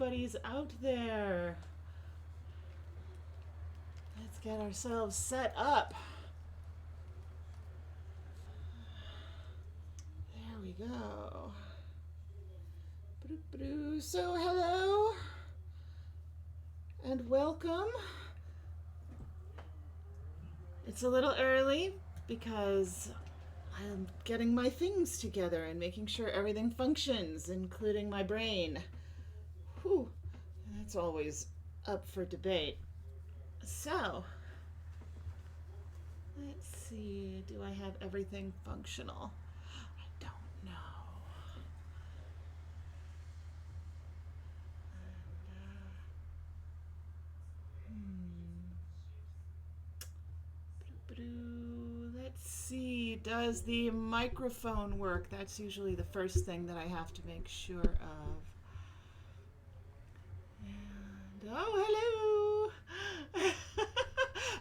everybody's out there. Let's get ourselves set up. There we go. So, hello and welcome. It's a little early because I'm getting my things together and making sure everything functions, including my brain. Whew, that's always up for debate. So, let's see, do I have everything functional? I don't know. Let's see, does the microphone work? That's usually the first thing that I have to make sure of. And, oh, hello!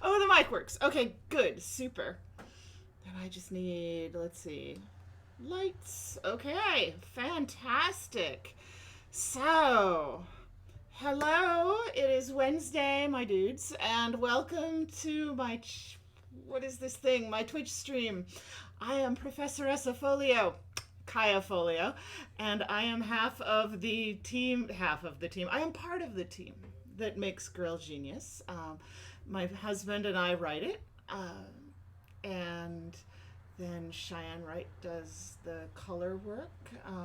Oh, the mic works. Okay, good, super. Then I just need, let's see, lights. Okay, fantastic. So, hello, it is Wednesday, my dudes, and welcome to my, what is this thing? My Twitch stream. I am Professora Folio, Kaya Folio, and I am half of the team. I am part of the team that makes Girl Genius. My husband and I write it, and then Cheyenne Wright does the color work.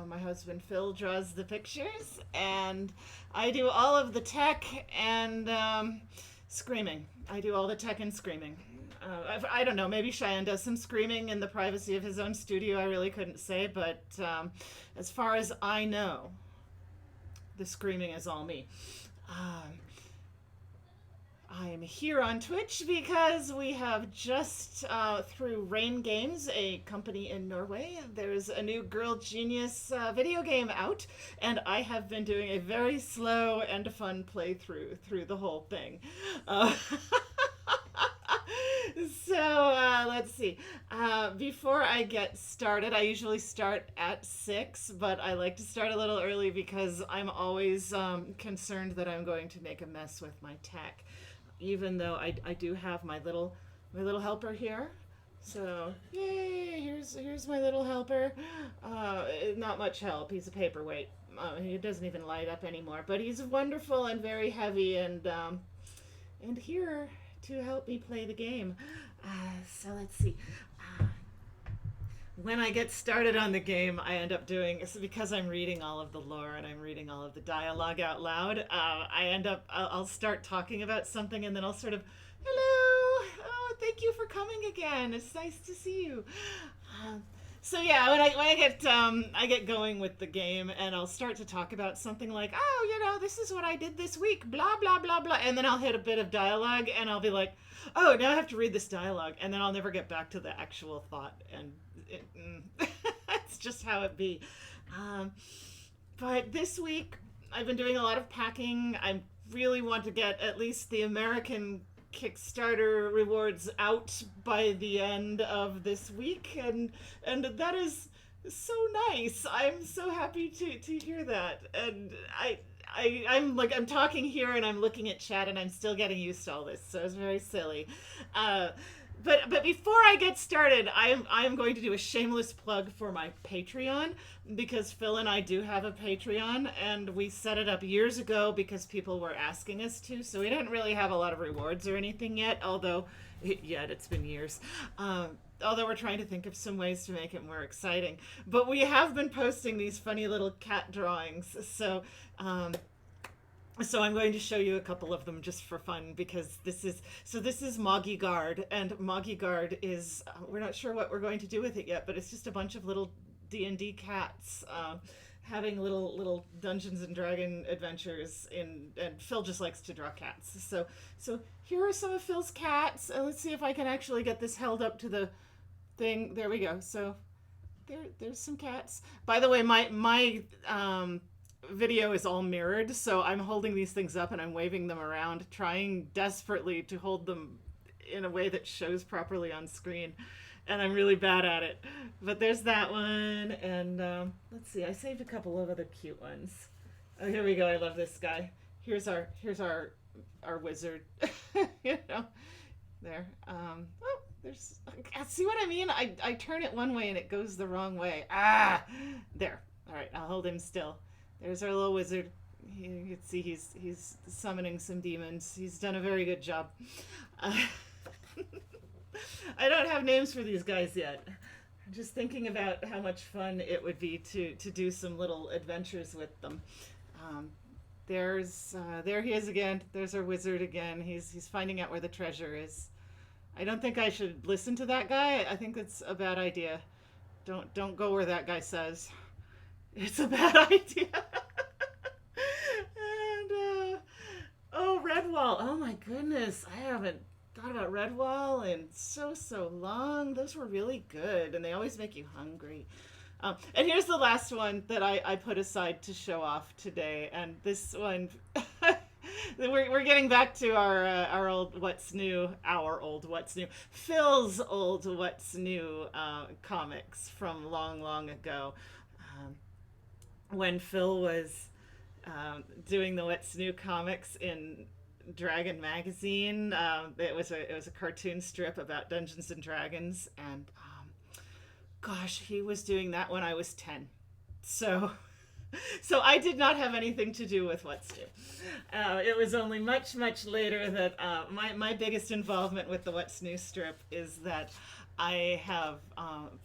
My husband Phil draws the pictures, and I do all of the tech and screaming. I do all the tech and screaming. I don't know, maybe Cheyenne does some screaming in the privacy of his own studio. I really couldn't say, but as far as I know, the screaming is all me. I am here on Twitch because we have just, through Rain Games, a company in Norway, there's a new Girl Genius video game out, and I have been doing a very slow and fun playthrough through the whole thing. So let's see. Before I get started, I usually start at 6, but I like to start a little early because I'm always concerned that I'm going to make a mess with my tech. Even though I do have my little helper here. So, yay, here's my little helper. Not much help. He's a paperweight. He doesn't even light up anymore, but he's wonderful and very heavy and here to help me play the game. So let's see. When I get started on the game, I end up doing, because I'm reading all of the lore and I'm reading all of the dialogue out loud, I'll start talking about something and then I'll sort of, hello, oh, thank you for coming again. It's nice to see you. So yeah, when I get going with the game and I'll start to talk about something like, oh, this is what I did this week, blah, blah, blah, blah. And then I'll hit a bit of dialogue and I'll be like, oh, now I have to read this dialogue. And then I'll never get back to the actual thought. And it's just how it be. But this week, I've been doing a lot of packing. I really want to get at least the American Kickstarter rewards out by the end of this week, and that is so nice. I'm so happy to hear that. And I'm talking here and I'm looking at chat and I'm still getting used to all this, so it's very silly. But before I get started, I am going to do a shameless plug for my Patreon, because Phil and I do have a Patreon, and we set it up years ago because people were asking us to, so we didn't really have a lot of rewards or anything yet, it's been years. Although we're trying to think of some ways to make it more exciting. But we have been posting these funny little cat drawings, so I'm going to show you a couple of them just for fun, because this is Moggy Guard, and Moggy Guard is, we're not sure what we're going to do with it yet, but it's just a bunch of little D&D cats having little Dungeons and Dragon adventures and Phil just likes to draw cats. So here are some of Phil's cats. Let's see if I can actually get this held up to the thing. There we go. So there's some cats. By the way, my video is all mirrored, so I'm holding these things up and I'm waving them around, trying desperately to hold them in a way that shows properly on screen, and I'm really bad at it. But there's that one, and let's see, I saved a couple of other cute ones. Oh, here we go. I love this guy. Here's our wizard. you know, there. Oh, there's. See what I mean? I turn it one way and it goes the wrong way. Ah, there. All right, I'll hold him still. There's our little wizard. You can see he's summoning some demons. He's done a very good job. Uh, I don't have names for these guys yet. I'm just thinking about how much fun it would be to do some little adventures with them. Um, there he is again. There's our wizard again. He's finding out where the treasure is. I don't think I should listen to that guy. I think it's a bad idea. Don't go where that guy says. It's a bad idea. and oh, Redwall. Oh my goodness, I haven't thought about Redwall in so long. Those were really good, and they always make you hungry. And here's the last one that I put aside to show off today. And this one, we're getting back to our old What's New, Phil's old What's New comics from long ago. When Phil was doing the What's New comics in Dragon magazine. It was a cartoon strip about Dungeons and Dragons, and gosh, he was doing that when I was 10. So I did not have anything to do with What's New. It was only much later that my biggest involvement with the What's New strip is that I have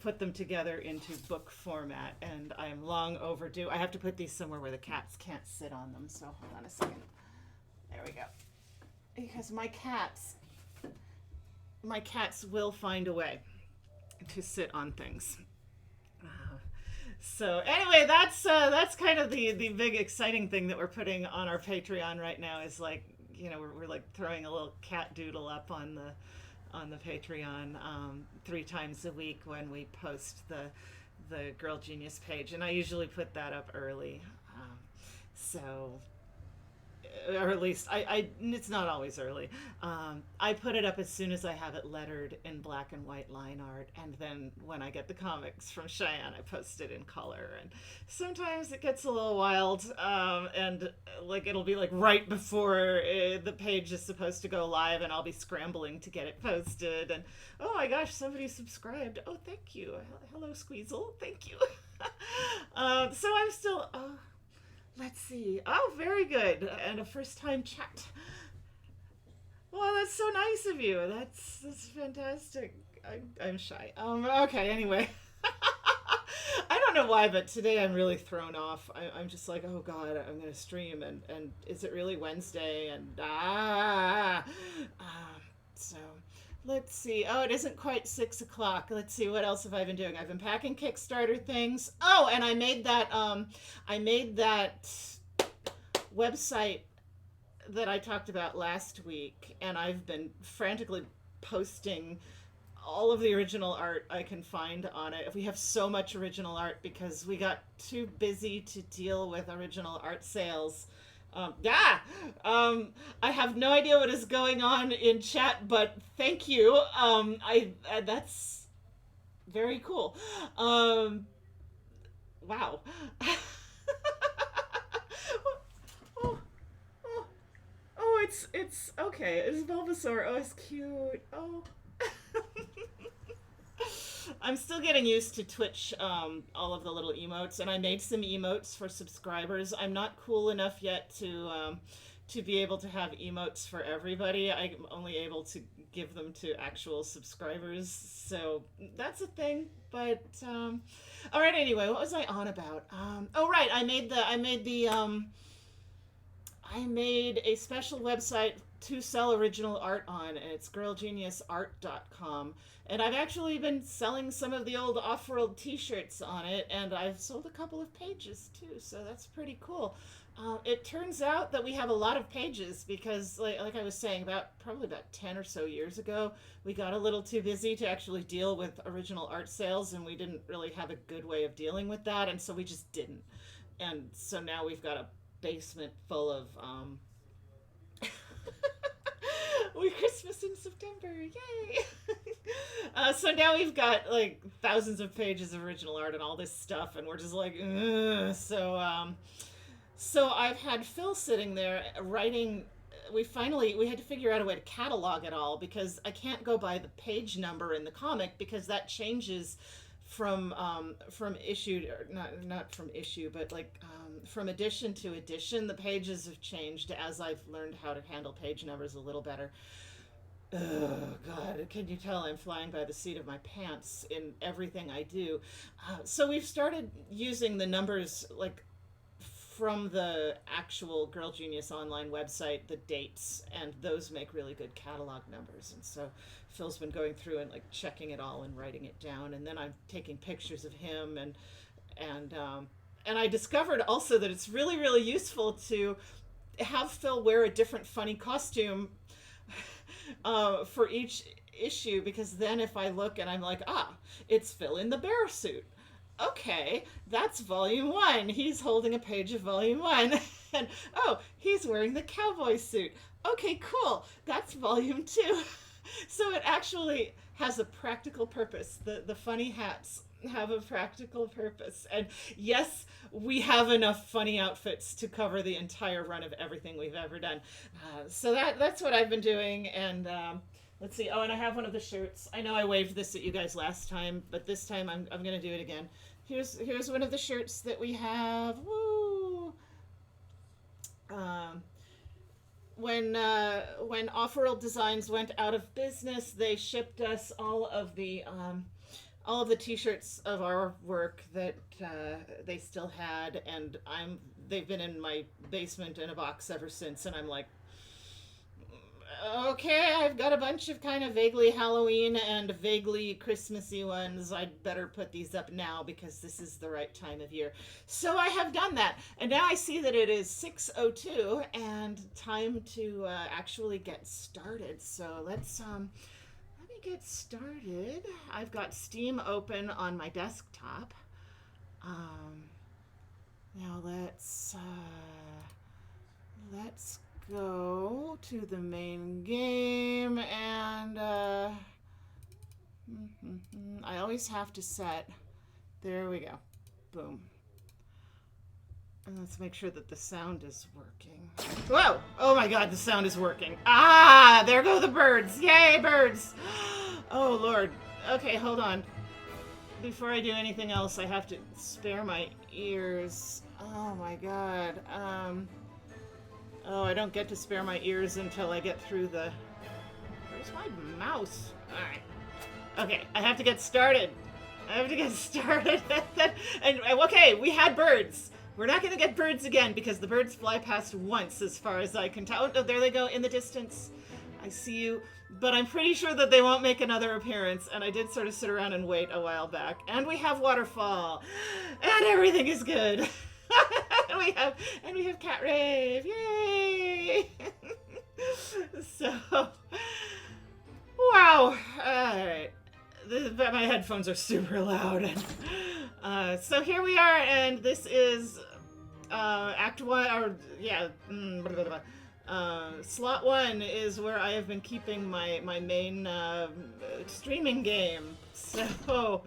put them together into book format, and I am long overdue. I have to put these somewhere where the cats can't sit on them, so hold on a second. There we go. Because my cats will find a way to sit on things. So anyway, that's kind of the big exciting thing that we're putting on our Patreon right now is like, we're like throwing a little cat doodle up on the Patreon 3 times a week when we post the Girl Genius page, and I usually put that up early. So or at least it's not always early. I put it up as soon as I have it lettered in black and white line art, and then when I get the comics from Cheyenne, I post it in color. And sometimes it gets a little wild, and like it'll be like right before the page is supposed to go live, and I'll be scrambling to get it posted. And oh my gosh, somebody subscribed! Oh, thank you. Hello, Squeezel. Thank you. So I'm still. Let's see. Oh, very good. And a first-time chat. Well, that's so nice of you. That's fantastic. I'm shy. Okay, anyway. I don't know why, but today I'm really thrown off. I'm just like, oh God, I'm going to stream, and is it really Wednesday? And so let's see. Oh, it isn't quite 6 o'clock. Let's see, what else have I been doing? I've been packing Kickstarter things. Oh, and I made that website that I talked about last week, and I've been frantically posting all of the original art I can find on it. We have so much original art because we got too busy to deal with original art sales. I have no idea what is going on in chat, but thank you. That's very cool. Wow. It's okay. It's Bulbasaur. Oh, it's cute. Oh. I'm still getting used to Twitch, all of the little emotes, and I made some emotes for subscribers. I'm not cool enough yet to be able to have emotes for everybody. I'm only able to give them to actual subscribers, so that's a thing. But all right. Anyway, what was I on about? Oh right, I made a special website to sell original art on, and it's girlgeniusart.com. And I've actually been selling some of the old Off-World t-shirts on it, and I've sold a couple of pages too, so that's pretty cool. It turns out that we have a lot of pages because, like I was saying, probably about 10 or so years ago, we got a little too busy to actually deal with original art sales, and we didn't really have a good way of dealing with that, and so we just didn't. And so now we've got a basement full of we Christmas in September, yay! So now we've got like thousands of pages of original art and all this stuff, and we're just like, ugh. So So I've had Phil sitting there writing. We had to figure out a way to catalog it all because I can't go by the page number in the comic because that changes from issue, or not from issue, but like from edition to edition. The pages have changed as I've learned how to handle page numbers a little better. Oh God, can you tell I'm flying by the seat of my pants in everything I do? So we've started using the numbers like from the actual Girl Genius online website, the dates, and those make really good catalog numbers. And so Phil's been going through and like checking it all and writing it down, and then I'm taking pictures of him and and I discovered also that it's really really useful to have Phil wear a different funny costume for each issue, because then if I look and I'm like, it's Phil in the bear suit. Okay, that's volume 1. He's holding a page of volume 1. And he's wearing the cowboy suit. Okay, cool. That's volume 2. So it actually has a practical purpose. The funny hats have a practical purpose. And yes, we have enough funny outfits to cover the entire run of everything we've ever done. So that's what I've been doing. And let's see. Oh, and I have one of the shirts. I know I waved this at you guys last time, but this time I'm going to do it again. Here's one of the shirts that we have. Woo! When Off-World Designs went out of business, they shipped us all of the T-shirts of our work that they still had, and they've been in my basement in a box ever since. And I'm like, okay, I've got a bunch of kind of vaguely Halloween and vaguely Christmassy ones. I'd better put these up now because this is the right time of year. So I have done that. And now I see that it is 6:02 and time to actually get started. So let me get started. I've got Steam open on my desktop. Now let's go to the main game, and I always have to set. There we go. Boom. And let's make sure that the sound is working. Whoa! Oh my God, the sound is working. There go the birds. Yay, birds! Oh Lord. Okay, hold on. Before I do anything else, I have to spare my ears. Oh my God. I don't get to spare my ears until I get through the... Where's my mouse? Alright. Okay, I have to get started. And okay, we had birds. We're not going to get birds again because the birds fly past once as far as I can tell. Oh, there they go in the distance. I see you. But I'm pretty sure that they won't make another appearance. And I did sort of sit around and wait a while back. And we have waterfall. And everything is good. and we have cat rave. Yay! So, wow. All right. My headphones are super loud. So here we are, and this is Act 1, or yeah, Slot 1 is where I have been keeping my main streaming game. So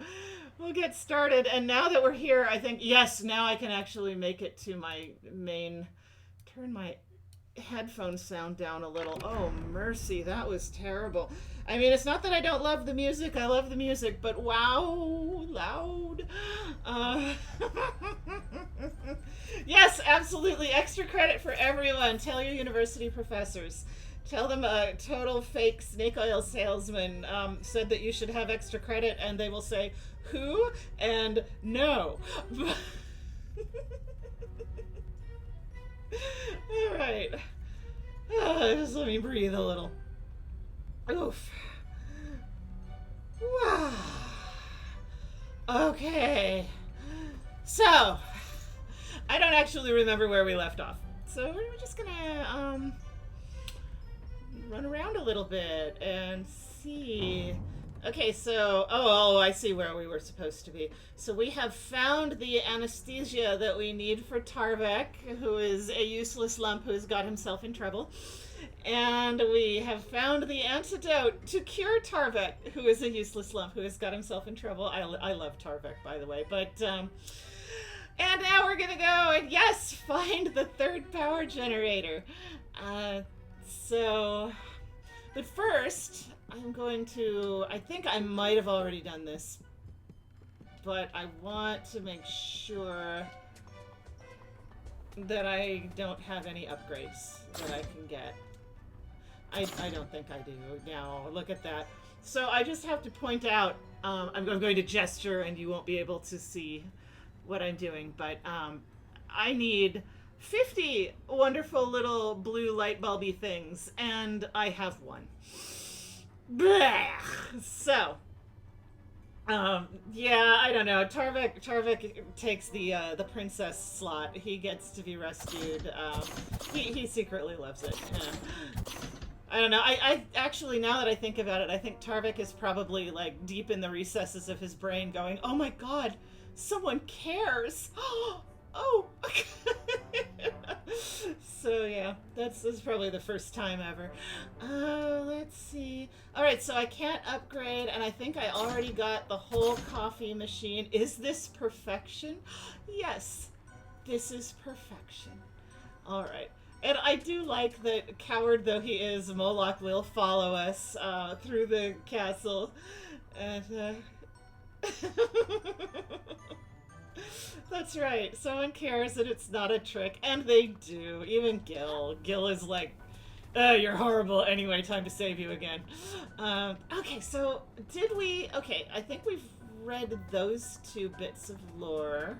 we'll get started, and now that we're here, I think, yes, now I can actually make it to my main, turn my headphone sound down a little. Oh, mercy, that was terrible. I mean, it's not that I don't love the music. I love the music, but wow, loud. Yes, absolutely. Extra credit for everyone. Tell your university professors. Tell them a total fake snake oil salesman said that you should have extra credit, and they will say, who? And no. All right. Just let me breathe a little. Oof. Wow. Okay. So, I don't actually remember where we left off. So we're just gonna run around a little bit and see. Okay, so, I see where we were supposed to be. So we have found the anesthesia that we need for Tarvek, who is a useless lump who has got himself in trouble. And we have found the antidote to cure Tarvek, who is a useless lump who has got himself in trouble. I love Tarvek, by the way. But And now we're gonna go and, yes, find the third power generator. So, but first, I'm going to, I think I might have already done this, but I want to make sure that I don't have any upgrades that I can get. I don't think I do. Now, look at that. So I just have to point out, I'm going to gesture and you won't be able to see what I'm doing, but I need 50 wonderful little blue light bulby things, and I have one. Blah! So, yeah, I don't know. Tarvik takes the princess slot. He gets to be rescued. He secretly loves it. I don't know. I actually, now that I think about it, I think Tarvik is probably like deep in the recesses of his brain going, "Oh my god, someone cares." Oh. So yeah, that's probably the first time ever. Let's see. All right, so I can't upgrade, and I think I already got the whole coffee machine. Is this perfection? Yes, this is perfection. All right. And I do like that, coward though he is, Moloch will follow us through the castle. And, that's right. Someone cares that it's not a trick. And they do. Even Gil. Gil is like, you're horrible. Anyway, time to save you again. Okay, so did we... Okay, I think we've read those two bits of lore.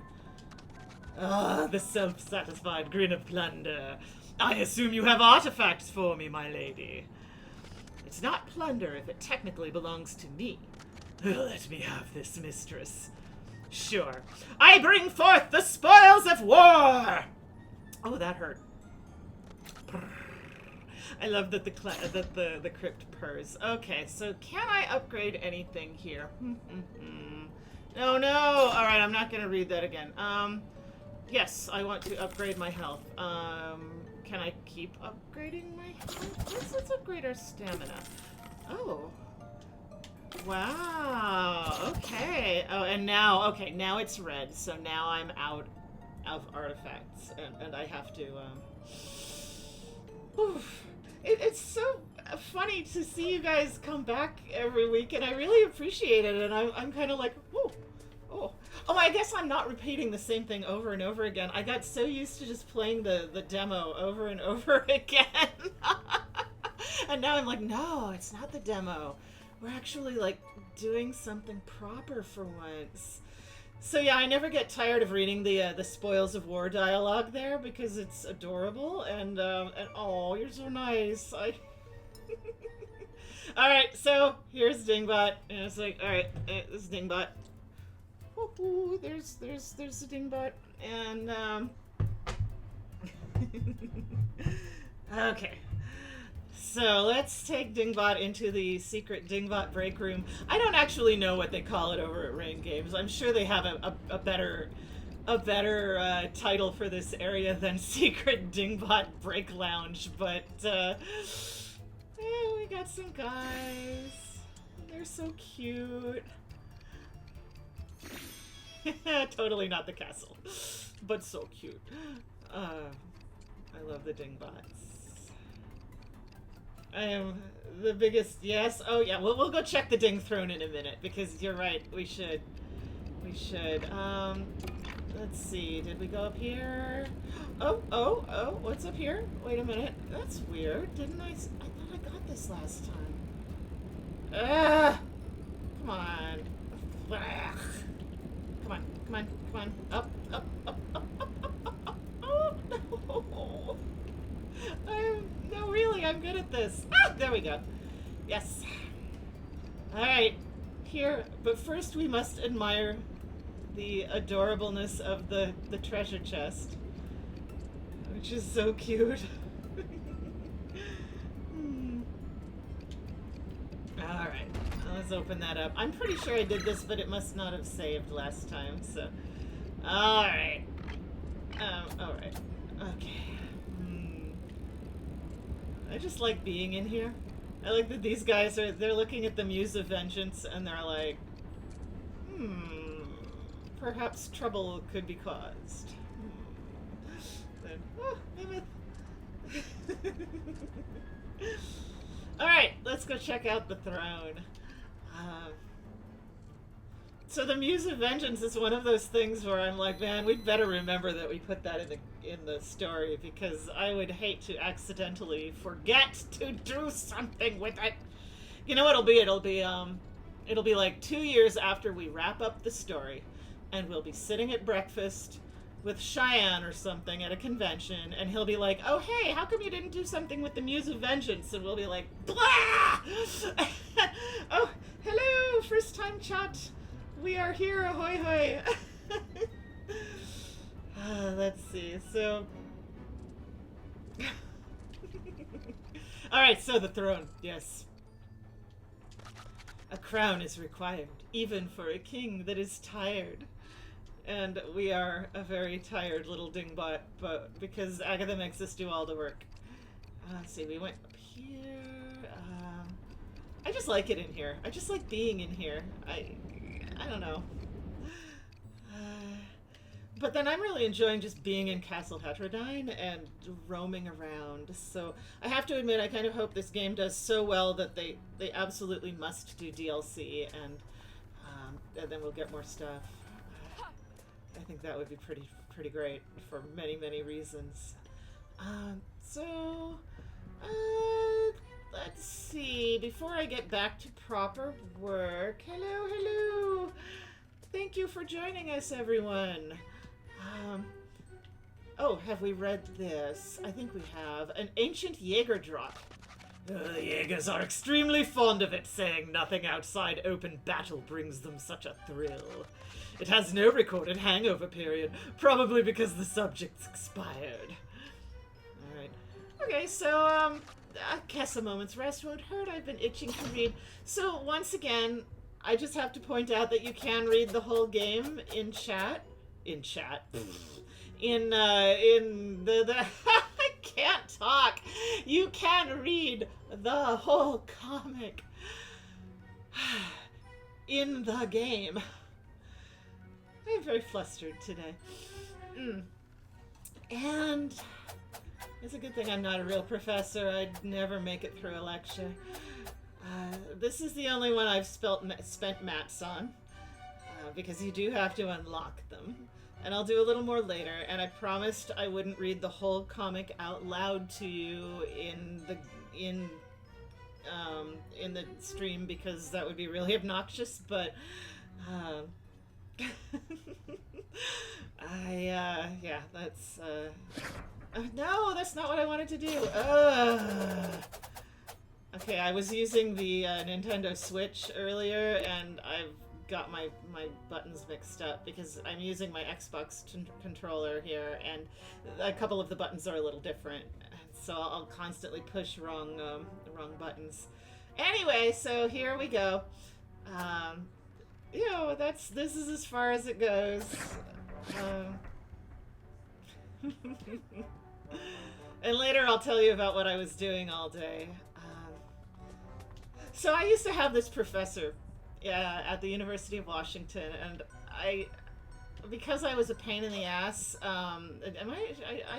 Ah, the self-satisfied grin of plunder. I assume you have artifacts for me, my lady. It's not plunder if it technically belongs to me. Let me have this, mistress. Sure. I bring forth the spoils of war! Oh, that hurt. I love that the crypt purrs. Okay, so can I upgrade anything here? No. Alright, I'm not gonna read that again. Yes, I want to upgrade my health. Can I keep upgrading my health? Let's upgrade our stamina. Oh. Wow. Okay. Oh, and now, okay, now it's red. So now I'm out of artifacts, and I have to. It's so funny to see you guys come back every week, and I really appreciate it. And I'm kind of like, oh, I guess I'm not repeating the same thing over and over again. I got so used to just playing the demo over and over again. And now I'm like, no, it's not the demo. We're actually, like, doing something proper for once. So yeah, I never get tired of reading the Spoils of War dialogue there because it's adorable and oh, you're so nice. Alright, so here's Dingbot. And it's like, alright, this is Dingbot. Ooh, there's the Dingbot, and okay. So let's take Dingbot into the secret Dingbot break room. I don't actually know what they call it over at Rain Games. I'm sure they have a better title for this area than Secret Dingbot Break Lounge, but we got some guys. They're so cute. Totally not the castle, but so cute. I love the Dingbots. I am the biggest, yes. Oh yeah, we'll go check the Ding Throne in a minute, because you're right, we should. Let's see, did we go up here? Oh, what's up here? Wait a minute, that's weird. I thought I got this last time. Come on. Come on. Up. Oh, no. No, really, I'm good at this. There we go. Yes. Alright, here, but first we must admire the adorableness of the treasure chest, which is so cute. Alright, let's open that up. I'm pretty sure I did this, but it must not have saved last time, so... Alright. Alright. Okay. I just like being in here. I like that these guys they're looking at the Muse of Vengeance, and they're like, perhaps trouble could be caused. Then, oh, mammoth. Alright, let's go check out the throne. So the Muse of Vengeance is one of those things where I'm like, man, we'd better remember that we put that in the story, because I would hate to accidentally forget to do something with it. You know what it'll be like 2 years after we wrap up the story, and we'll be sitting at breakfast with Cheyenne or something at a convention, and he'll be like, oh hey, how come you didn't do something with the Muse of Vengeance? And we'll be like, blah! Oh, hello, first time chat. We are here, ahoy hoy. Let's see, so... Alright, so the throne, yes. A crown is required, even for a king that is tired. And we are a very tired little dingbot, but because Agatha makes us do all the work. Let's see, we went up here. I just like it in here. I just like being in here. I don't know. But then I'm really enjoying just being in Castle Heterodyne and roaming around. So I have to admit, I kind of hope this game does so well that they absolutely must do DLC, and then we'll get more stuff. I think that would be pretty great for many, many reasons. Let's see. Before I get back to proper work, hello. Thank you for joining us, everyone. Oh, have we read this? I think we have. An ancient Jaeger drop. The Jaegers are extremely fond of it, saying nothing outside open battle brings them such a thrill. It has no recorded hangover period, probably because the subject's expired. Alright. Okay, so, I guess a moment's rest won't hurt. I've been itching to read. So, once again, I just have to point out that you can read the whole game in chat. In chat. In the I can't talk. You can read the whole comic in the game. I'm very flustered today. And it's a good thing I'm not a real professor. I'd never make it through a lecture. This is the only one I've spent mats on, because you do have to unlock them. And I'll do a little more later, and I promised I wouldn't read the whole comic out loud to you in the stream, because that would be really obnoxious, but yeah, that's no, that's not what I wanted to do. Okay, I was using the Nintendo Switch earlier, and I've got my buttons mixed up because I'm using my Xbox controller here, and a couple of the buttons are a little different, so I'll constantly push wrong buttons. Anyway, so here we go. You know, this is as far as it goes. And later I'll tell you about what I was doing all day. So I used to have this professor at the University of Washington, and because I was a pain in the ass, I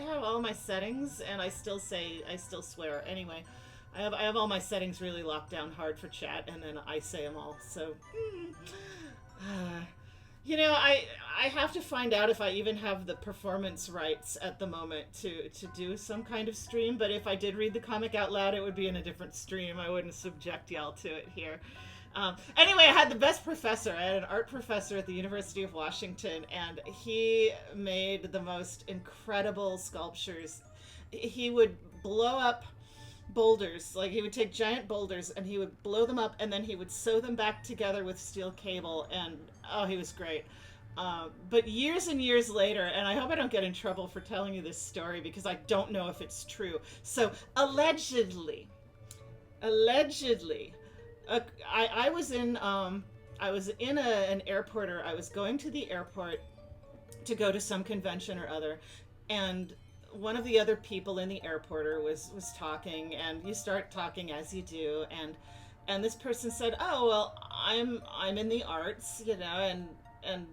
have all my settings, and I still swear. Anyway, I have all my settings really locked down hard for chat, and then I say them all, so... you know, I have to find out if I even have the performance rights at the moment to do some kind of stream, but if I did read the comic out loud, it would be in a different stream. I wouldn't subject y'all to it here. Anyway, I had the best professor. I had an art professor at the University of Washington, and he made the most incredible sculptures. He would blow up boulders, like he would take giant boulders and he would blow them up, and then he would sew them back together with steel cable, and oh, he was great. But years and years later, and I hope I don't get in trouble for telling you this story because I don't know if it's true. So allegedly, I was in an airport, or I was going to the airport to go to some convention or other, and one of the other people in the airporter was talking, and you start talking as you do, and this person said, oh, well, I'm in the arts, you know, and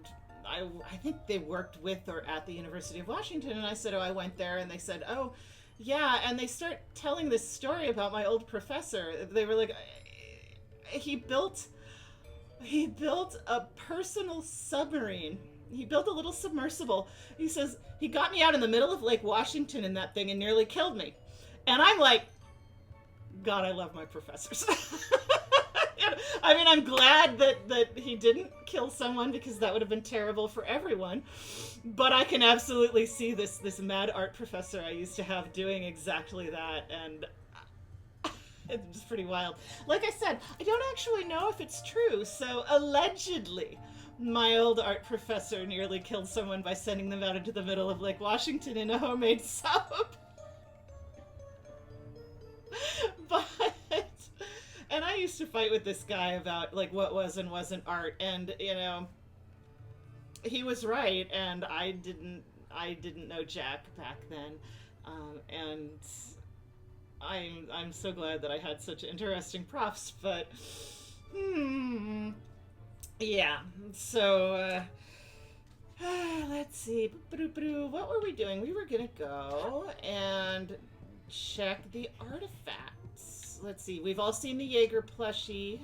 I think they worked with or at the University of Washington, and I said, oh, I went there, and they said, oh, yeah, and they start telling this story about my old professor. They were like, he built a personal submarine. He built a little submersible. He says, he got me out in the middle of Lake Washington in that thing and nearly killed me. And I'm like, God, I love my professors. I mean, I'm glad that he didn't kill someone, because that would have been terrible for everyone. But I can absolutely see this mad art professor I used to have doing exactly that, and it's pretty wild. Like I said, I don't actually know if it's true, so allegedly, my old art professor nearly killed someone by sending them out into the middle of Lake Washington in a homemade sub. But, and I used to fight with this guy about, like, what was and wasn't art, and, you know, he was right, and I didn't know Jack back then, and I'm so glad that I had such interesting profs, but, yeah, so, let's see, what were we doing? We were gonna go and check the artifacts. Let's see, we've all seen the Jaeger plushie.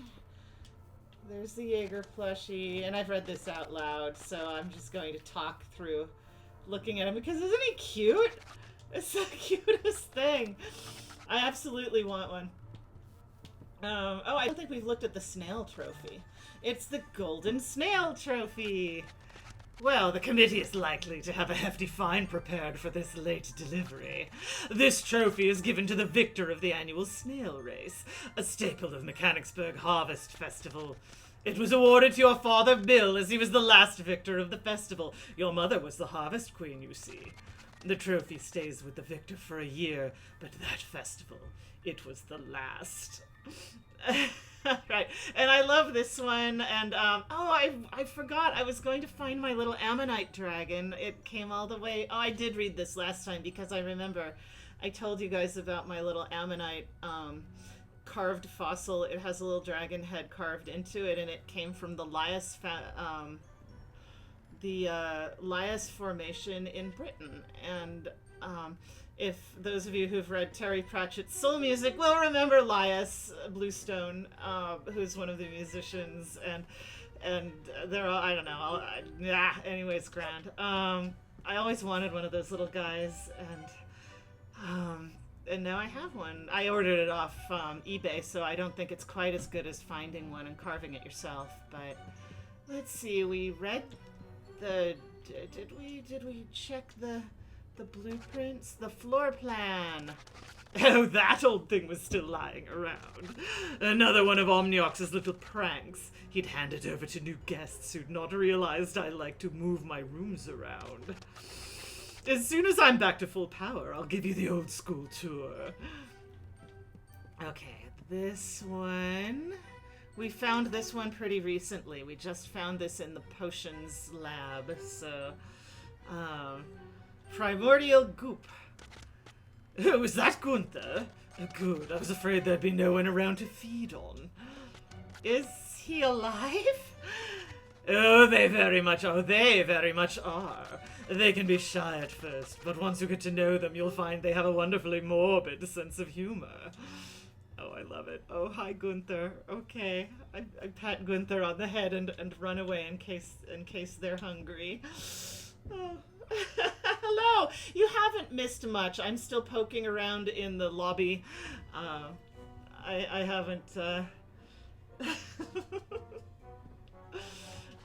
There's the Jaeger plushie, and I've read this out loud, so I'm just going to talk through looking at him, because isn't he cute? It's the cutest thing. I absolutely want one. Oh, I don't think we've looked at the snail trophy. It's the golden snail trophy. Well, the committee is likely to have a hefty fine prepared for this late delivery. This trophy is given to the victor of the annual snail race, a staple of Mechanicsburg Harvest Festival. It was awarded to your father, Bill, as he was the last victor of the festival. Your mother was the harvest queen, you see. The trophy stays with the victor for a year, but that festival, it was the last. Right, and I love this one, and, I forgot, I was going to find my little ammonite dragon. It came all the way, I did read this last time, because I remember I told you guys about my little ammonite, carved fossil. It has a little dragon head carved into it, and it came from the Lias Formation in Britain, and, if those of you who've read Terry Pratchett's Soul Music will remember Lias Bluestone, who's one of the musicians, and they're all, I don't know, anyways, grand. I always wanted one of those little guys, and now I have one. I ordered it off eBay, so I don't think it's quite as good as finding one and carving it yourself, but let's see, we read the, did we check the blueprints? The floor plan. Oh, that old thing was still lying around. Another one of Omniox's little pranks. He'd hand it over to new guests who'd not realized I like to move my rooms around. As soon as I'm back to full power, I'll give you the old school tour. Okay, this one. We found this one pretty recently. We just found this in the potions lab, so, Primordial goop. Oh, is that Gunther? Good, I was afraid there'd be no one around to feed on. Is he alive? Oh, they very much are. They very much are. They can be shy at first, but once you get to know them, you'll find they have a wonderfully morbid sense of humor. Oh, I love it. Oh, hi, Gunther. Okay, I pat Gunther on the head and run away in case they're hungry. Oh. Hello! You haven't missed much. I'm still poking around in the lobby. I haven't,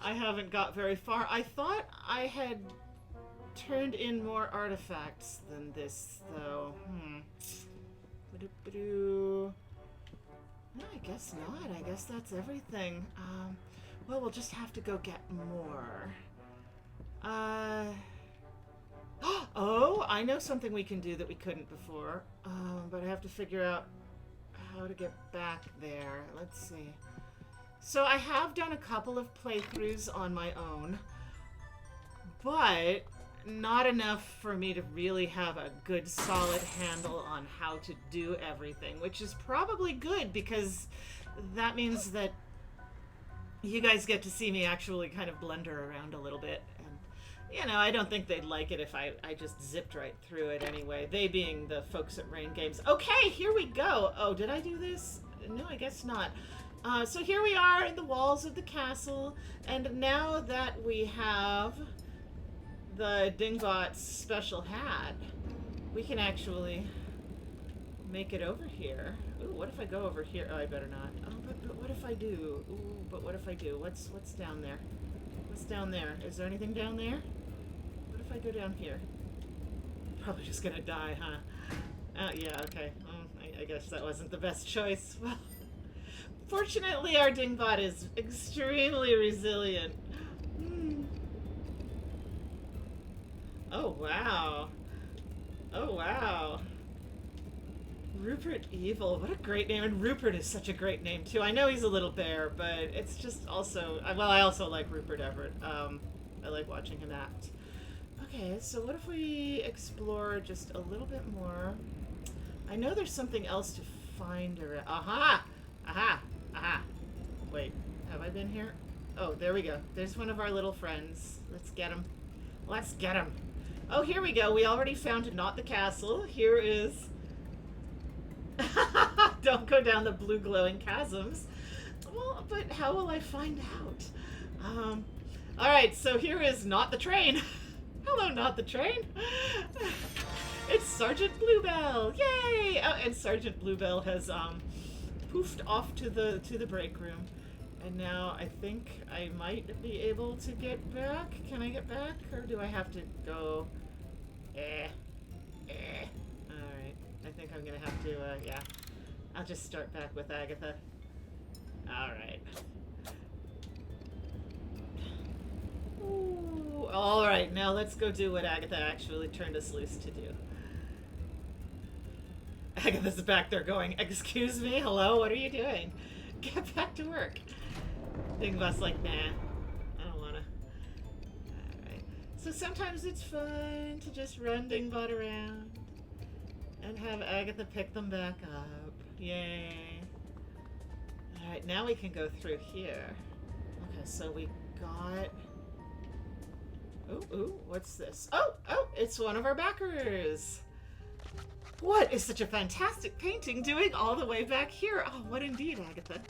I haven't got very far. I thought I had turned in more artifacts than this, though. No, I guess not. I guess that's everything. Well, we'll just have to go get more. Oh, I know something we can do that we couldn't before, but I have to figure out how to get back there. Let's see. So I have done a couple of playthroughs on my own, but not enough for me to really have a good solid handle on how to do everything, which is probably good, because that means that you guys get to see me actually kind of blunder around a little bit. And, you know, I don't think they'd like it if I just zipped right through it anyway. They being the folks at Rain Games. Okay, here we go. Oh, did I do this? No, I guess not. So here we are in the walls of the castle. And now that we have the Dingbot's special hat, we can actually make it over here. Ooh, what if I go over here? Oh, I better not. Oh, but what if I do? Ooh, but what if I do? What's down there? What's down there? Is there anything down there? What if I go down here? Probably just gonna die, huh? Yeah, okay. I guess that wasn't the best choice. Well, fortunately, our Dingbot is extremely resilient. Oh, wow. Oh, wow. Rupert Evil. What a great name. And Rupert is such a great name, too. I know he's a little bear, but it's just also... Well, I also like Rupert Everett. I like watching him act. Okay, so what if we explore just a little bit more? I know there's something else to find around... Aha! Aha! Aha! Wait, have I been here? Oh, there we go. There's one of our little friends. Let's get him. Let's get him. Oh, here we go. We already found not the castle. Here is... Don't go down the blue glowing chasms. Well, but how will I find out? Alright, so here is not the train. Hello, not the train. It's Sergeant Bluebell. Yay! Oh, and Sergeant Bluebell has poofed off to the break room. And now I think I might be able to get back. Can I get back? Or do I have to go? Alright. I think I'm gonna have to, yeah. I'll just start back with Agatha. Alright. Alright, now let's go do what Agatha actually turned us loose to do. Agatha's back there going, excuse me, hello, what are you doing? Get back to work. Dingbot's like, nah, I don't wanna. Alright. So sometimes it's fun to just run Dingbot around and have Agatha pick them back up. Yay. Alright, now we can go through here. Okay, so we got... Ooh, what's this? Oh, it's one of our backers. What is such a fantastic painting doing all the way back here? Oh, what indeed, Agatha.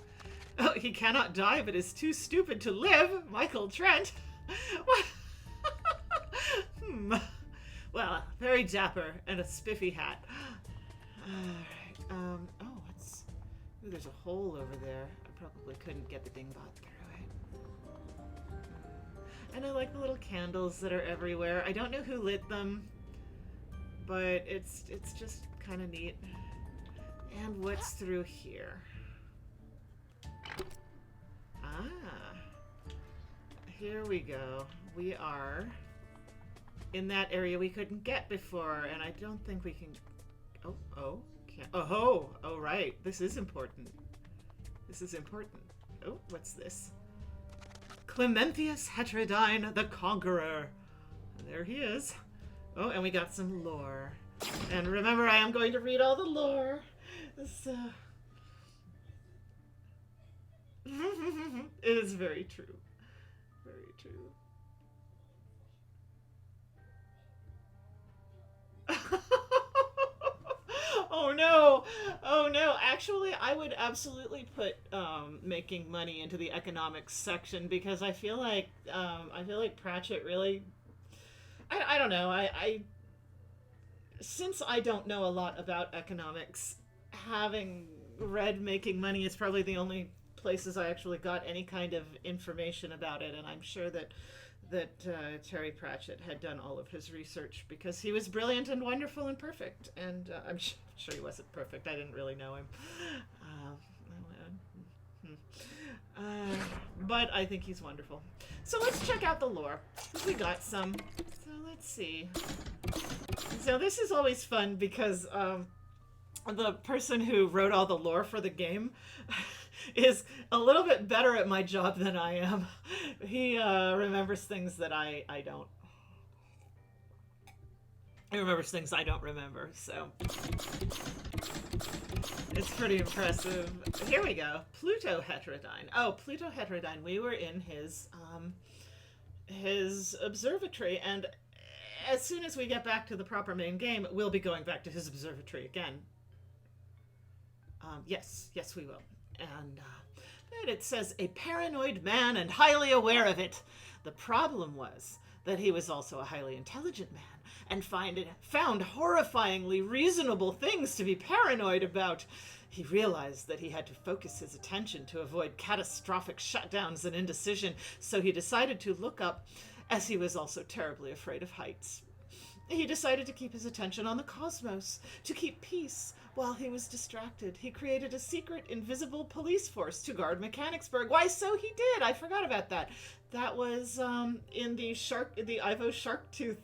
Oh, he cannot die, but is too stupid to live. Michael Trent. Well, very dapper and a spiffy hat. Alright, oh, what's... Ooh, there's a hole over there. I probably couldn't get the Dingbot through it. And I like the little candles that are everywhere. I don't know who lit them, but it's just kind of neat. And what's through here? Ah, here we go. We are in that area we couldn't get before, and I don't think we can... Oh, right. This is important. This is important. Oh, what's this? Clementhius Heterodyne the Conqueror. There he is. Oh, and we got some lore. And remember, I am going to read all the lore. So... It is very true. Very true. Oh no! Oh no! Actually, I would absolutely put making money into the economics section because I feel like Pratchett really. I don't know. I since I don't know a lot about economics, having read Making Money is probably the only places I actually got any kind of information about it, and I'm sure that Terry Pratchett had done all of his research because he was brilliant and wonderful and perfect, and I'm sure he wasn't perfect. I didn't really know him, but I think he's wonderful. So let's check out the lore. We got some. So let's see. So this is always fun because the person who wrote all the lore for the game is a little bit better at my job than I am. He remembers things that I don't. He remembers things I don't remember, so it's pretty impressive. Here we go. Pluto Heterodyne. Oh, Pluto Heterodyne. We were in his observatory, and as soon as we get back to the proper main game, we'll be going back to his observatory again. Yes, we will. And it says, a paranoid man and highly aware of it. The problem was that he was also a highly intelligent man and found horrifyingly reasonable things to be paranoid about. He realized that he had to focus his attention to avoid catastrophic shutdowns and indecision, so he decided to look up, as he was also terribly afraid of heights. He decided to keep his attention on the cosmos, to keep peace while he was distracted. He created a secret, invisible police force to guard Mechanicsburg. Why, so he did! I forgot about that. That was in the Ivo Sharktooth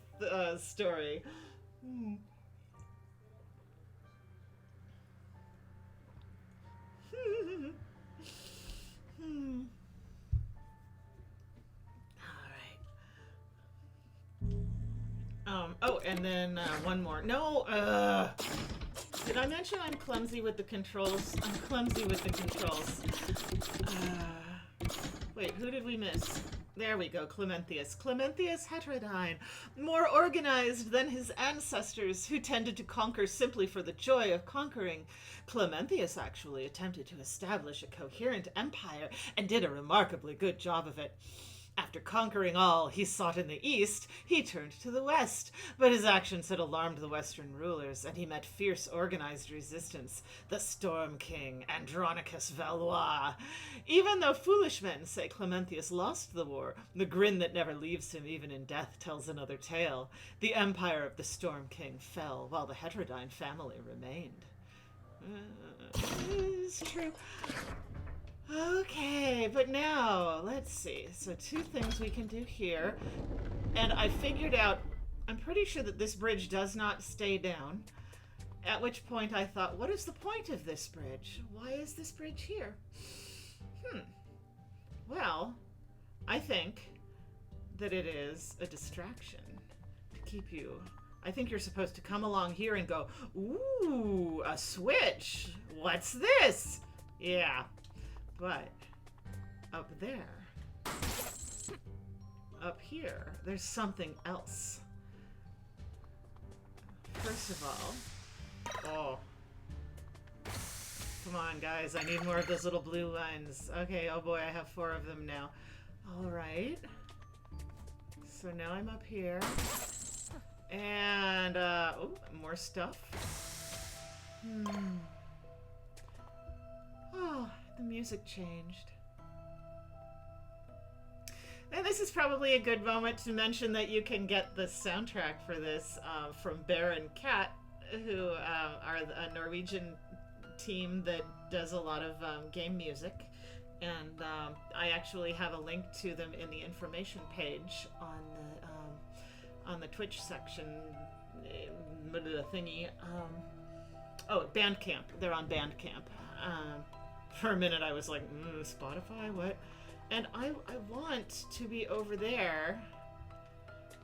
story. Oh, and then one more. No, did I mention I'm clumsy with the controls? I'm clumsy with the controls. Wait, who did we miss? There we go, Clementhius. Clementhius Heterodyne, more organized than his ancestors, who tended to conquer simply for the joy of conquering. Clementhius actually attempted to establish a coherent empire and did a remarkably good job of it. After conquering all he sought in the east, he turned to the west, but his actions had alarmed the western rulers, and he met fierce organized resistance, the Storm King, Andronicus Valois. Even though foolish men say Clementhius lost the war, the grin that never leaves him even in death tells another tale. The empire of the Storm King fell, while the Heterodyne family remained. It's true. Okay, but now, let's see. So 2 things we can do here. And I figured out, I'm pretty sure that this bridge does not stay down. At which point I thought, what is the point of this bridge? Why is this bridge here? Well, I think that it is a distraction to keep you. I think you're supposed to come along here and go, ooh, a switch. What's this? Yeah. But up there, up here, there's something else. First of all, oh, come on guys, I need more of those little blue lines. Okay, oh boy, I have 4 of them now. All right. So now I'm up here. And, oh, more stuff. Oh, the music changed. And this is probably a good moment to mention that you can get the soundtrack for this from Bear and Cat, who are a Norwegian team that does a lot of game music. And I actually have a link to them in the information page on the Twitch section thingy. Oh, Bandcamp. They're on Bandcamp. For a minute I was like, Spotify? What? And I want to be over there.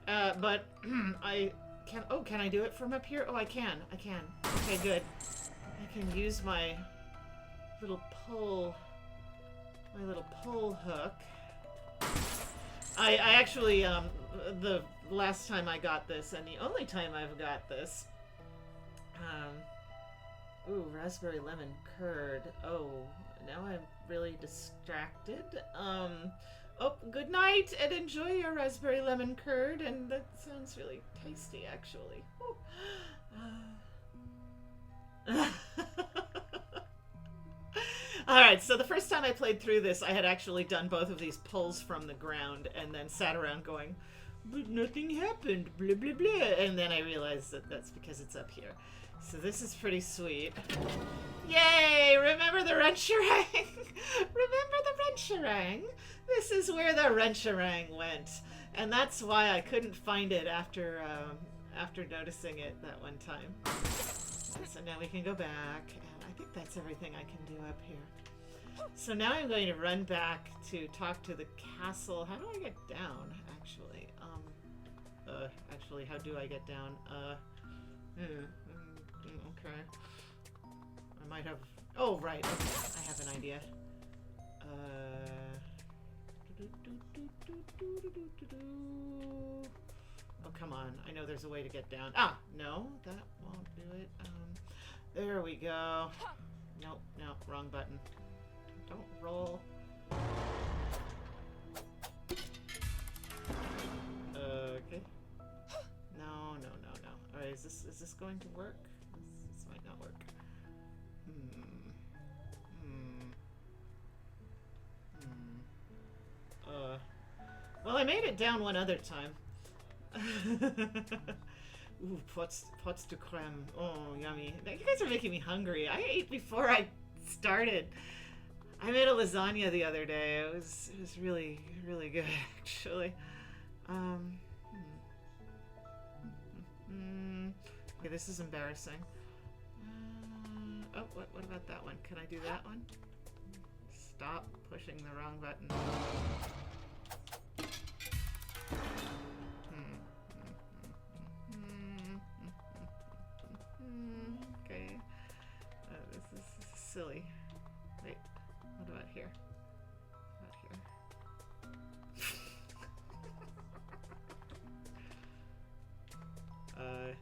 But I can... Oh, can I do it from up here? Oh, I can. Okay, good. I can use my little pull hook. I actually, the last time I got this, and the only time I've got this, ooh, raspberry lemon curd. Oh, now I'm really distracted. Oh, good night, and enjoy your raspberry lemon curd, and that sounds really tasty, actually. Alright, so the first time I played through this, I had actually done both of these pulls from the ground, and then sat around going, but nothing happened, blah blah blah, and then I realized that that's because it's up here. So this is pretty sweet. Yay! Remember the Wrencherang? Remember the Wrencherang? This is where the Wrencherang went. And that's why I couldn't find it after noticing it that one time. So now we can go back, and I think that's everything I can do up here. So now I'm going to run back to talk to the castle. How do I get down, actually? Actually, how do I get down? Okay. I might have... Oh, right. Okay. I have an idea. Oh, come on. I know there's a way to get down. Ah! No, that won't do it. There we go. Nope, no, wrong button. Don't roll. Okay. No. Alright, is this going to work? This might not work. Well, I made it down one other time. Ooh, pots de creme. Oh, yummy. You guys are making me hungry. I ate before I started. I made a lasagna the other day. It was really, really good, actually. Okay, this is embarrassing. Oh, what about that one? Can I do that one? Stop pushing the wrong button. Okay. This is silly. Wait, what about here? What about here?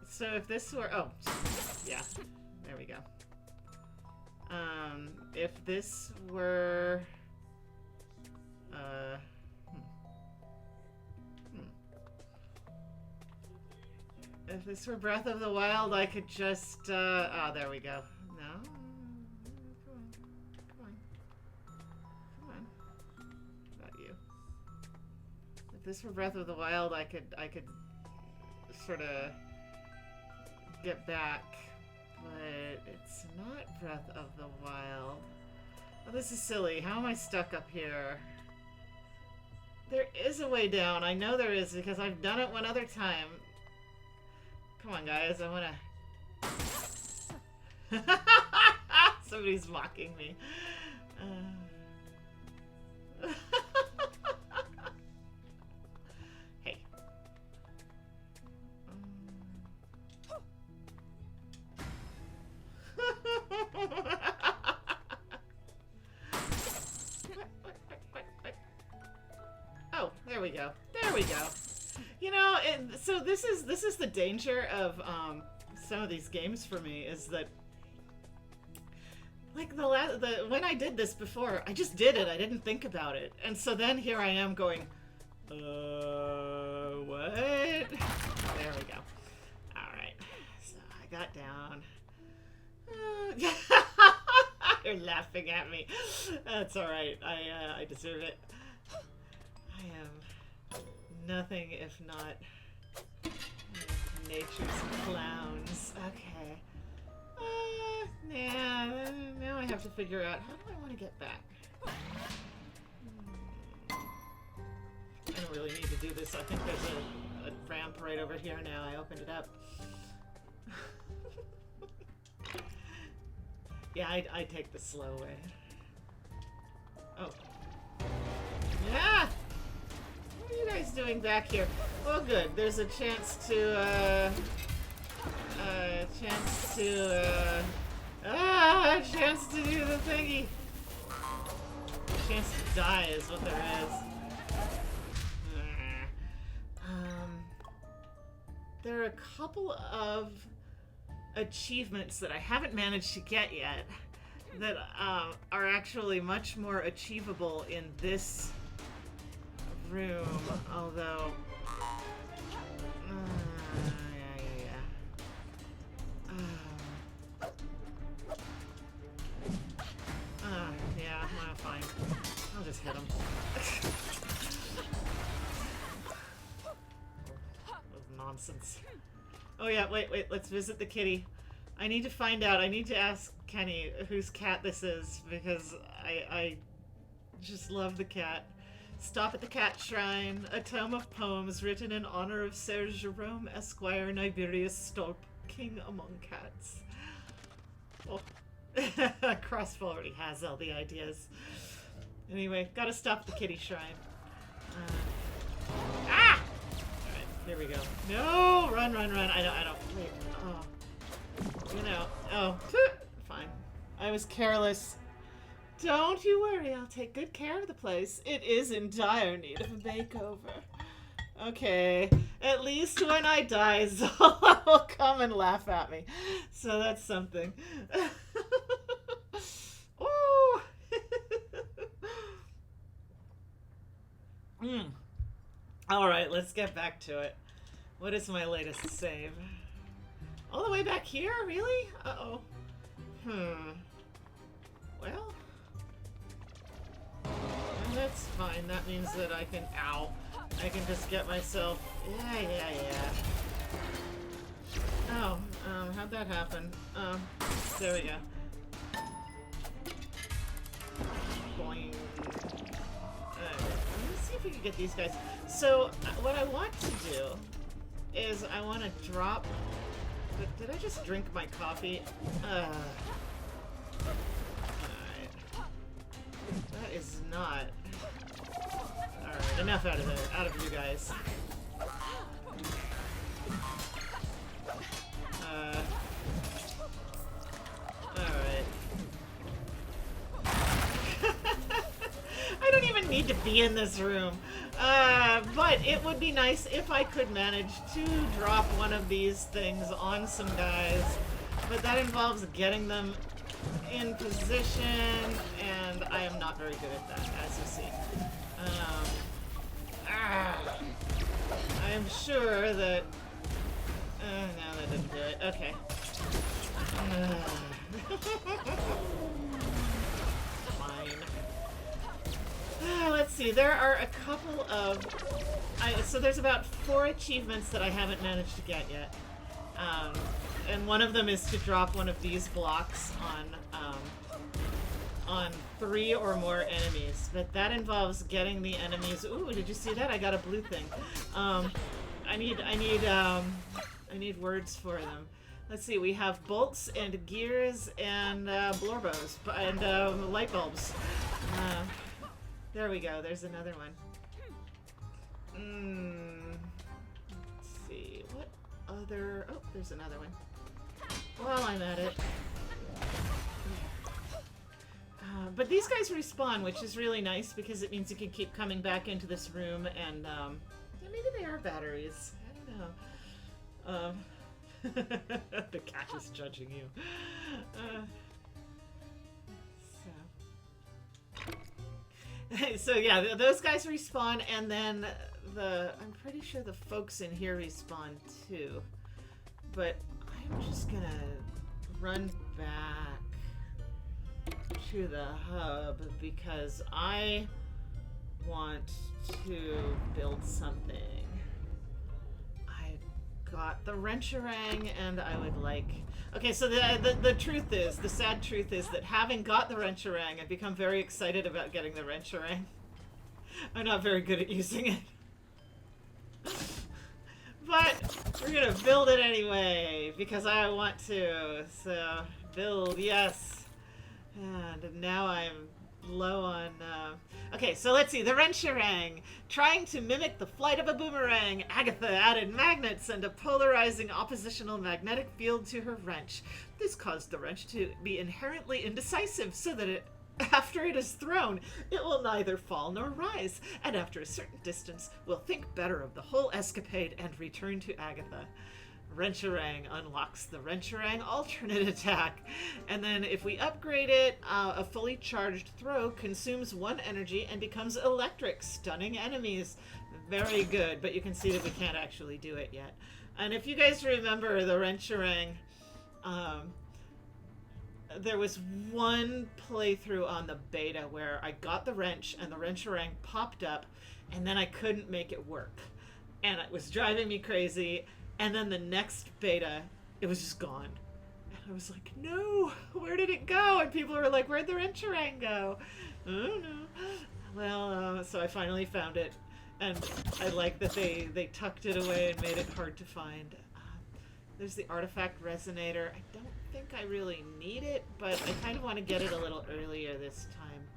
So if this were... Oh, yeah. There we go. If this were... If this were Breath of the Wild, I could just, oh, there we go. No? Come on. What about you? If this were Breath of the Wild, I could sort of get back. But it's not Breath of the Wild. Oh, this is silly. How am I stuck up here? There is a way down. I know there is because I've done it one other time. Come on, guys. I want to... Somebody's mocking me. Hey. Oh, there we go. There we go. You know, so this is the danger of some of these games for me is that, like when I did this before, I just did it. I didn't think about it, and so then here I am going, what? There we go. All right, so I got down. You're laughing at me. That's all right. I deserve it. I am nothing if not nature's clowns. Okay. Yeah, now I have to figure out how do I want to get back. I don't really need to do this. I think there's a ramp right over here now. I opened it up. Yeah, I take the slow way. Oh. Yeah! What are you guys doing back here? Oh, good. There's a chance to, a chance to do the thingy. A chance to die is what there is. There are a couple of achievements that I haven't managed to get yet that are actually much more achievable in this room, although yeah, well, fine. I'll just hit him. Nonsense. Oh yeah, wait, let's visit the kitty. I need to find out. I need to ask Kenny whose cat this is, because I just love the cat. Stop at the cat shrine, a tome of poems written in honor of Ser Jerome Esquire Niberius Stolp, king among cats. Oh. Crossbow already has all the ideas. Anyway, gotta stop at the kitty shrine. Ah! Here we go. No! Run, run, run. I don't. Wait. Oh. You know. Oh. Fine. I was careless. Don't you worry. I'll take good care of the place. It is in dire need of a makeover. Okay. At least when I die, Zola will come and laugh at me. So that's something. Ooh. Alright, let's get back to it. What is my latest save? All the way back here? Really? Uh-oh. Well, that's fine. That means that I can... Ow. I can just get myself... Yeah. Oh, how'd that happen? There we go. Boing. Let's see if we can get these guys. So, what I want to do is I want to drop... Did I just drink my coffee? Alright. That is not... Alright, enough out of there. Out of you guys. Alright. I don't even need to be in this room. But it would be nice if I could manage to drop one of these things on some guys. But that involves getting them in position, and I am not very good at that, as you see. I am sure that... no, that didn't do it. Okay. Fine. Let's see, there are a couple of... so there's about 4 achievements that I haven't managed to get yet. And one of them is to drop one of these blocks on 3 or more enemies. But that involves getting the enemies... Ooh, did you see that? I got a blue thing. I need words for them. Let's see, we have bolts and gears and blorbos and light bulbs. There we go, there's another one. Let's see, what other... Oh, there's another one. While I'm at it. But these guys respawn, which is really nice because it means you can keep coming back into this room and maybe they are batteries. I don't know. The cat is judging you. So yeah, those guys respawn, and then I'm pretty sure the folks in here respawn too. But I'm just gonna run back to the hub because I want to build something. I got the wrencherang, and I would like... Okay, so the truth is, the sad truth is that having got the wrencherang, I've become very excited about getting the wrencherang. I'm not very good at using it. But we're gonna build it anyway, because I want to. So, build, yes. And now I'm low on... Okay, so let's see. The wrencherang. Trying to mimic the flight of a boomerang, Agatha added magnets and a polarizing oppositional magnetic field to her wrench. This caused the wrench to be inherently indecisive, so that after it is thrown, it will neither fall nor rise, and after a certain distance will think better of the whole escapade and return to Agatha. Wrencherang unlocks the Wrencherang alternate attack, and then if we upgrade it, a fully charged throw consumes 1 energy and becomes electric, stunning enemies. Very good, but you can see that we can't actually do it yet. And if you guys remember the Wrencherang, there was one playthrough on the beta where I got the wrench and the Wrencherang popped up, and then I couldn't make it work, and it was driving me crazy. And then the next beta, it was just gone. And I was like, no, where did it go? And people were like, where'd the wrencherang go? I don't know. Well, so I finally found it. And I like that they tucked it away and made it hard to find. There's the artifact resonator. I don't think I really need it, but I kind of want to get it a little earlier this time.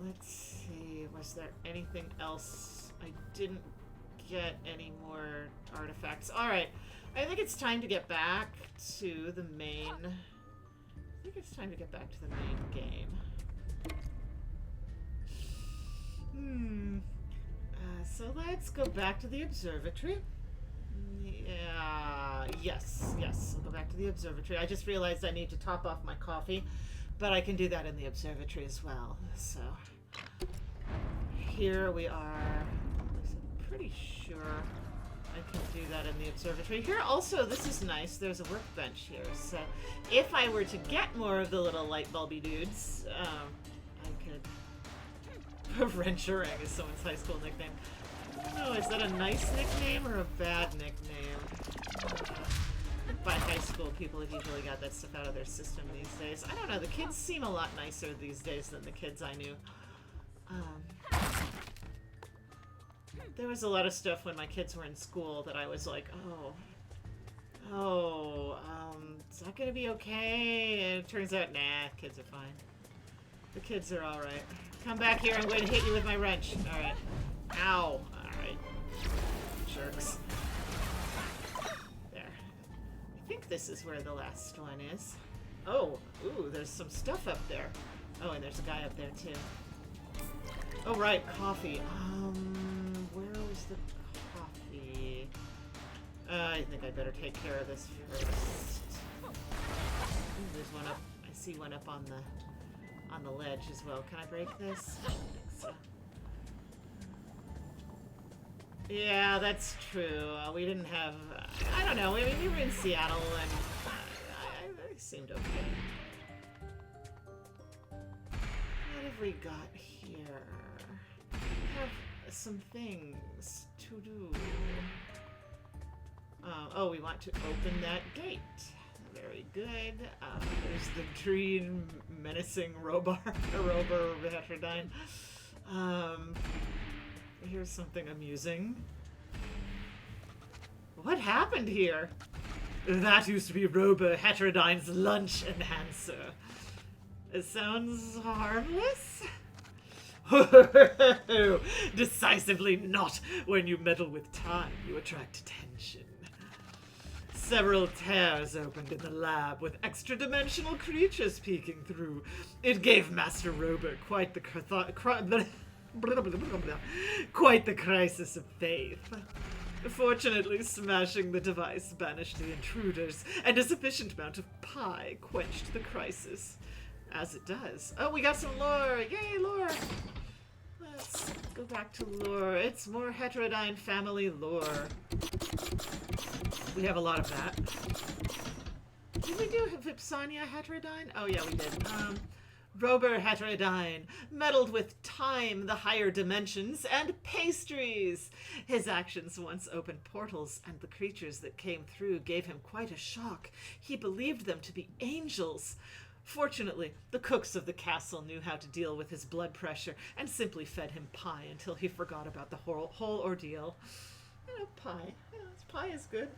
Let's see. Was there anything else I didn't get any more artifacts. Alright, I think it's time to get back to the main... I think it's time to get back to the main game. So let's go back to the observatory. Yeah, yes, I'll go back to the observatory. I just realized I need to top off my coffee, but I can do that in the observatory as well. So, here we are. I'm pretty sure I can do that in the observatory. Here also, this is nice, there's a workbench here. So, if I were to get more of the little light bulby dudes, I could... Wrenchering is someone's high school nickname. Oh, is that a nice nickname or a bad nickname? By high school, people have usually got that stuff out of their system these days. I don't know, the kids seem a lot nicer these days than the kids I knew. There was a lot of stuff when my kids were in school that I was like, is that gonna be okay? And it turns out, nah, kids are fine. The kids are alright. Come back here, I'm going to hit you with my wrench. Alright. Ow. Alright. Jerks. There. I think this is where the last one is. Oh, ooh, there's some stuff up there. Oh, and there's a guy up there, too. Oh, right, coffee. Where was the coffee? I think I better take care of this first. Ooh, there's one up. I see one up on the ledge as well. Can I break this? I don't think so. Yeah, that's true. We didn't have... I don't know. I mean, we were in Seattle and I seemed okay. What have we got here? We have some things to do. Oh, we want to open that gate. Very good. There's the dream menacing Robar Heterodyne. Here's something amusing. What happened here? That used to be Robar Heterodyne's lunch enhancer. It sounds harmless? Decisively not. When you meddle with time, you attract attention. Several tears opened in the lab with extra-dimensional creatures peeking through. It gave Master Rober quite the quite the crisis of faith. Fortunately, smashing the device banished the intruders, and a sufficient amount of pie quenched the crisis. As it does. Oh, we got some lore! Yay, lore! Let's go back to lore. It's more Heterodyne family lore. We have a lot of that. Did we do Vipsania Heterodyne? Oh yeah, we did. Rober Heterodyne, meddled with time, the higher dimensions, and pastries. His actions once opened portals, and the creatures that came through gave him quite a shock. He believed them to be angels. Fortunately, the cooks of the castle knew how to deal with his blood pressure and simply fed him pie until he forgot about the whole ordeal. You know, pie. You know, pie is good.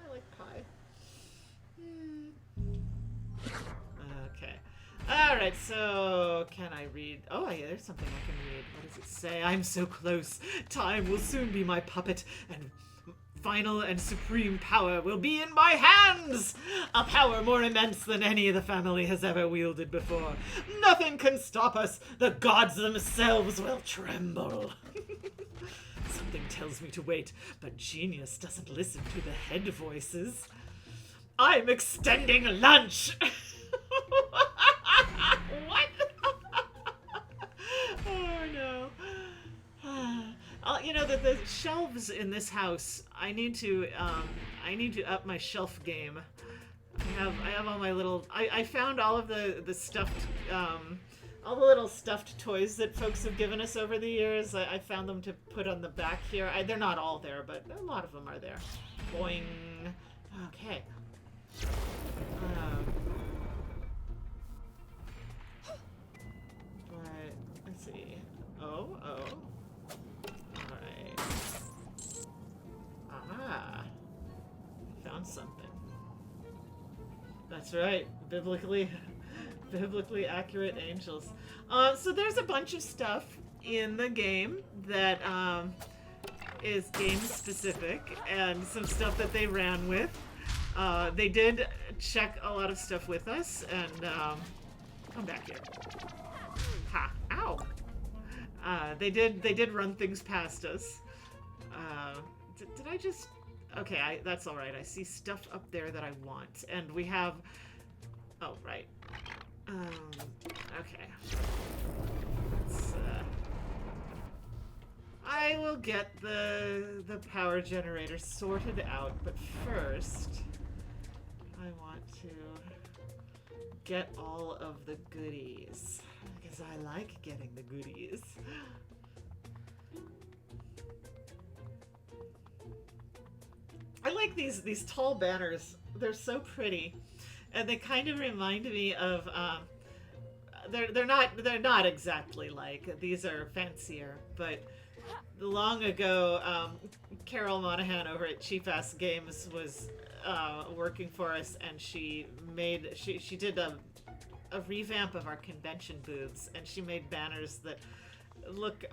I like pie. Okay. Alright, so can I read? Oh, yeah, there's something I can read. What does it say? I'm so close. Time will soon be my puppet, and final and supreme power will be in my hands! A power more immense than any the family has ever wielded before. Nothing can stop us. The gods themselves will tremble. Something tells me to wait, but genius doesn't listen to the head voices. I'm extending lunch! What? Oh no. You know that the shelves in this house, I need to up my shelf game. I have all my little, I found all of the stuffed, all the little stuffed toys that folks have given us over the years. I found them to put on the back here. They're not all there, but a lot of them are there. Boing. Okay. Alright, let's see. Oh. Alright. Aha. Found something. That's right. Biblically accurate angels. So there's a bunch of stuff in the game that is game specific and some stuff that they ran with. They did check a lot of stuff with us, and come back here. Ha! Ow! They did run things past us. Did I just? Okay, that's all right. I see stuff up there that I want, and we have. Oh right. Okay. Let's, I will get the power generator sorted out, but first I want to get all of the goodies, because I like getting the goodies. I like these tall banners. They're so pretty, and they kind of remind me of they're not exactly like, these are fancier, but long ago Carol Monahan over at Cheap Ass Games was working for us, and she did a revamp of our convention booths, and she made banners that look,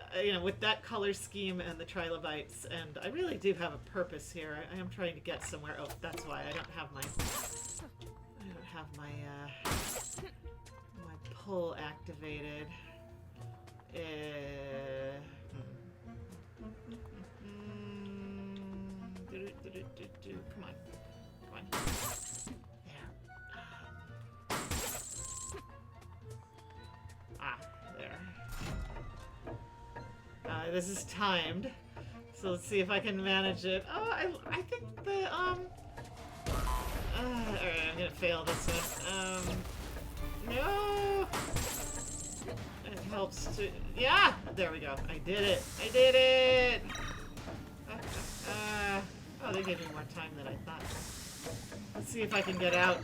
with that color scheme and the trilobites, and I really do have a purpose here. I am trying to get somewhere. Oh, that's why I don't have my my pull activated. Come on. There. There. This is timed, so let's see if I can manage it. Oh, I think the alright, I'm gonna fail this one. No! It helps to, yeah! There we go. I did it! Oh, they gave me more time than I thought. Let's see if I can get out.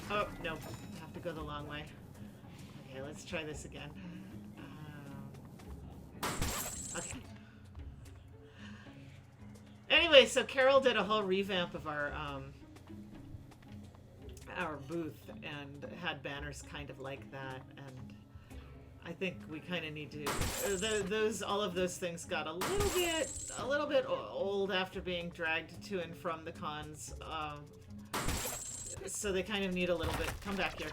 Oh, no. I have to go the long way. Okay, let's try this again. Okay. Anyway, so Carol did a whole revamp of our booth and had banners kind of like that, and I think we kind of need to. All of those things got a little bit old after being dragged to and from the cons. So they kind of need a little bit. Come back here.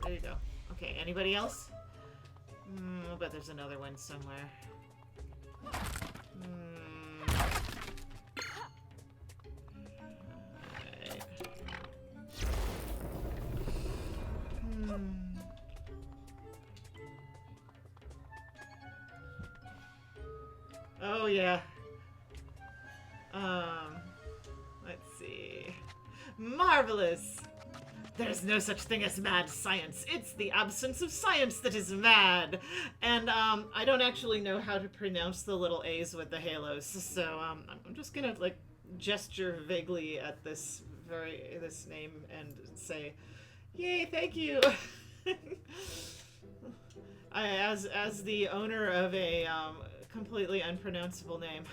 There you go. Okay. Anybody else? I bet there's another one somewhere. Oh yeah. Let's see. Marvelous! There's no such thing as mad science. It's the absence of science that is mad. And I don't actually know how to pronounce the little A's with the halos, so I'm just gonna like gesture vaguely at this name and say, "Yay, thank you." As the owner of a completely unpronounceable name,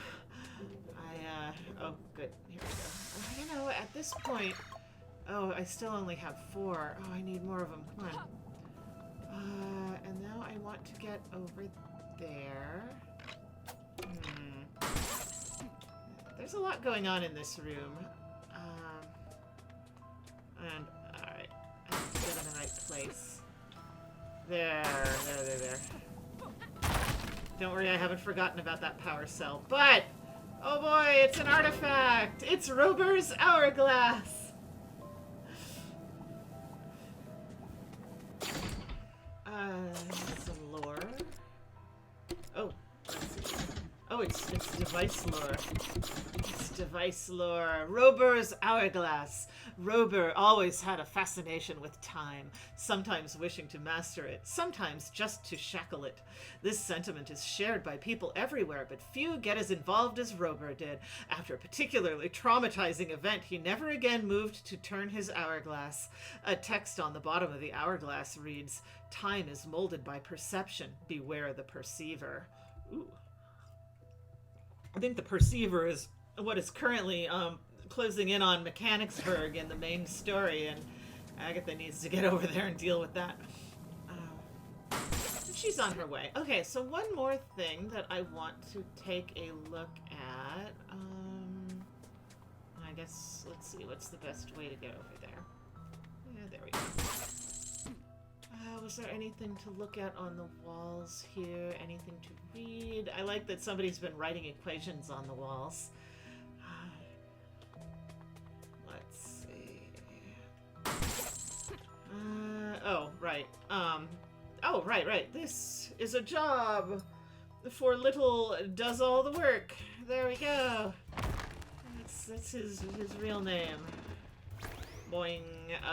oh good, here we go. At this point, oh, I still only have 4. Oh, I need more of them. Come on. And now I want to get over there. There's a lot going on in this room. And alright, I have to get in the right place. There. Don't worry, I haven't forgotten about that power cell. But, oh boy, it's an artifact! It's Rober's Hourglass! Some lore. Oh, let's see. Oh, it's device lore. It's device lore. Rober's Hourglass. Rober always had a fascination with time, sometimes wishing to master it, sometimes just to shackle it. This sentiment is shared by people everywhere, but few get as involved as Rober did. After a particularly traumatizing event, he never again moved to turn his hourglass. A text on the bottom of the hourglass reads, "Time is molded by perception. Beware the perceiver." Ooh. I think the perceiver is what is currently closing in on Mechanicsburg in the main story, and Agatha needs to get over there and deal with that. She's on her way. Okay, so one more thing that I want to take a look at. I guess, let's see, what's the best way to get over there? Yeah, there we go. Was there anything to look at on the walls here? Anything to read? I like that somebody's been writing equations on the walls. Let's see. Oh, right. Oh, right. This is a job for little does all the work. There we go. That's his real name. Boing.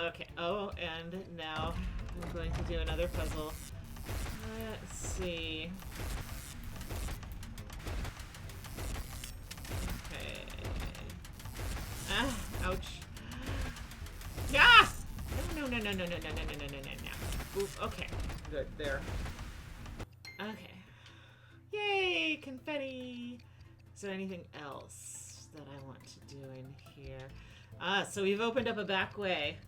Okay. Oh, and now I'm going to do another puzzle. Let's see. Okay. Ah, ouch. Ah! No. Oof, okay. Good, there. Okay. Yay, confetti! Is there anything else that I want to do in here? Ah, so we've opened up a back way.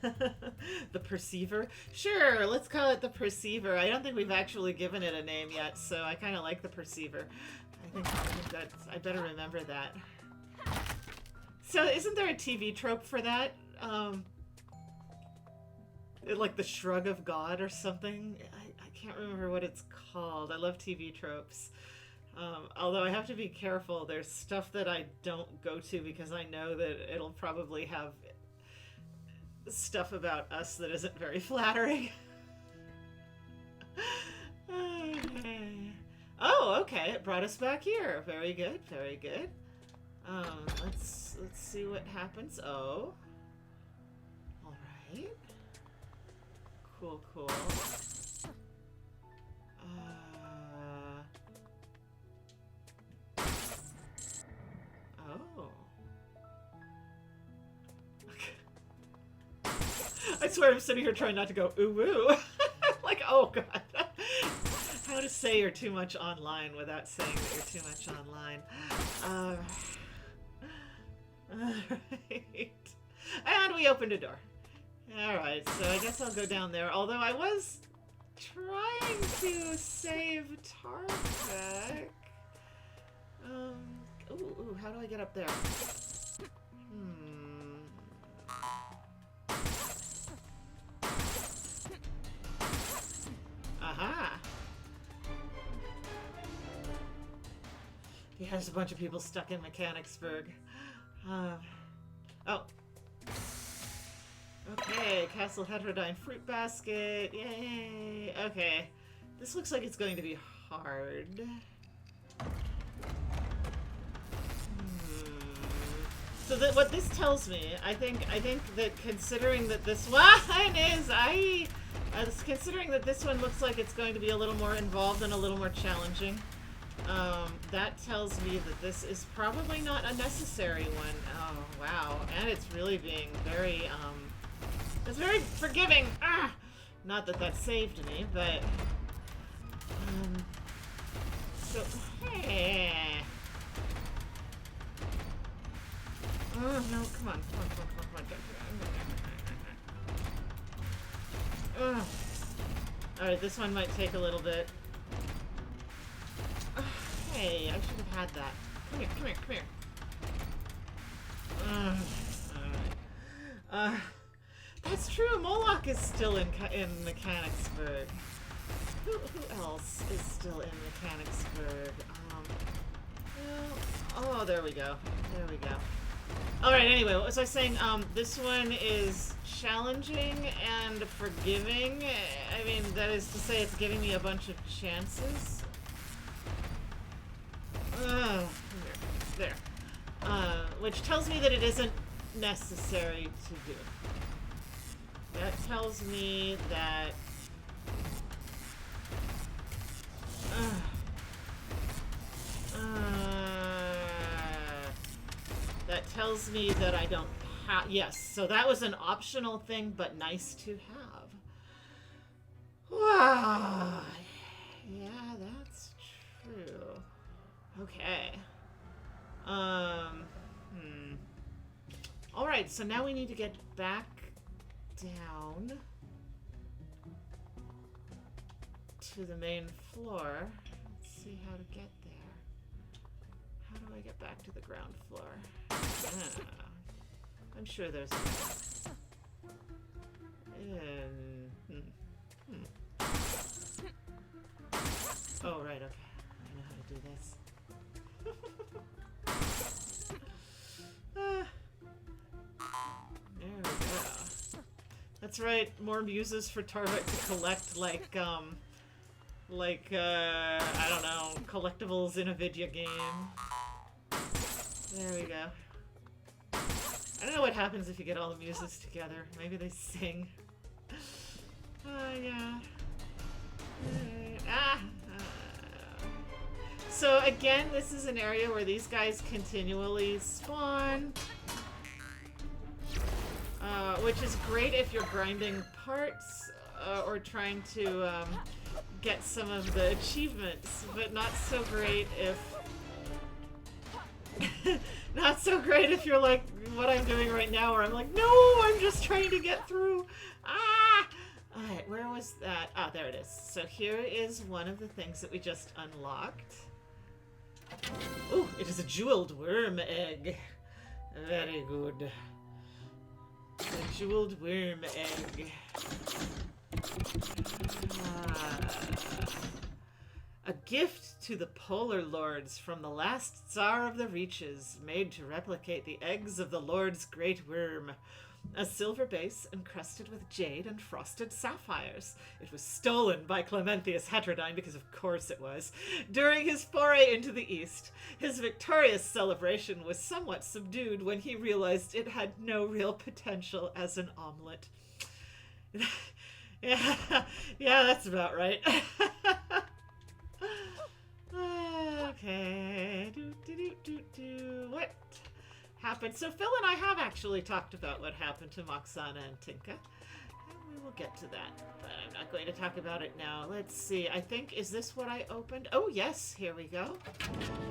The Perceiver? Sure, let's call it the Perceiver. I don't think we've actually given it a name yet, so I kind of like the Perceiver. I think that's... I better remember that. So, isn't there a TV trope for that? Like the Shrug of God or something? I can't remember what it's called. I love TV tropes. Although I have to be careful. There's stuff that I don't go to because I know that it'll probably have stuff about us that isn't very flattering. Okay. Oh, okay. It brought us back here. Very good. Very good. Let's see what happens. Oh. All right. Cool. Oh. I swear I'm sitting here trying not to go ooh woo. Like, oh god. How to say you're too much online without saying that you're too much online. Alright. And we opened a door. Alright, so I guess I'll go down there. Although I was trying to save Tarvik. Ooh, how do I get up there? Aha! Yeah, there's a bunch of people stuck in Mechanicsburg. Oh. Okay, Castle Heterodyne fruit basket. Yay! Okay. This looks like it's going to be hard. So that what this tells me, I think that considering that this one is considering that this one looks like it's going to be a little more involved and a little more challenging, that tells me that this is probably not a necessary one. Oh wow, and it's really being very it's very forgiving. Ah, not that that saved me, but so hey. Oh, no, come on. Alright, this one might take a little bit. Hey, I should have had that. Come here. Alright. That's true, Moloch is still in Mechanicsburg. Who else is still in Mechanicsburg? Oh, there we go. Alright, anyway, what was I saying? This one is challenging and forgiving. I mean, that is to say it's giving me a bunch of chances. There. Which tells me that it isn't necessary to do. That tells me that... that tells me that I don't have... Yes, so that was an optional thing, but nice to have. Wow. Yeah, that's true. Okay. Alright, so now we need to get back down. to the main floor. Let's see how to get there. How do I get back to the ground floor? I'm sure there's a Oh, right, okay. I know how to do this. There we go. That's right, more muses for Tarvik to collect, like, I don't know, collectibles in a video game. There we go. I don't know what happens if you get all the muses together. Maybe they sing. Yeah. So again, this is an area where these guys continually spawn. Which is great if you're grinding parts or trying to get some of the achievements, but not so great if... not so great if you're like what I'm doing right now, where I'm like, no, I'm just trying to get through. Ah! Alright, where was that? Ah, there it is. So here is one of the things that we just unlocked. Ooh, it is a jeweled worm egg. Very good. A jeweled worm egg. A gift to the Polar Lords from the last Tsar of the Reaches, made to replicate the eggs of the Lord's great worm. A silver base encrusted with jade and frosted sapphires. It was stolen by Clementius Heterodyne, because of course it was, during his foray into the East. His victorious celebration was somewhat subdued when he realized it had no real potential as an omelet. yeah, that's about right. Okay. What happened? So Phil and I have actually talked about what happened to Moxana and Tinka. And we will get to that, but I'm not going to talk about it now. Let's see. I think, is this what I opened? Oh, yes. Here we go.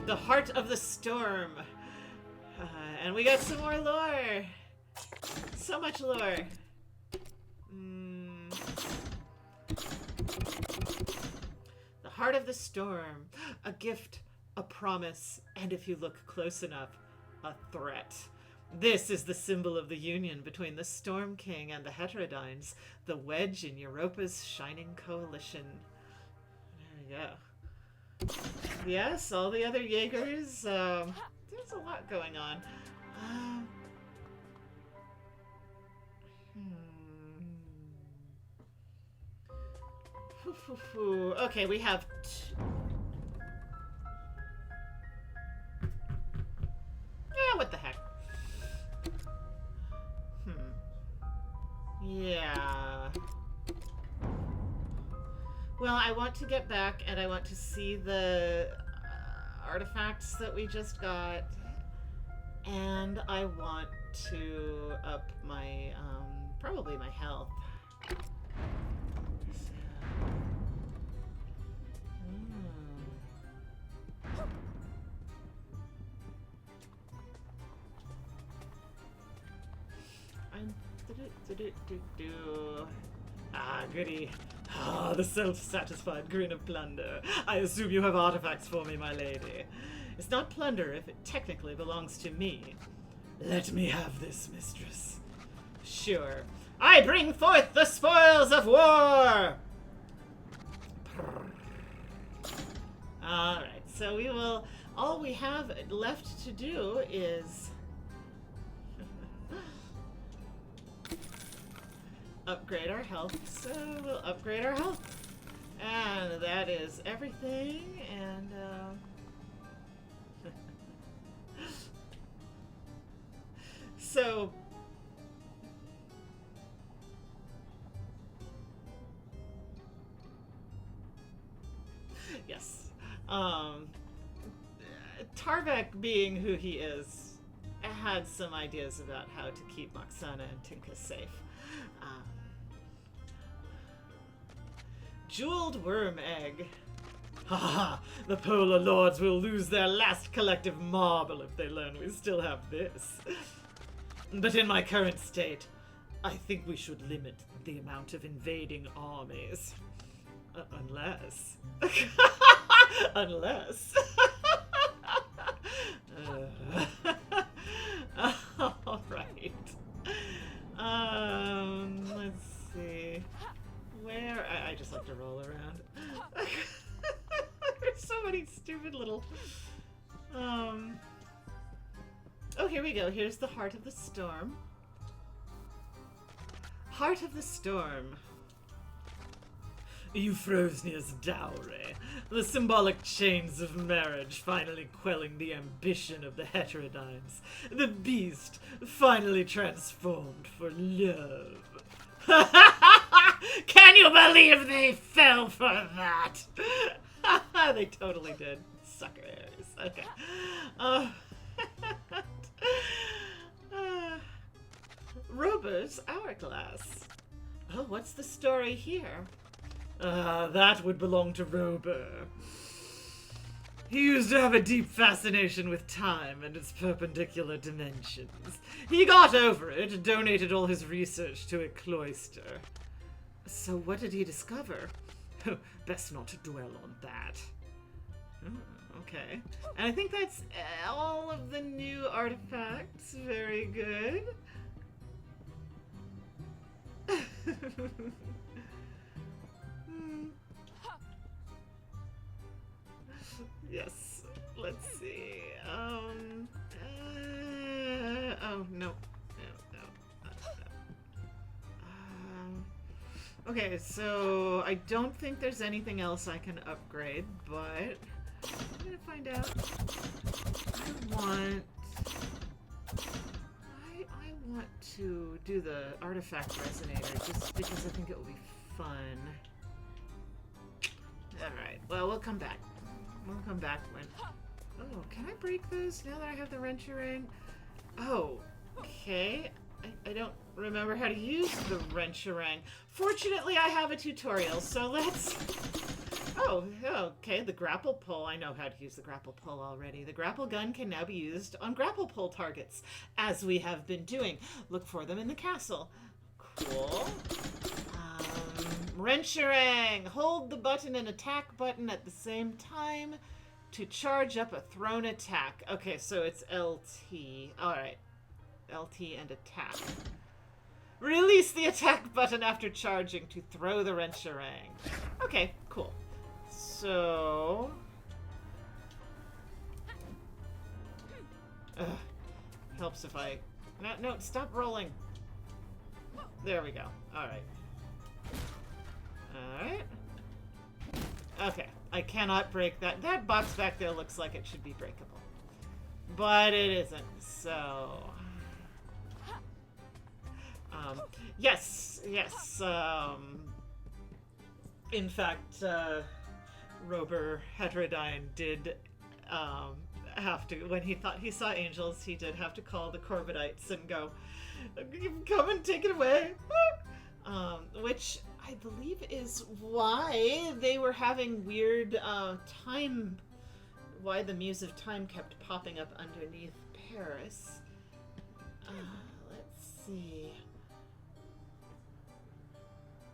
The Heart of the Storm. And we got some more lore. So much lore. The Heart of the Storm. A gift, a promise, and if you look close enough, a threat. This is the symbol of the union between the Storm King and the Heterodynes, the wedge in Europa's shining coalition. There we go. Yes, all the other Jaegers. There's a lot going on. Okay, we have... what the heck? Yeah. Well, I want to get back and I want to see the artifacts that we just got. And I want to up my, probably my health. Ah, goody. Ah, the self-satisfied grin of plunder. I assume you have artifacts for me, my lady. It's not plunder if it technically belongs to me. Let me have this, mistress. Sure. I bring forth the spoils of war! Alright, so we will... All we have left to do is... upgrade our health, so we'll upgrade our health. And that is everything, and so yes, Tarvik, being who he is, had some ideas about how to keep Moxana and Tinka safe. Jeweled worm egg. Ha ha! The Polar Lords will lose their last collective marble if they learn we still have this. But in my current state, I think we should limit the amount of invading armies. Unless. Unless. Alright. Let's see. Where? I just like to roll around. There's so many stupid little... Oh, here we go. Here's the Heart of the Storm. Heart of the Storm. Euphrosnia's dowry. The symbolic chains of marriage finally quelling the ambition of the Heterodynes. The beast finally transformed for love. Can you believe they fell for that? They totally did. Suckers. Okay. Rober's Hourglass. Oh, what's the story here? That would belong to Rober. He used to have a deep fascination with time and its perpendicular dimensions. He got over it and donated all his research to a cloister. So what did he discover? Best not to dwell on that. Okay. And I think that's all of the new artifacts. Very good. Yes. Let's see. Oh, no. Okay, so I don't think there's anything else I can upgrade, but I'm gonna find out. I want to do the artifact resonator just because I think it will be fun. Alright, well, we'll come back. We'll come back when... Oh, can I break those now that I have the wrencherang? Oh, okay. I don't remember how to use the wrencherang. Fortunately, I have a tutorial, so let's... Oh, okay, the grapple pull. I know how to use the grapple pull already. The grapple gun can now be used on grapple pull targets, as we have been doing. Look for them in the castle. Cool. Wrencherang! Hold the button and attack button at the same time to charge up a thrown attack. Okay, so it's LT. Alright. LT and attack. Release the attack button after charging to throw the wrencherang. Okay, cool. So... helps if I... No, stop rolling. There we go. Alright. Alright. Okay. I cannot break that. That box back there looks like it should be breakable. But it isn't, so... yes. In fact, Rober Heterodyne did, have to, when he thought he saw angels, he did have to call the Corvidites and go, come and take it away. Which I believe is why they were having weird, why the Muse of Time kept popping up underneath Paris. Let's see.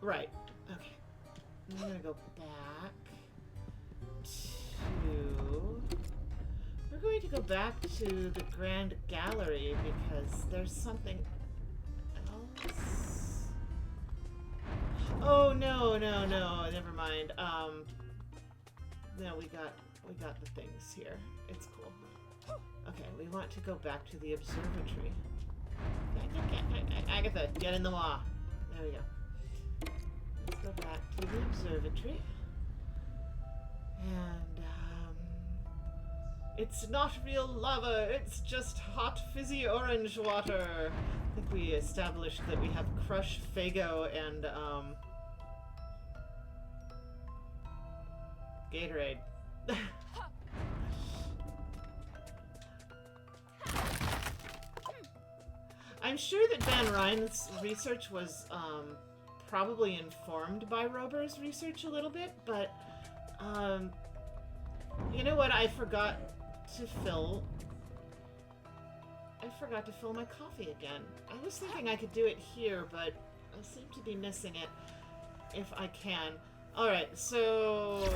Right. Okay. I'm gonna go back to... We're going to go back to the Grand Gallery because there's something else. Oh, no. Never mind. No, we got the things here. It's cool. Okay, we want to go back to the observatory. Agatha, get in the wall. There we go. Let's go back to the observatory. And, it's not real lava, it's just hot, fizzy orange water. I think we established that we have Crush, Fago, and, Gatorade. I'm sure that Van Ryn's research was, probably informed by Rober's research a little bit, but, you know what? I forgot to fill my coffee again. I was thinking I could do it here, but I seem to be missing it if I can. Alright, so...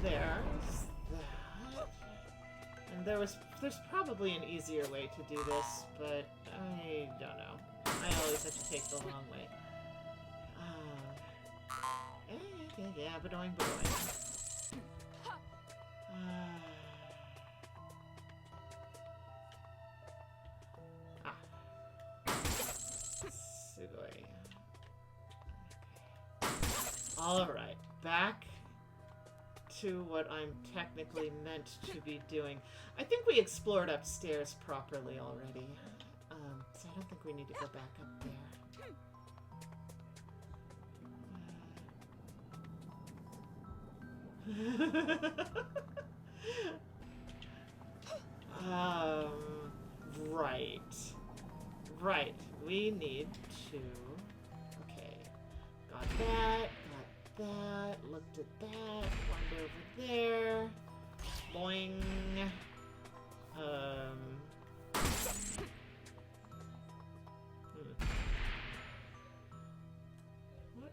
There's that. And there's probably an easier way to do this, but I don't know. I always have to take the long way. Yeah, badoing. Sugoi. Alright, back to what I'm technically meant to be doing. I think we explored upstairs properly already. So I don't think we need to go back up there. Right. We need to... Okay. Got that. Looked at that. One over there. Boing. What?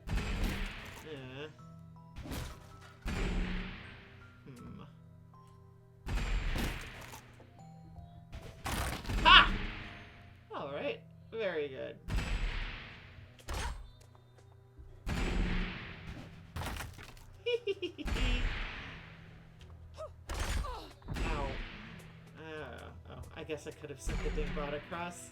Ha! Alright. Very good. Ow. Oh, I guess I could have sent the dingbot across.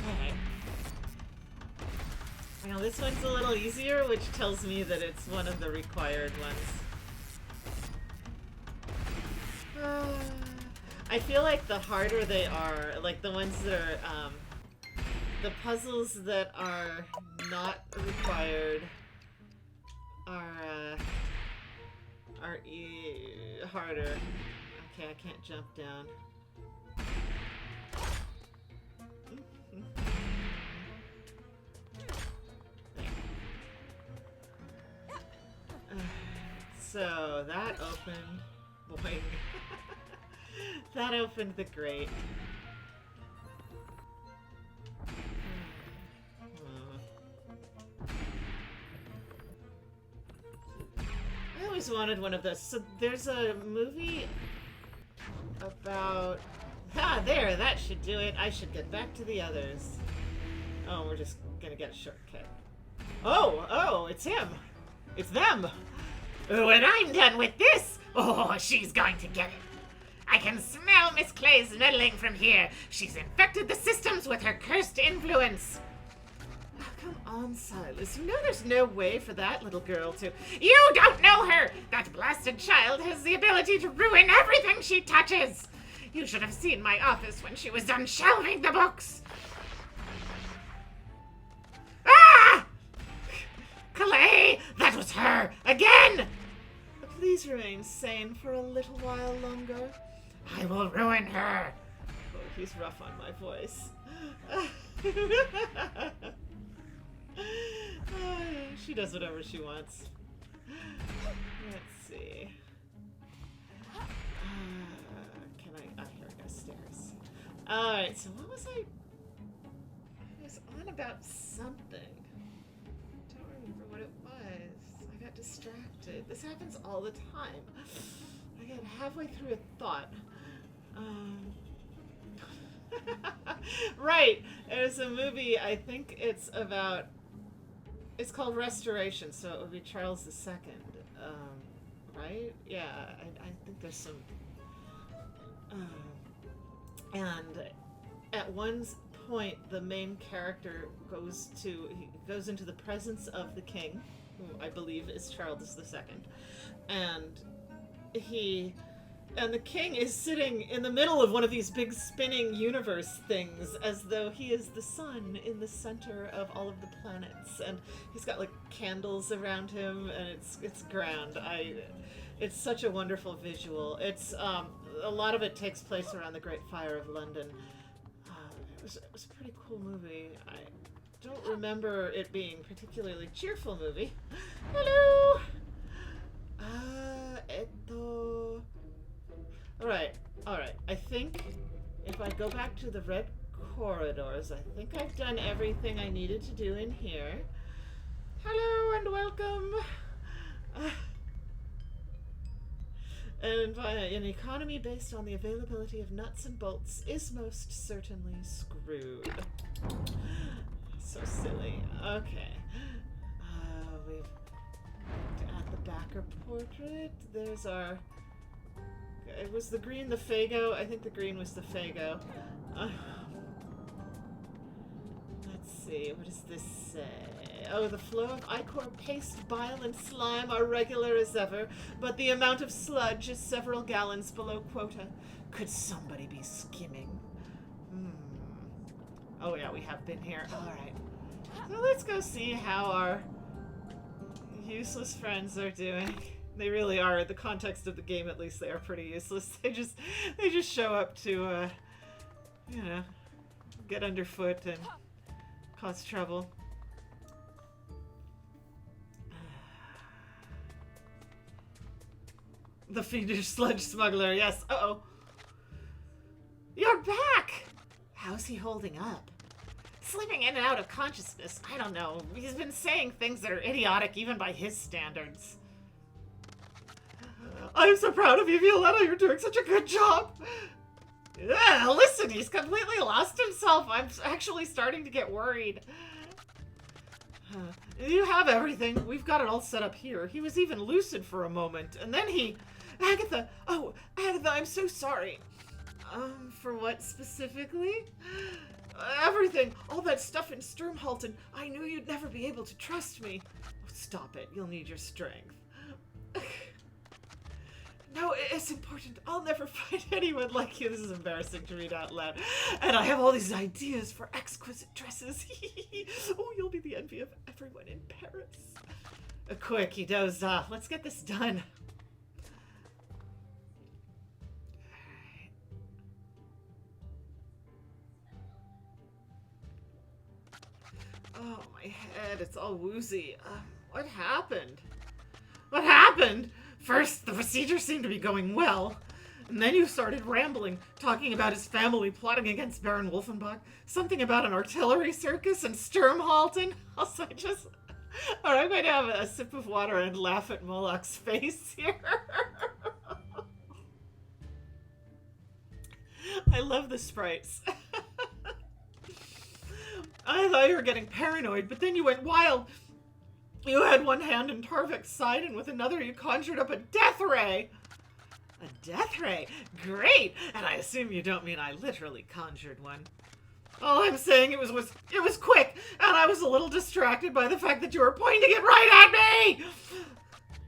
Alright. Now this one's a little easier, which tells me that it's one of the required ones. I feel like the harder they are, like the ones that are, the puzzles that are not required are harder. Okay, I can't jump down. So that opened. Boing. That opened the grate. I always wanted one of those. So there's a movie about... there! That should do it. I should get back to the others. Oh, we're just gonna get a shortcut. Oh, it's him! It's them! When I'm done with this, she's going to get it. I can smell Miss Clay's meddling from here. She's infected the systems with her cursed influence. Oh, come on, Silas. You know there's no way for that little girl to... You don't know her! That blasted child has the ability to ruin everything she touches. You should have seen my office when she was done shelving the books. Ah! Clay! That was her! Again! Please remain sane for a little while longer. I will ruin her. Oh, he's rough on my voice. She does whatever she wants. Let's see. Can I... here we go, stairs. Alright, so what was I was on about something. Don't remember what it was. I got distracted. This happens all the time. I get halfway through a thought. Right. There's a movie, I think it's about... It's called Restoration, so it would be Charles II. Right? Yeah, I think there's some... and at one point, the main character goes into the presence of the king, who I believe is Charles II, and the king is sitting in the middle of one of these big spinning universe things, as though he is the sun in the center of all of the planets, and he's got like candles around him, and it's grand. It's such a wonderful visual. It's a lot of it takes place around the Great Fire of London. It was a pretty cool movie. I don't remember it being a particularly cheerful movie. Hello. Alright. I think if I go back to the red corridors. I think I've done everything I needed to do in here. Hello and welcome. And an economy based on the availability of nuts and bolts is most certainly screwed. So silly. Okay. We've at the backer portrait. There's our. It was the green the Fago? I think the green was the Fago. Let's see, what does this say? Oh, the flow of ichor, paste, bile, and slime are regular as ever, but the amount of sludge is several gallons below quota. Could somebody be skimming? Oh yeah, we have been here. Alright. So let's go see how our useless friends are doing. They really are. In the context of the game, at least, they are pretty useless. They just show up to, you know, get underfoot and cause trouble. The fiendish sludge smuggler, yes. Uh-oh. You're back! How's he holding up? Sleeping in and out of consciousness. I don't know. He's been saying things that are idiotic even by his standards. I'm so proud of you, Violetta. You're doing such a good job. Yeah, listen, he's completely lost himself. I'm actually starting to get worried. You have everything. We've got it all set up here. He was even lucid for a moment, and then he... Agatha! Oh, Agatha, I'm so sorry. For what specifically? Everything. All that stuff in Sturmhalten. I knew you'd never be able to trust me. Stop it. You'll need your strength. No, it's important. I'll never find anyone like you. This is embarrassing to read out loud. And I have all these ideas for exquisite dresses. Oh, you'll be the envy of everyone in Paris. Quick, he dozed off. Let's get this done. Oh, my head. It's all woozy. What happened? What happened? First, the procedure seemed to be going well, and then you started rambling, talking about his family plotting against Baron Wolfenbach, something about an artillery circus and Sturmhalten. Also, I'm going to have a sip of water and laugh at Moloch's face here. I love the sprites. I thought you were getting paranoid, but then you went wild. You had one hand in Tarvik's side, and with another you conjured up a death ray. A death ray? Great! And I assume you don't mean I literally conjured one. All I'm saying it was quick, and I was a little distracted by the fact that you were pointing it right at me!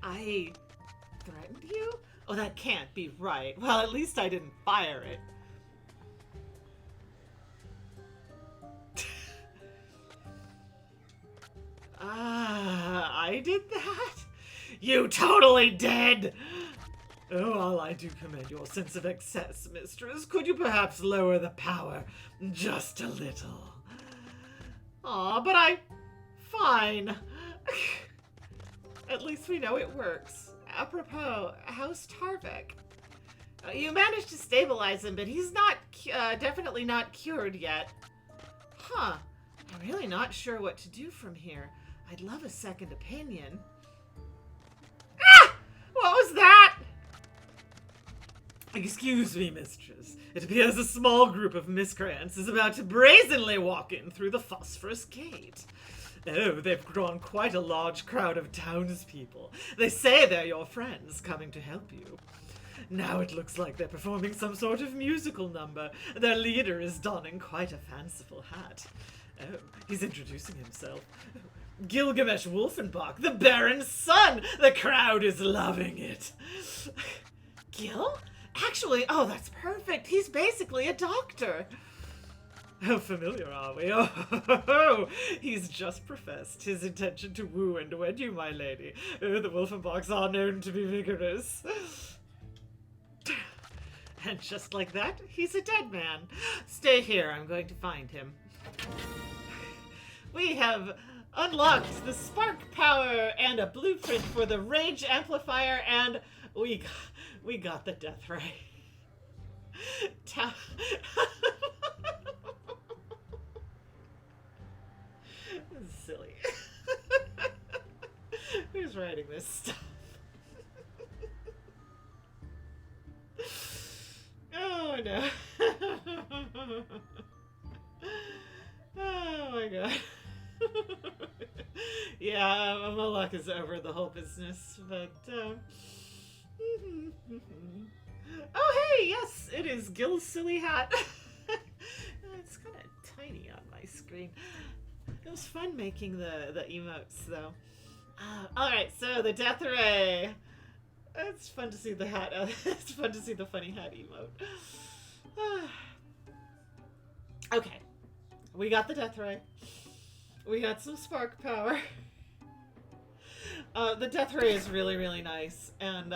I threatened you? Oh, that can't be right. Well, at least I didn't fire it. I did that? You totally did! Oh, well, I do commend your sense of excess, mistress. Could you perhaps lower the power just a little? Aw, but Fine. At least we know it works. Apropos, how's Tarvik? You managed to stabilize him, but he's not, definitely not cured yet. Huh. I'm really not sure what to do from here. I'd love a second opinion. Ah! What was that? Excuse me, mistress. It appears a small group of miscreants is about to brazenly walk in through the phosphorus gate. Oh, they've drawn quite a large crowd of townspeople. They say they're your friends coming to help you. Now it looks like they're performing some sort of musical number. Their leader is donning quite a fanciful hat. Oh, he's introducing himself. Gilgamesh Wolfenbach, the Baron's son! The crowd is loving it. Gil? Actually, oh, that's perfect. He's basically a doctor. How familiar are we? Oh, he's just professed his intention to woo and wed you, my lady. Oh, the Wolfenbachs are known to be vigorous. And just like that, he's a dead man. Stay here, I'm going to find him. We have unlocked the spark power and a blueprint for the rage amplifier, and we got the death ray. who's writing this stuff? Oh no. Oh my god. Yeah, my luck is over the whole business, but oh hey, yes, it is Gil's silly hat. It's kind of tiny on my screen. It was fun making the emotes though. Alright, so the death ray. It's fun to see the hat. It's fun to see the funny hat emote. Okay. We got the death ray. We got some spark power. The death ray is really, really nice. And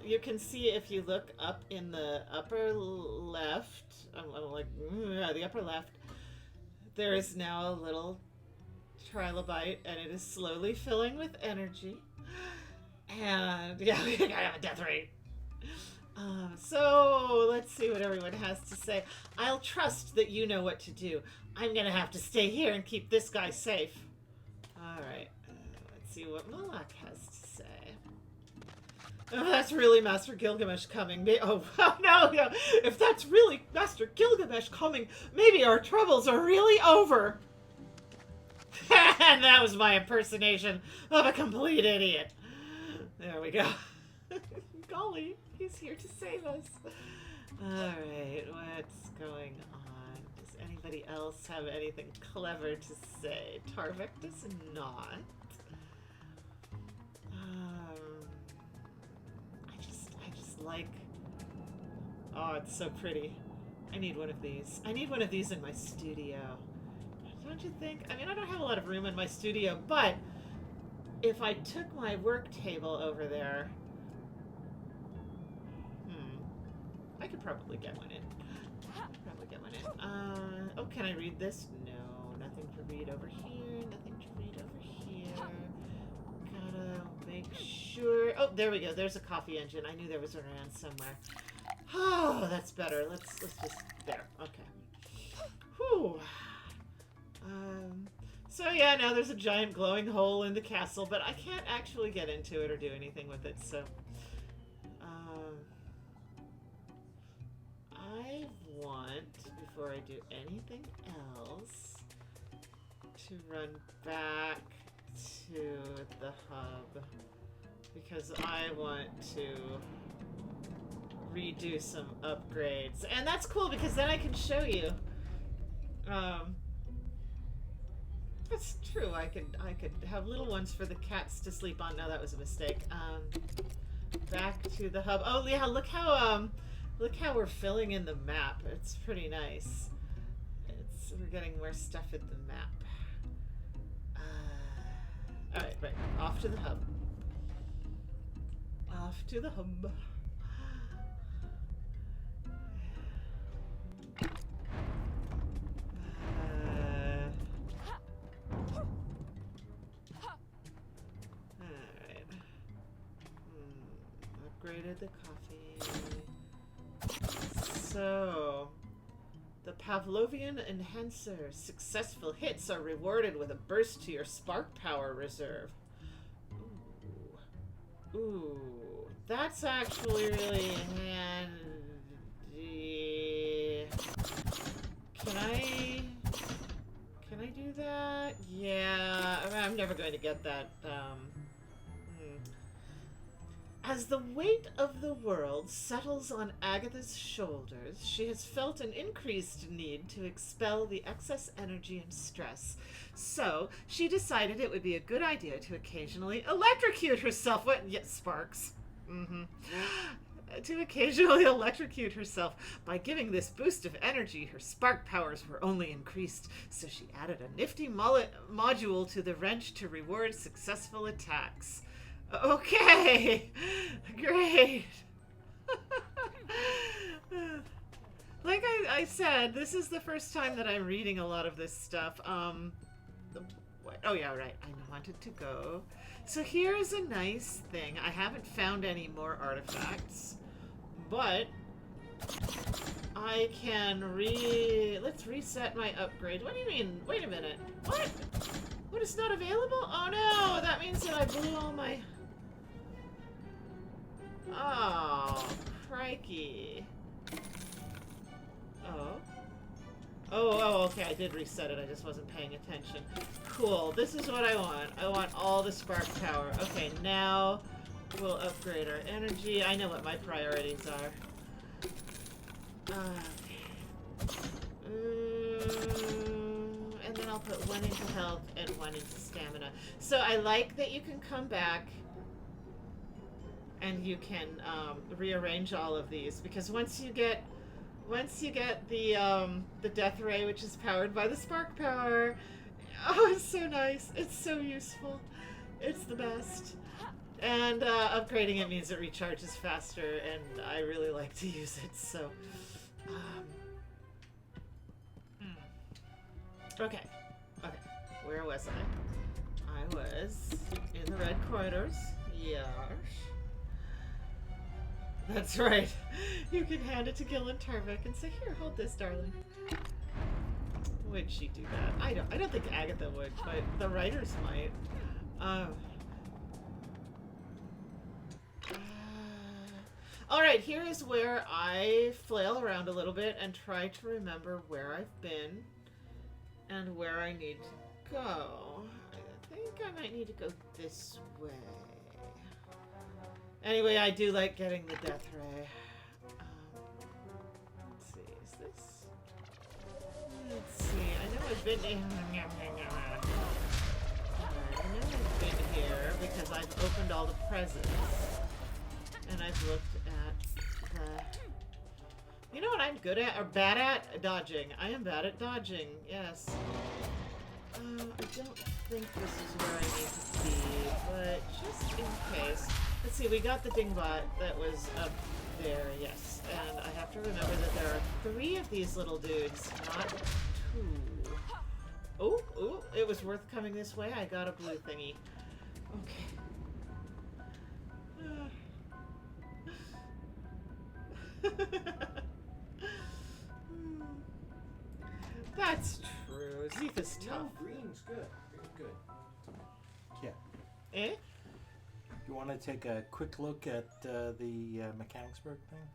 you can see if you look up in the upper left, I'm like, the upper left, there is now a little trilobite, and it is slowly filling with energy. And yeah, we gotta have a death ray. So let's see what everyone has to say. I'll trust that you know what to do. I'm gonna have to stay here and keep this guy safe. Alright, let's see what Malak has to say. Oh, that's really Master Gilgamesh coming. Oh, no. If that's really Master Gilgamesh coming, maybe our troubles are really over. And that was my impersonation of a complete idiot. There we go. Golly, he's here to save us. Alright, what's going on? Does anybody else have anything clever to say? Tarvik does not. I just like... Oh, it's so pretty. I need one of these. I need one of these in my studio. Don't you think? I mean, I don't have a lot of room in my studio, but if I took my work table over there, I could probably get one in. Oh, can I read this? No, nothing to read over here. Nothing to read over here. Gotta make sure. Oh, there we go. There's a coffee engine. I knew there was around somewhere. Oh, that's better. Let's just there. Okay. Whew. So yeah, now there's a giant glowing hole in the castle, but I can't actually get into it or do anything with it, so... I want, before I do anything else, to run back to the hub, because I want to redo some upgrades. And that's cool, because then I can show you. That's true. I could have little ones for the cats to sleep on. No, that was a mistake. Back to the hub. Oh yeah, look how we're filling in the map. It's pretty nice. We're getting more stuff in the map. All right. Off to the hub. Off to the hub. Upgraded the coffee. So, the Pavlovian Enhancer successful hits are rewarded with a burst to your spark power reserve. Ooh, that's actually really handy. Can I do that? Yeah, I'm never going to get that. As the weight of the world settles on Agatha's shoulders, she has felt an increased need to expel the excess energy and stress. So, she decided it would be a good idea to occasionally electrocute herself. Sparks. To occasionally electrocute herself. By giving this boost of energy, her spark powers were only increased, so she added a nifty module to the wrench to reward successful attacks. Okay, great. Like I said, this is the first time that I'm reading a lot of this stuff. Oh yeah, right. I wanted to go. So here is a nice thing. I haven't found any more artifacts, but I can let's reset my upgrade. What do you mean? Wait a minute. What? What is not available? Oh no, that means that I blew all my... Oh, crikey. Oh. Oh, okay, I did reset it, I just wasn't paying attention. Cool, this is what I want. I want all the spark power. Okay, now we'll upgrade our energy. I know what my priorities are. And then I'll put one into health and one into stamina. So I like that you can come back and you can rearrange all of these, because once you get the death ray, which is powered by the spark power, oh, it's so nice. It's so useful. It's the best. And upgrading it means it recharges faster, and I really like to use it. So, okay, where was I? I was in the red corridors. Yes. That's right. You can hand it to Gillen Tarvik and say, "Here, hold this, darling." Would she do that? I don't think Agatha would, but the writers might. Alright, here is where I flail around a little bit and try to remember where I've been and where I need to go. I think I might need to go this way. Anyway, I do like getting the death ray. Let's see, is this? Let's see, I know I've been in... I know I've been here because I've opened all the presents. And I've looked at the... You know what I'm good at, or bad at? Dodging. I am bad at dodging, yes. I don't think this is where I need to be, but just in case. Let's see, we got the dingbot that was up there, yes. And I have to remember that there are 3 of these little dudes, not 2. Oh, it was worth coming this way. I got a blue thingy. Okay. That's true. Zepha's tough. No, green's good. Green's good. Yeah. Eh? You want to take a quick look at the Mechanicsburg thing?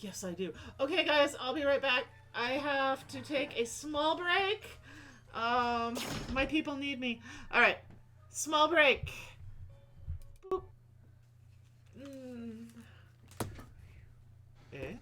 Yes, I do. Okay, guys, I'll be right back. I have to take a small break. My people need me. All right, small break. Boop. Eh?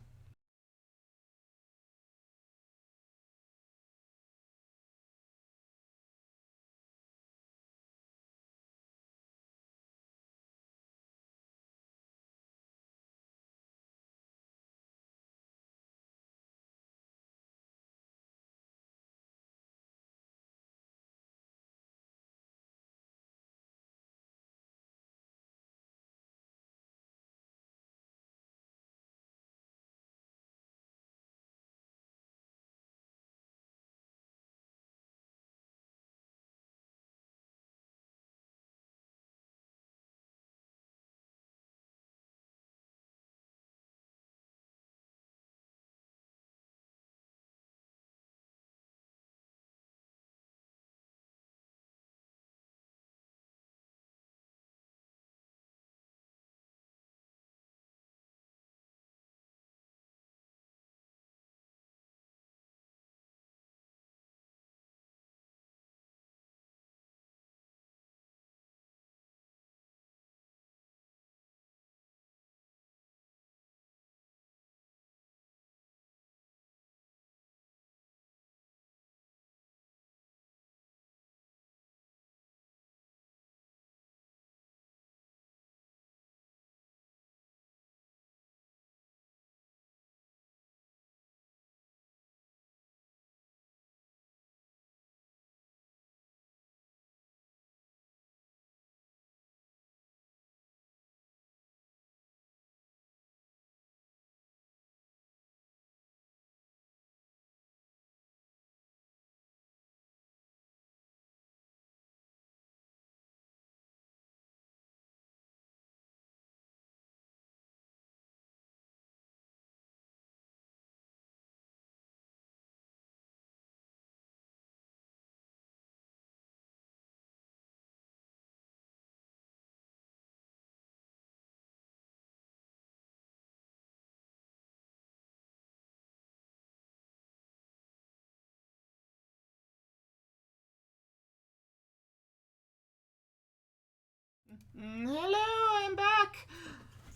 Hello, I'm back.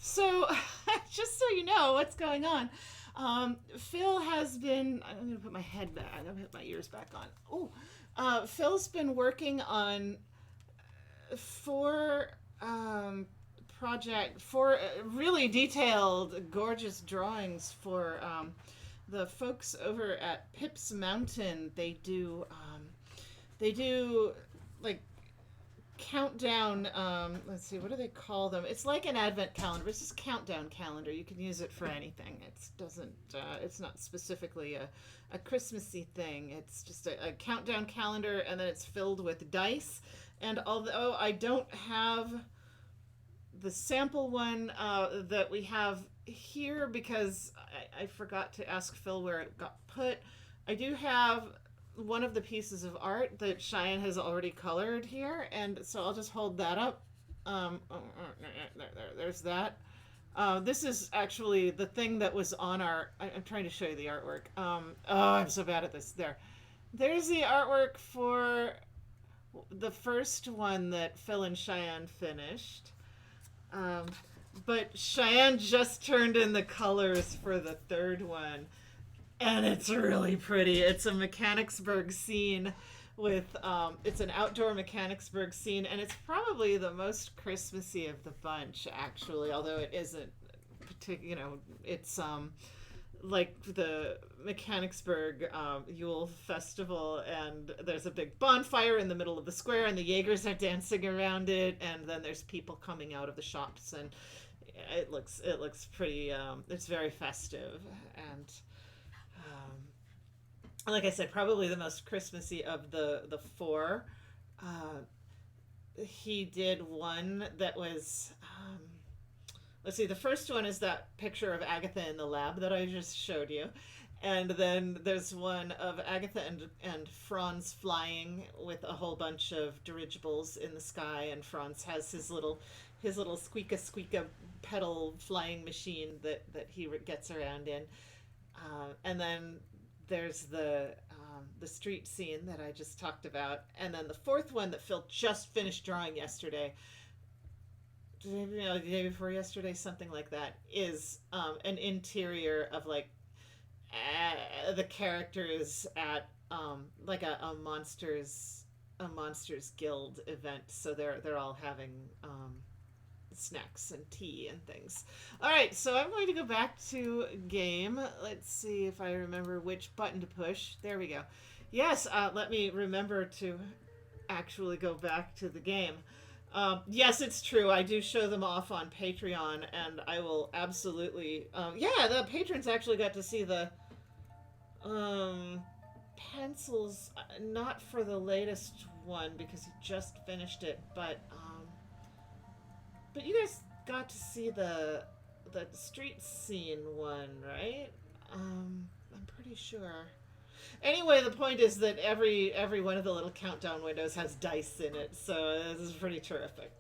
So, just so you know what's going on, Phil has been. I'm gonna put my head back. I'm gonna put my ears back on. Oh, Phil's been working on four really detailed, gorgeous drawings for the folks over at Pip's Mountain. They do like countdown. Let's see, what do they call them? It's like an advent calendar. It's just countdown calendar. You can use it for anything. It's not specifically a Christmassy thing. It's just a countdown calendar, and then it's filled with dice. And although I don't have the sample one that we have here because I forgot to ask Phil where it got put, I do have one of the pieces of art that Cheyenne has already colored here, and so I'll just hold that up. There's that. This is actually the thing that was on our. I'm trying to show you the artwork. I'm so bad at this. There's the artwork for the first one that Phil and Cheyenne finished. But Cheyenne just turned in the colors for the third one. And it's really pretty. It's a Mechanicsburg scene with, it's an outdoor Mechanicsburg scene, and it's probably the most Christmassy of the bunch, actually, although it isn't it's, like the Mechanicsburg Yule Festival, and there's a big bonfire in the middle of the square, and the Jaegers are dancing around it, and then there's people coming out of the shops, and it looks pretty, it's very festive, and like I said, probably the most Christmassy of the four. He did one that was, let's see, the first one is that picture of Agatha in the lab that I just showed you. And then there's one of Agatha and Franz flying with a whole bunch of dirigibles in the sky, and Franz has his little squeaka pedal flying machine that he gets around in. And then there's the street scene that I just talked about, and then the fourth one that Phil just finished drawing yesterday, the day before yesterday, something like that, is an interior of like the characters at like a monsters guild event. So they're all having snacks and tea and things. All right, so I'm going to go back to game. Let's see if I remember which button to push. There we go. Yes, let me remember to actually go back to the game. Yes, it's true. I do show them off on Patreon, and I will absolutely. Yeah, the patrons actually got to see the pencils. Not for the latest one because he just finished it, but you guys got to see the street scene one, right? I'm pretty sure. Anyway, the point is that every one of the little countdown windows has dice in it, so this is pretty terrific.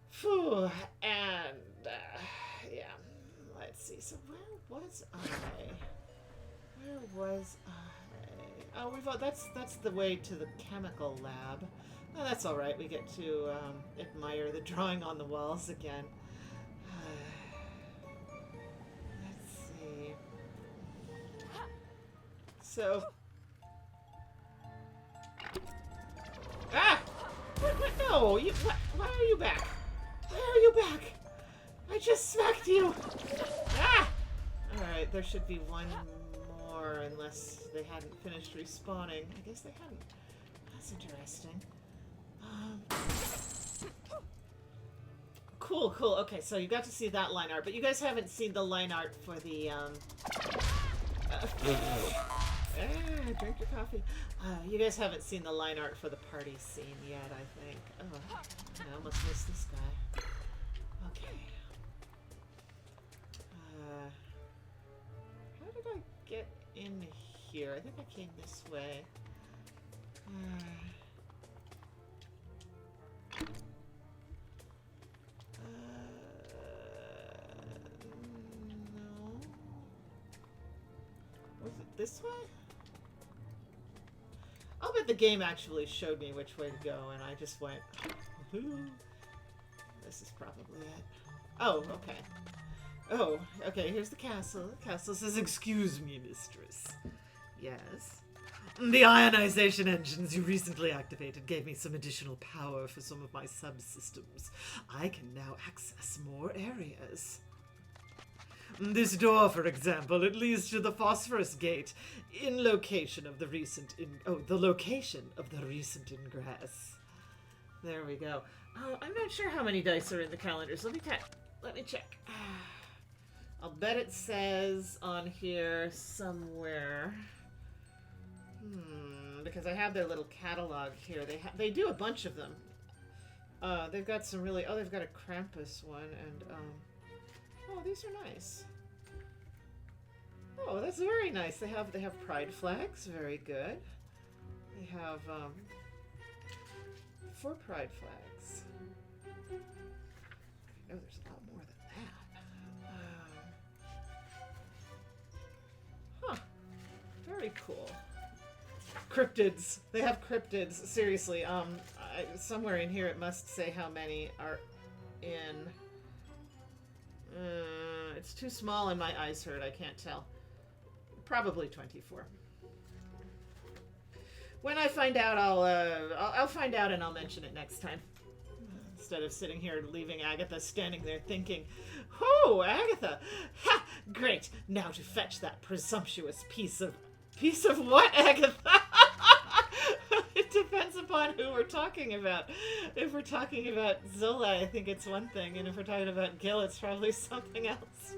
Phew, and yeah, let's see. So where was I? Oh, that's the way to the chemical lab. Oh, that's all right. We get to admire the drawing on the walls again. Let's see. So, what? No, why are you back? Why are you back? I just smacked you. All right, there should be one more, unless they hadn't finished respawning. I guess they hadn't. That's interesting. Cool. Okay, so you got to see that line art, but you guys haven't seen the line art for the drink your coffee. You guys haven't seen the line art for the party scene yet, I think. Oh, I almost missed this guy. Okay. How did I get in here? I think I came this way. No. Was it this way? I'll bet the game actually showed me which way to go, and I just went. This is probably it. Oh, okay. Oh, okay, here's the castle. The castle says, "Excuse me, mistress." Yes. "The ionization engines you recently activated gave me some additional power for some of my subsystems. I can now access more areas. This door, for example, it leads to the phosphorus gate, in location of the recent ingress." There we go. Oh, I'm not sure how many dice are in the calendars. Let me check. I'll bet it says on here somewhere. Because I have their little catalog here. They do a bunch of them. They've got some really... Oh, they've got a Krampus one, and, oh, these are nice. Oh, that's very nice. They have pride flags. Very good. They have, 4 pride flags. I know there's a lot more than that. Huh. Very cool. Cryptids. They have cryptids. Seriously, somewhere in here it must say how many are in. It's too small and my eyes hurt. I can't tell. Probably 24. When I find out, I'll find out and I'll mention it next time. Instead of sitting here leaving Agatha standing there thinking, "Oh, Agatha! Ha! Great! Now to fetch that presumptuous piece of what, Agatha?" It depends upon who we're talking about. If we're talking about Zola, I think it's one thing, and if we're talking about Gil, it's probably something else.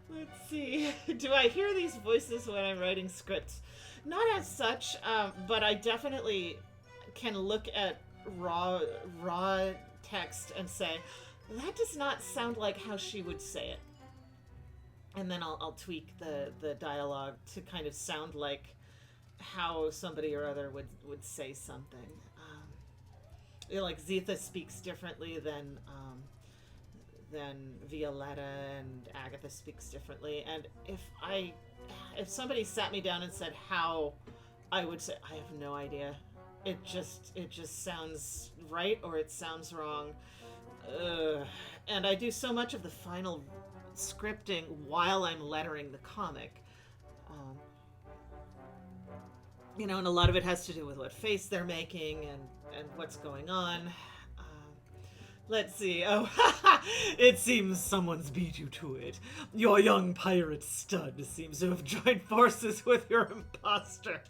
Let's see. Do I hear these voices when I'm writing scripts? Not as such, but I definitely can look at raw text and say, that does not sound like how she would say it. And then I'll tweak the dialogue to kind of sound like how somebody or other would say something. Like Zetha speaks differently than Violetta, and Agatha speaks differently. And if somebody sat me down and said how I would say, I have no idea. It just sounds right or it sounds wrong. And I do so much of the final scripting while I'm lettering the comic. And a lot of it has to do with what face they're making and what's going on. Let's see. Oh, it seems someone's beat you to it. Your young pirate stud seems to have joined forces with your imposter.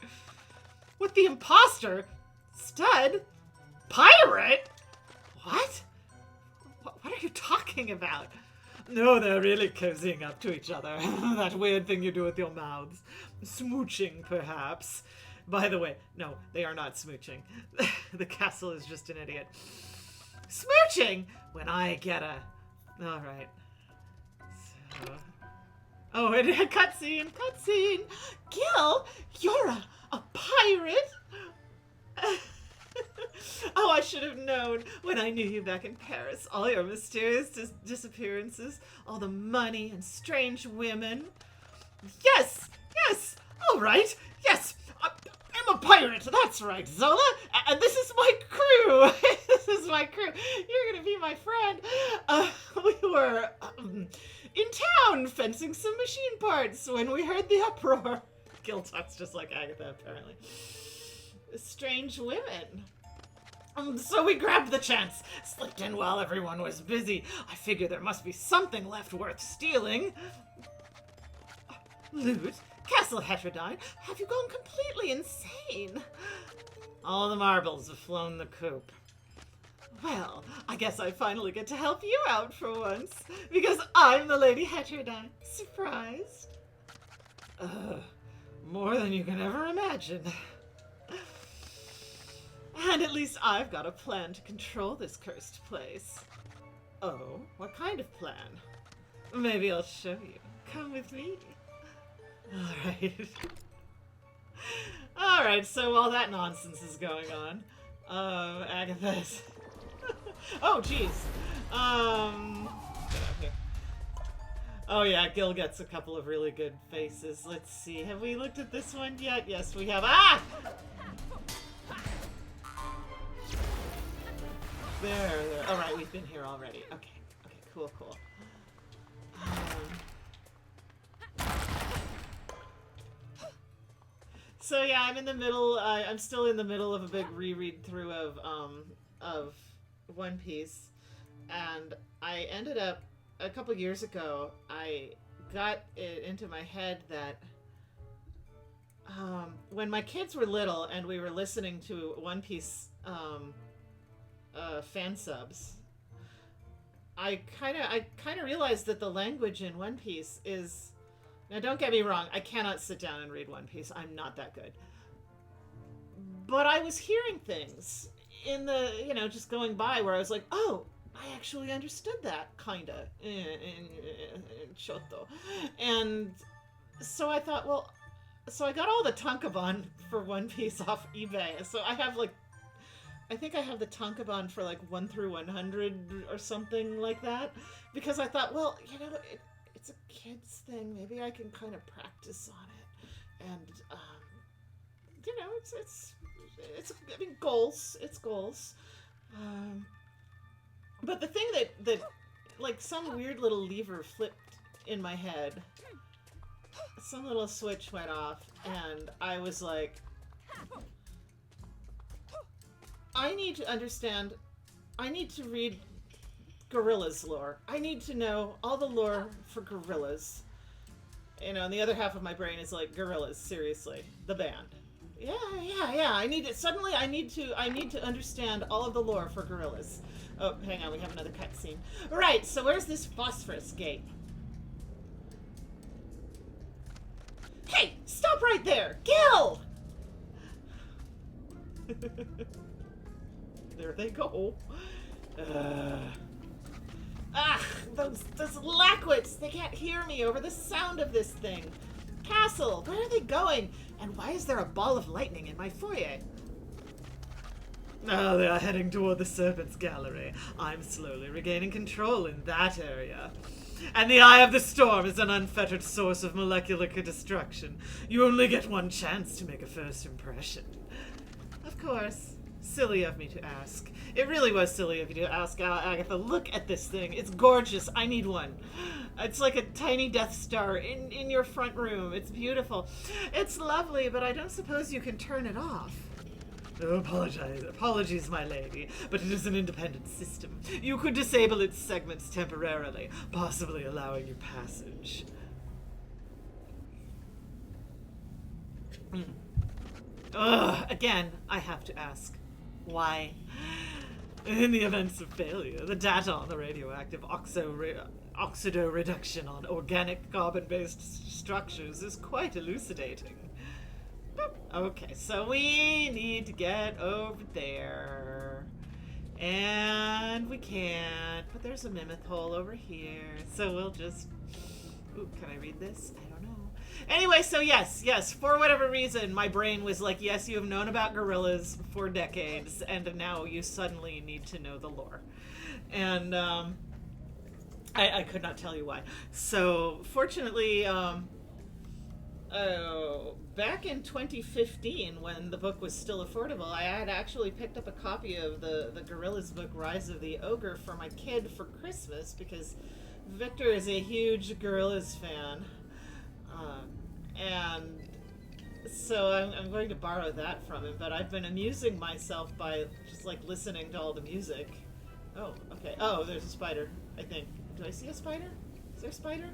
With the imposter? Stud? Pirate? What? What are you talking about? No, they're really cozying up to each other. That weird thing you do with your mouths. Smooching, perhaps. By the way, no, they are not smooching. The castle is just an idiot. Smooching? When I get a... Alright. So... Oh, and a cutscene! Gil, you're a pirate? Oh, I should have known when I knew you back in Paris. All your mysterious disappearances, all the money and strange women. Yes! All right, yes! I'm a pirate, that's right, Zola! And this is my crew! You're gonna be my friend. We were in town fencing some machine parts when we heard the uproar. Gil talks just like Agatha, apparently. Strange women. So we grabbed the chance, slipped in while everyone was busy. I figure there must be something left worth stealing. Loot? Castle Heterodyne? Have you gone completely insane? All the marbles have flown the coop. Well, I guess I finally get to help you out for once, because I'm the Lady Heterodyne. Surprised? More than you can ever imagine. And at least I've got a plan to control this cursed place. Oh, what kind of plan? Maybe I'll show you. Come with me. Alright, so while that nonsense is going on, Agatha's... Oh, jeez. Get up here. Oh yeah, Gil gets a couple of really good faces. Let's see, have we looked at this one yet? Yes, we have. Ah! There. All right, we've been here already. Okay, cool. So yeah, I'm in the middle. I'm still in the middle of a big reread through of One Piece, and I ended up a couple years ago. I got it into my head that when my kids were little and we were listening to One Piece fan subs, I kind of realized that the language in One Piece is. Now, don't get me wrong, I cannot sit down and read One Piece. I'm not that good. But I was hearing things in the, just going by where I was like, oh, I actually understood that, kinda. Shoto. And so I thought, well, so I got all the tankobon for One Piece off eBay. So I have I think I have the tankobon for 1 through 100 or something like that. Because I thought, well, it's a kid's thing. Maybe I can kind of practice on it, and it's I mean, goals. It's goals. But the thing that some weird little lever flipped in my head. Some little switch went off, and I was like, I need to understand. I need to read gorillas lore. I need to know all the lore for gorillas. And the other half of my brain is like, gorillas, seriously, the band. Yeah. I need it. Suddenly, I need to understand all of the lore for gorillas. Oh, hang on, we have another cutscene. Right. So where's this phosphorus gate? Hey, stop right there, Gil! There they go. Those lackwits! They can't hear me over the sound of this thing. Castle, where are they going? And why is there a ball of lightning in my foyer? Oh, they are heading toward the Serpent's Gallery. I'm slowly regaining control in that area. And the Eye of the Storm is an unfettered source of molecular destruction. You only get one chance to make a first impression. Of course. Silly of me to ask. It really was silly of you to ask, Agatha. Look at this thing. It's gorgeous. I need one. It's like a tiny Death Star in your front room. It's beautiful. It's lovely, but I don't suppose you can turn it off. Oh, apologies, my lady, but it is an independent system. You could disable its segments temporarily, possibly allowing you passage. Again, I have to ask. Why? In the events of failure, the data on the radioactive oxidoreduction on organic carbon-based structures is quite elucidating. Okay, so we need to get over there. And we can't, but there's a mammoth hole over here. So we'll just... Ooh, can I read this? I don't know. Anyway, so yes, for whatever reason, my brain was like, yes, you have known about gorillas for decades, and now you suddenly need to know the lore. And I could not tell you why. So, fortunately, back in 2015, when the book was still affordable, I had actually picked up a copy of the Gorillas book, Rise of the Ogre, for my kid for Christmas, because Victor is a huge Gorillas fan. And so I'm going to borrow that from him, but I've been amusing myself by just listening to all the music. Oh, okay. Oh, there's a spider, I think. Do I see a spider? Is there a spider?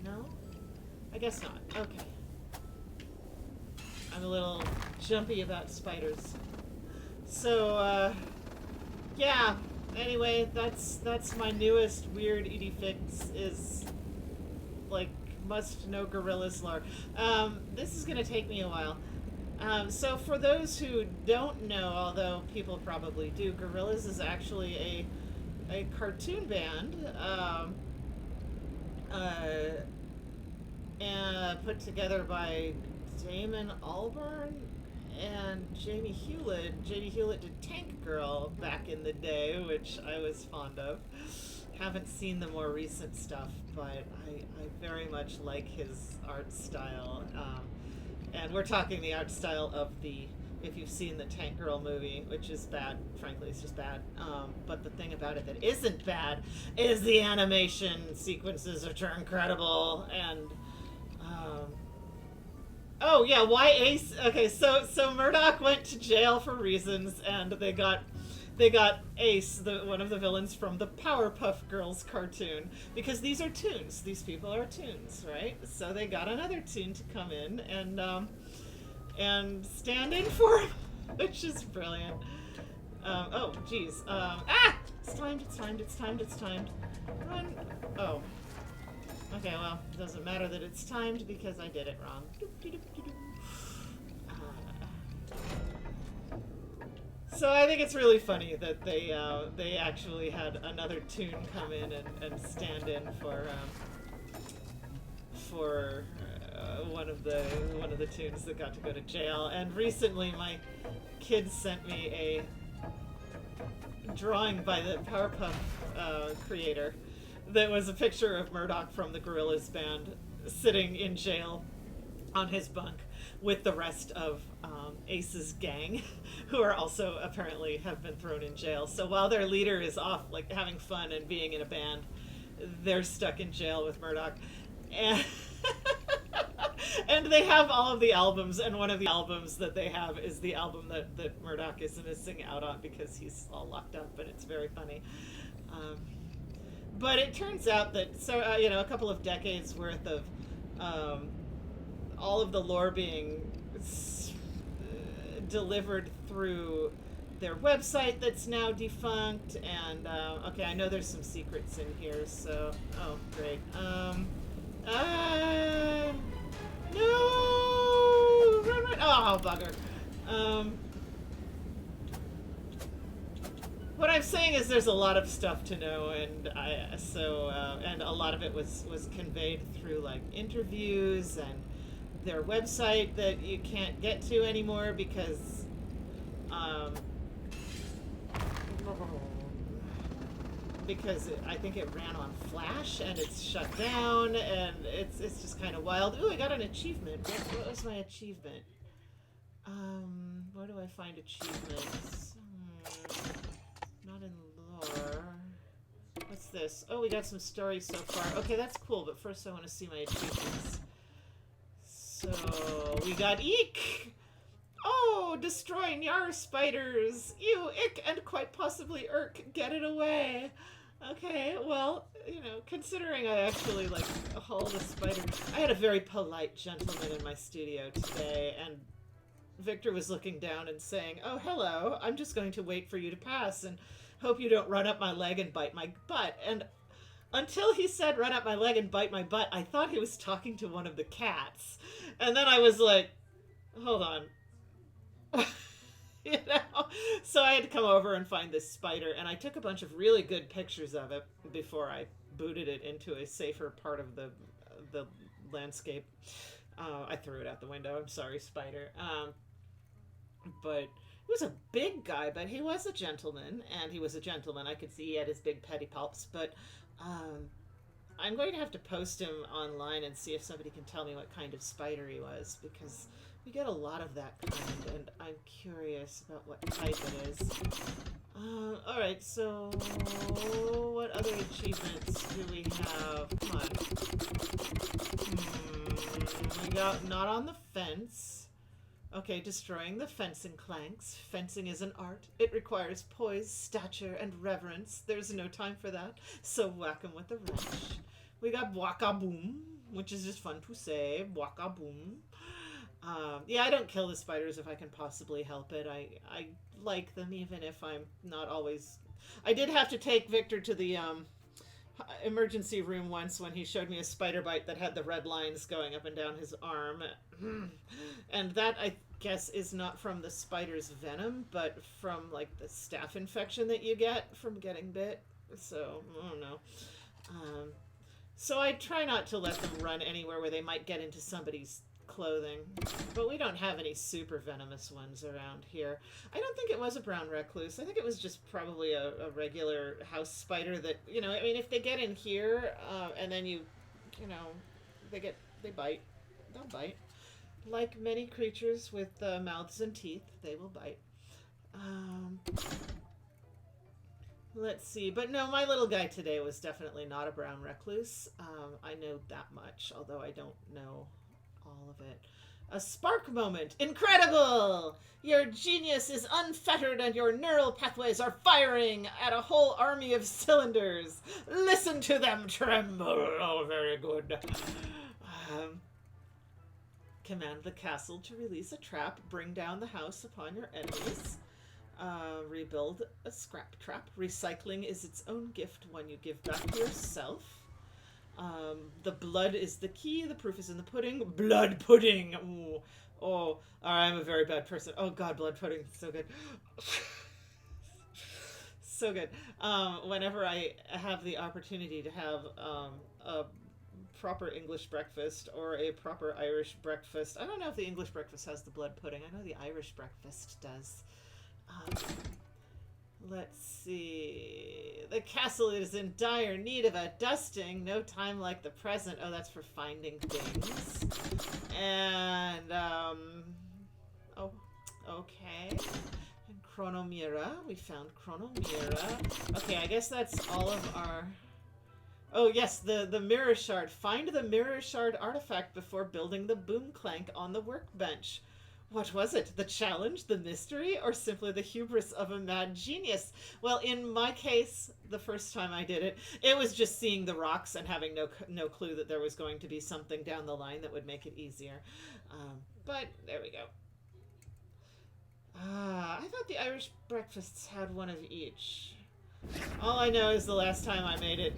No? I guess not. Okay. I'm a little jumpy about spiders. So, yeah. Anyway, that's my newest weird Edie fix is, must know gorillas lore. This is gonna take me a while. So for those who don't know, although people probably do, Gorillaz is actually a cartoon band and put together by Damon Albarn and Jamie Hewlett. Jamie Hewlett did Tank Girl back in the day, which I was fond of. Haven't seen the more recent stuff, but I very much like his art style. And we're talking the art style of the if you've seen the Tank Girl movie, which is bad. Frankly, it's just bad. But the thing about it that isn't bad is the animation sequences, which are incredible. And oh yeah, why Ace? Okay, so Murdoch went to jail for reasons, and they got Ace, one of the villains from the Powerpuff Girls cartoon, because these are toons. These people are toons, right? So they got another toon to come in and stand in for him, which is brilliant. Oh, geez. It's timed. Run. Oh. Okay, well, it doesn't matter that it's timed because I did it wrong. So I think it's really funny that they actually had another toon come in and stand in for one of the toons that got to go to jail. And recently, my kids sent me a drawing by the Powerpuff creator that was a picture of Murdoch from the Gorillaz band sitting in jail on his bunk with the rest of Ace's gang, who are also apparently have been thrown in jail. So while their leader is off, like, having fun and being in a band, they're stuck in jail with Murdoch. And and they have all of the albums, and one of the albums that they have is the album that Murdoch is missing out on because he's all locked up, but it's very funny. But it turns out that, a couple of decades worth of all of the lore being delivered through their website that's now defunct, and okay, I know there's some secrets in here, so oh great. No, run! Oh bugger. What I'm saying is there's a lot of stuff to know, and and a lot of it was conveyed through, like, interviews and their website that you can't get to anymore because I think it ran on Flash and it's shut down, and it's just kind of wild. Ooh, I got an achievement. What was my achievement? Where do I find achievements? Not in lore. What's this? Oh, we got some stories so far. Okay, that's cool, but first I want to see my achievements. So, we got Eek! Oh, destroy Nyar spiders! Ew, ick, and quite possibly irk, get it away! Okay, well, considering I actually, like, haul the spider... I had a very polite gentleman in my studio today, and Victor was looking down and saying, "Oh, hello, I'm just going to wait for you to pass, and hope you don't run up my leg and bite my butt." And until he said run up my leg and bite my butt, I thought he was talking to one of the cats. And then I was like, hold on. So I had to come over and find this spider, and I took a bunch of really good pictures of it before I booted it into a safer part of the landscape. I threw it out the window. I'm sorry, spider. But he was a big guy, but he was a gentleman, and he was a gentleman. I could see he had his big pedipalps, but I'm going to have to post him online and see if somebody can tell me what kind of spider he was, because we get a lot of that kind, and I'm curious about what type it is. Alright, so what other achievements do we have? Come on. We got not on the fence. Okay, destroying the fencing clanks. Fencing is an art. It requires poise, stature, and reverence. There's no time for that, so whack 'em with a wrench. We got Waka Boom, which is just fun to say. Waka Boom. Yeah, I don't kill the spiders if I can possibly help it. I like them, even if I'm not always... I did have to take Victor to the emergency room once when he showed me a spider bite that had the red lines going up and down his arm. And that, I guess, is not from the spider's venom, but from, like, the staph infection that you get from getting bit. So, I don't know. So I try not to let them run anywhere where they might get into somebody's clothing, but we don't have any super venomous ones around here. I don't think it was a brown recluse. I think it was just probably a regular house spider that, I mean, if they get in here, and then they bite, they'll bite. like many creatures with mouths and teeth, they will bite. Let's see. But no, my little guy today was definitely not a brown recluse. I know that much, although I don't know all of it. A spark moment. Incredible! Your genius is unfettered and your neural pathways are firing at a whole army of cylinders. Listen to them tremble. Oh, very good. Command the castle to release a trap. Bring down the house upon your enemies. Rebuild a scrap trap. Recycling is its own gift when you give back to yourself. The blood is the key. The proof is in the pudding. Blood pudding. Ooh. Oh, I'm a very bad person. Oh God, blood pudding. So good. So good. Whenever I have the opportunity to have a proper English breakfast or a proper Irish breakfast. I don't know if the English breakfast has the blood pudding. I know the Irish breakfast does. Let's see. The castle is in dire need of a dusting. No time like the present. Oh, that's for finding things. And, oh, okay. And Chronomira. We found Chronomira. Okay, I guess that's all of our... Oh, yes, the mirror shard. Find the mirror shard artifact before building the boom clank on the workbench. What was it? The challenge, the mystery, or simply the hubris of a mad genius? Well, in my case, the first time I did it, it was just seeing the rocks and having no clue that there was going to be something down the line that would make it easier. But there we go. I thought the Irish breakfasts had one of each. All I know is the last time I made it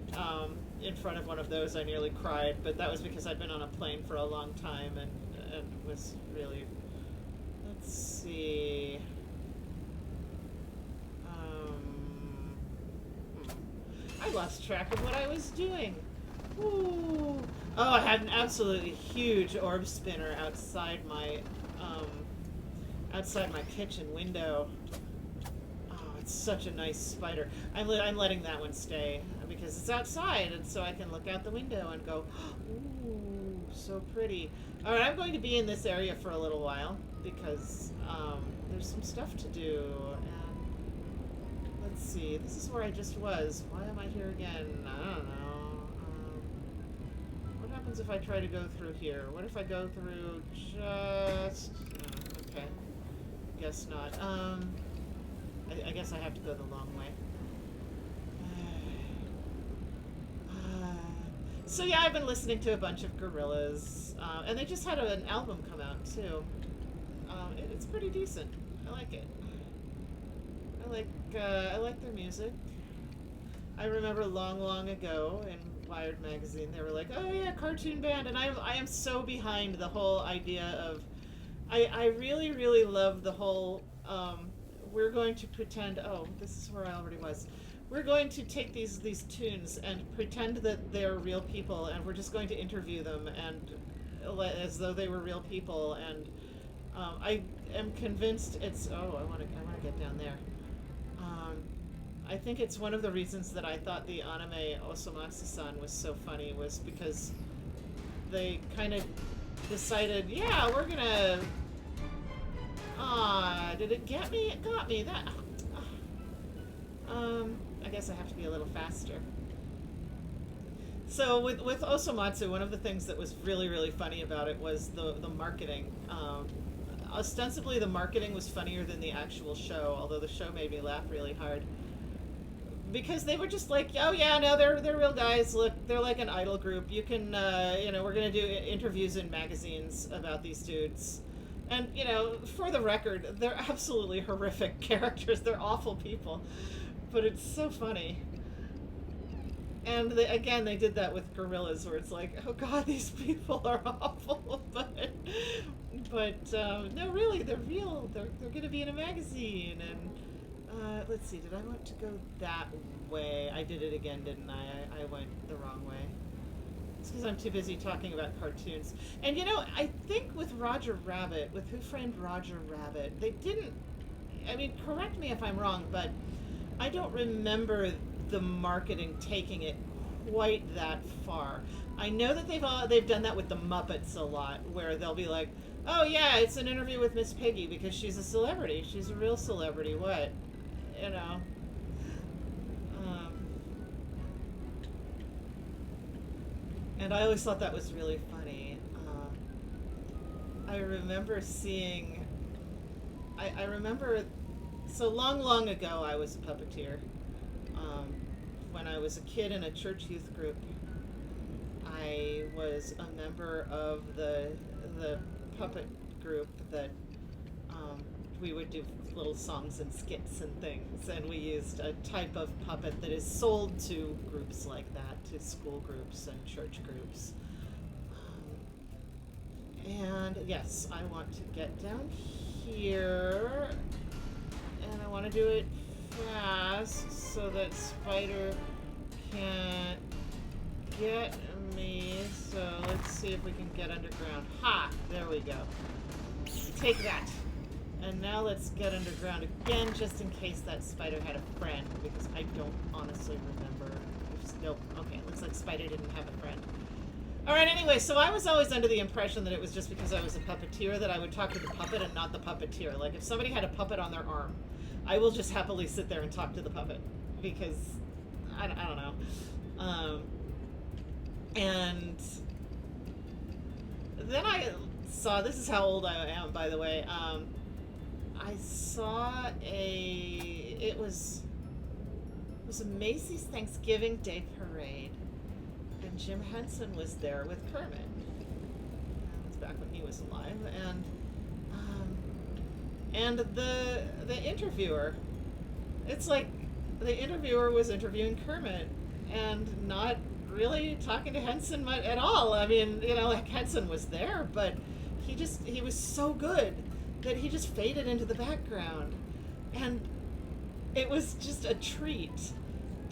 in front of one of those, I nearly cried, but that was because I'd been on a plane for a long time and was really... Let's see. I lost track of what I was doing. Ooh. Oh, I had an absolutely huge orb spinner outside my kitchen window. Oh, it's such a nice spider. I'm letting that one stay because it's outside, and so I can look out the window and go, ooh, so pretty. All right, I'm going to be in this area for a little while because there's some stuff to do. And let's see, this is where I just was. Why am I here again? I don't know. What happens if I try to go through here? What if I go through just... okay. Guess not. I guess I have to go the long way. So yeah, I've been listening to a bunch of Gorillaz, and they just had an album come out too. It's pretty decent. I like it. I like their music. I remember long ago in Wired magazine, they were like, "Oh yeah, cartoon band," and I am so behind the whole idea of. I really love the whole. We're going to pretend. Oh, this is where I already was. We're going to take these tunes and pretend that they're real people, and we're just going to interview them and as though they were real people. And I am convinced it's. Oh, I want to get down there. I think it's one of the reasons that I thought the anime Osomatsu-san was so funny was because they kind of decided, yeah, we're gonna. Did it get me? It got me. That. I guess I have to be a little faster. So with Osomatsu, one of the things that was really funny about it was the marketing. Ostensibly, the marketing was funnier than the actual show, although the show made me laugh really hard. Because they were just like, oh yeah, no, they're real guys. Look, they're like an idol group. You can, we're gonna do interviews in magazines about these dudes. And, for the record, they're absolutely horrific characters. They're awful people. But it's so funny. And they did that with Gorillaz, where it's like, oh god, these people are awful. But no, really, they're real. They're going to be in a magazine. And let's see, did I want to go that way? I did it again, didn't I? I went the wrong way. It's because I'm too busy talking about cartoons. And I think with Roger Rabbit, with Who Framed Roger Rabbit, they didn't. I mean, correct me if I'm wrong, but I don't remember the marketing taking it quite that far. I know that they've done that with the Muppets a lot, where they'll be like, "Oh yeah, it's an interview with Miss Piggy because she's a celebrity. She's a real celebrity. What, you know?" Um, and I always thought that was really funny. I remember seeing. I remember. So long ago, I was a puppeteer. When I was a kid in a church youth group, I was a member of the puppet group that we would do little songs and skits and things, and we used a type of puppet that is sold to groups like that, to school groups and church groups. And yes, I want to get down here, and I want to do it fast so that Spider can't get me. So let's see if we can get underground. Ha! There we go. Take that. And now let's get underground again, just in case that spider had a friend, because I don't honestly remember. Nope. Okay, looks like Spider didn't have a friend. Alright, anyway, so I was always under the impression that it was just because I was a puppeteer that I would talk to the puppet and not the puppeteer. Like, if somebody had a puppet on their arm, I will just happily sit there and talk to the puppet, because I don't know. And then I saw, this is how old I am, by the way, I saw it was a Macy's Thanksgiving Day Parade, and Jim Henson was there with Kermit. That was back when he was alive, and the interviewer, it's like the interviewer was interviewing Kermit and not really talking to Henson at all. I mean, you know, like, Henson was there, but he was so good that he just faded into the background, and it was just a treat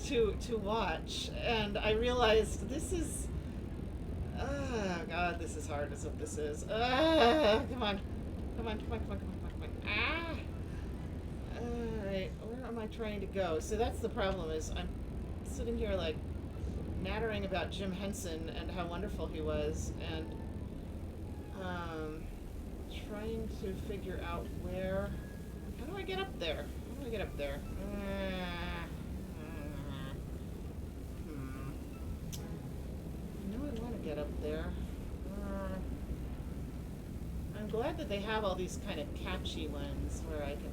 to watch. And I realized this is, oh god, this is hard as what this is. Come on. Alright, where am I trying to go? So that's the problem, is I'm sitting here like nattering about Jim Henson and how wonderful he was, and trying to figure out how do I get up there? How do I get up there? I know I want to get up there. I'm glad that they have all these kind of catchy ones where I can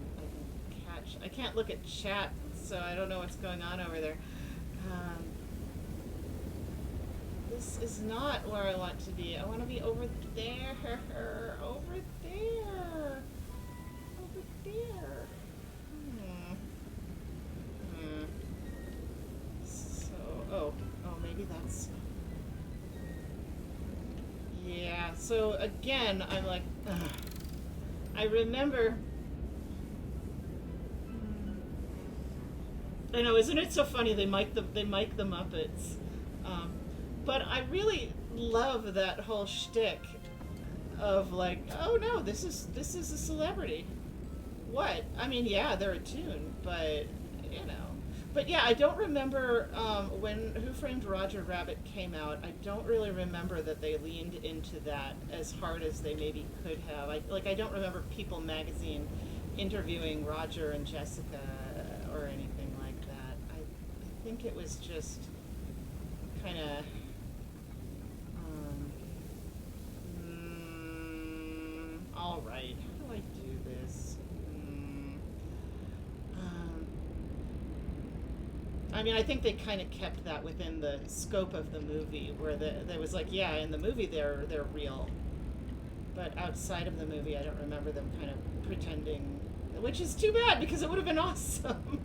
catch. I can't look at chat, so I don't know what's going on over there. This is not where I want to be. I want to be over there. Over there. Over there. So, oh, maybe that's... Yeah, so again, I'm like, ugh. I remember... I know, isn't it so funny? They mic the Muppets. But I really love that whole shtick of like, oh no, this is a celebrity. What? I mean, yeah, they're a tune, but you know. But yeah, I don't remember when Who Framed Roger Rabbit came out. I don't really remember that they leaned into that as hard as they maybe could have. I don't remember People magazine interviewing Roger and Jessica or anything like that. I think it was just kind of. All right, how do I do this? I mean, I think they kind of kept that within the scope of the movie, where there was like, yeah, in the movie they're real, but outside of the movie, I don't remember them kind of pretending, which is too bad because it would have been awesome.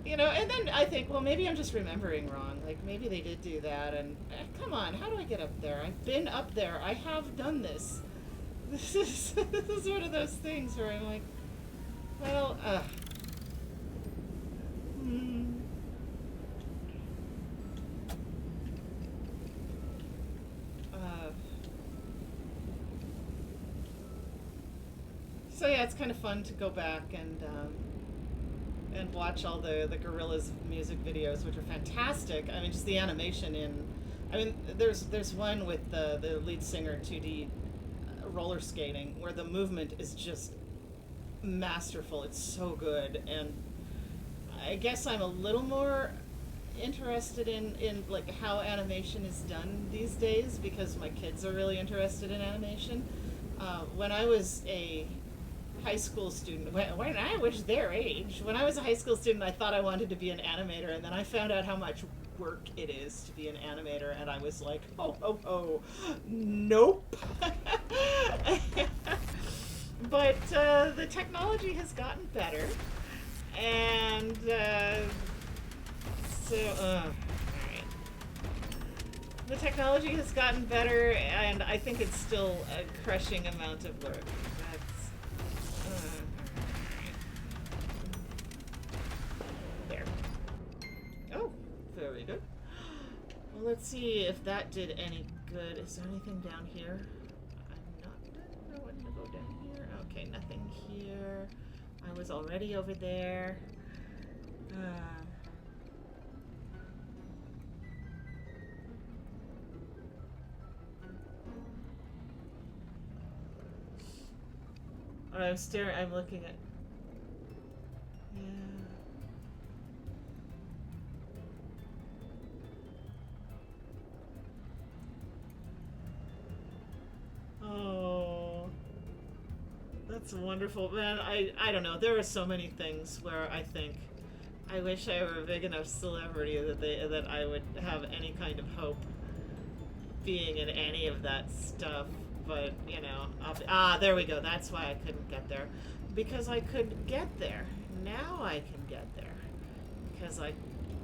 You know, and then I think, well, maybe I'm just remembering wrong. Like, maybe they did do that, and come on, how do I get up there? I've been up there. I have done this. This is one of those things where I'm like, well, so yeah, it's kind of fun to go back and watch all the Gorillaz music videos, which are fantastic. I mean, just the animation in. I mean, there's one with the lead singer 2D roller skating where the movement is just masterful. It's so good, and I guess I'm a little more interested in like how animation is done these days because my kids are really interested in animation. When I was a high school student, when I was their age, when I was a high school student, I thought I wanted to be an animator, and then I found out how much work it is to be an animator, and I was like, oh, nope. But the technology has gotten better, and alright. The technology has gotten better, and I think it's still a crushing amount of work. There. Oh, very good. Well, let's see if that did any good. Is there anything down here? I don't know when to go down here. Okay, nothing here. I was already over there. I'm looking at. Yeah. Oh. That's wonderful. Man, I don't know. There are so many things where I think I wish I were a big enough celebrity that I would have any kind of hope being in any of that stuff. But, you know, there we go. That's why I couldn't get there. Because I could get there. Now I can get there. Because I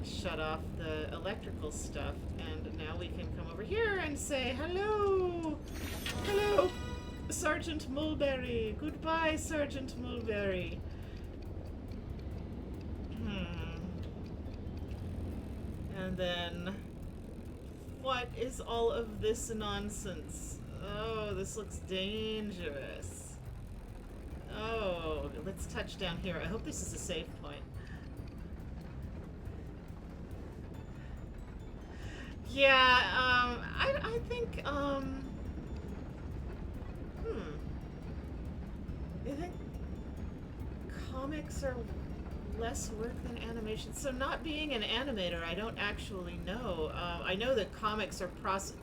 shut off the electrical stuff. And now we can come over here and say, hello! Hello, Sergeant Mulberry. Goodbye, Sergeant Mulberry. And then, what is all of this nonsense? Oh, this looks dangerous. Oh, let's touch down here. I hope this is a safe point. Yeah, I think, I think comics are less work than animation. So not being an animator, I don't actually know. I know that comics are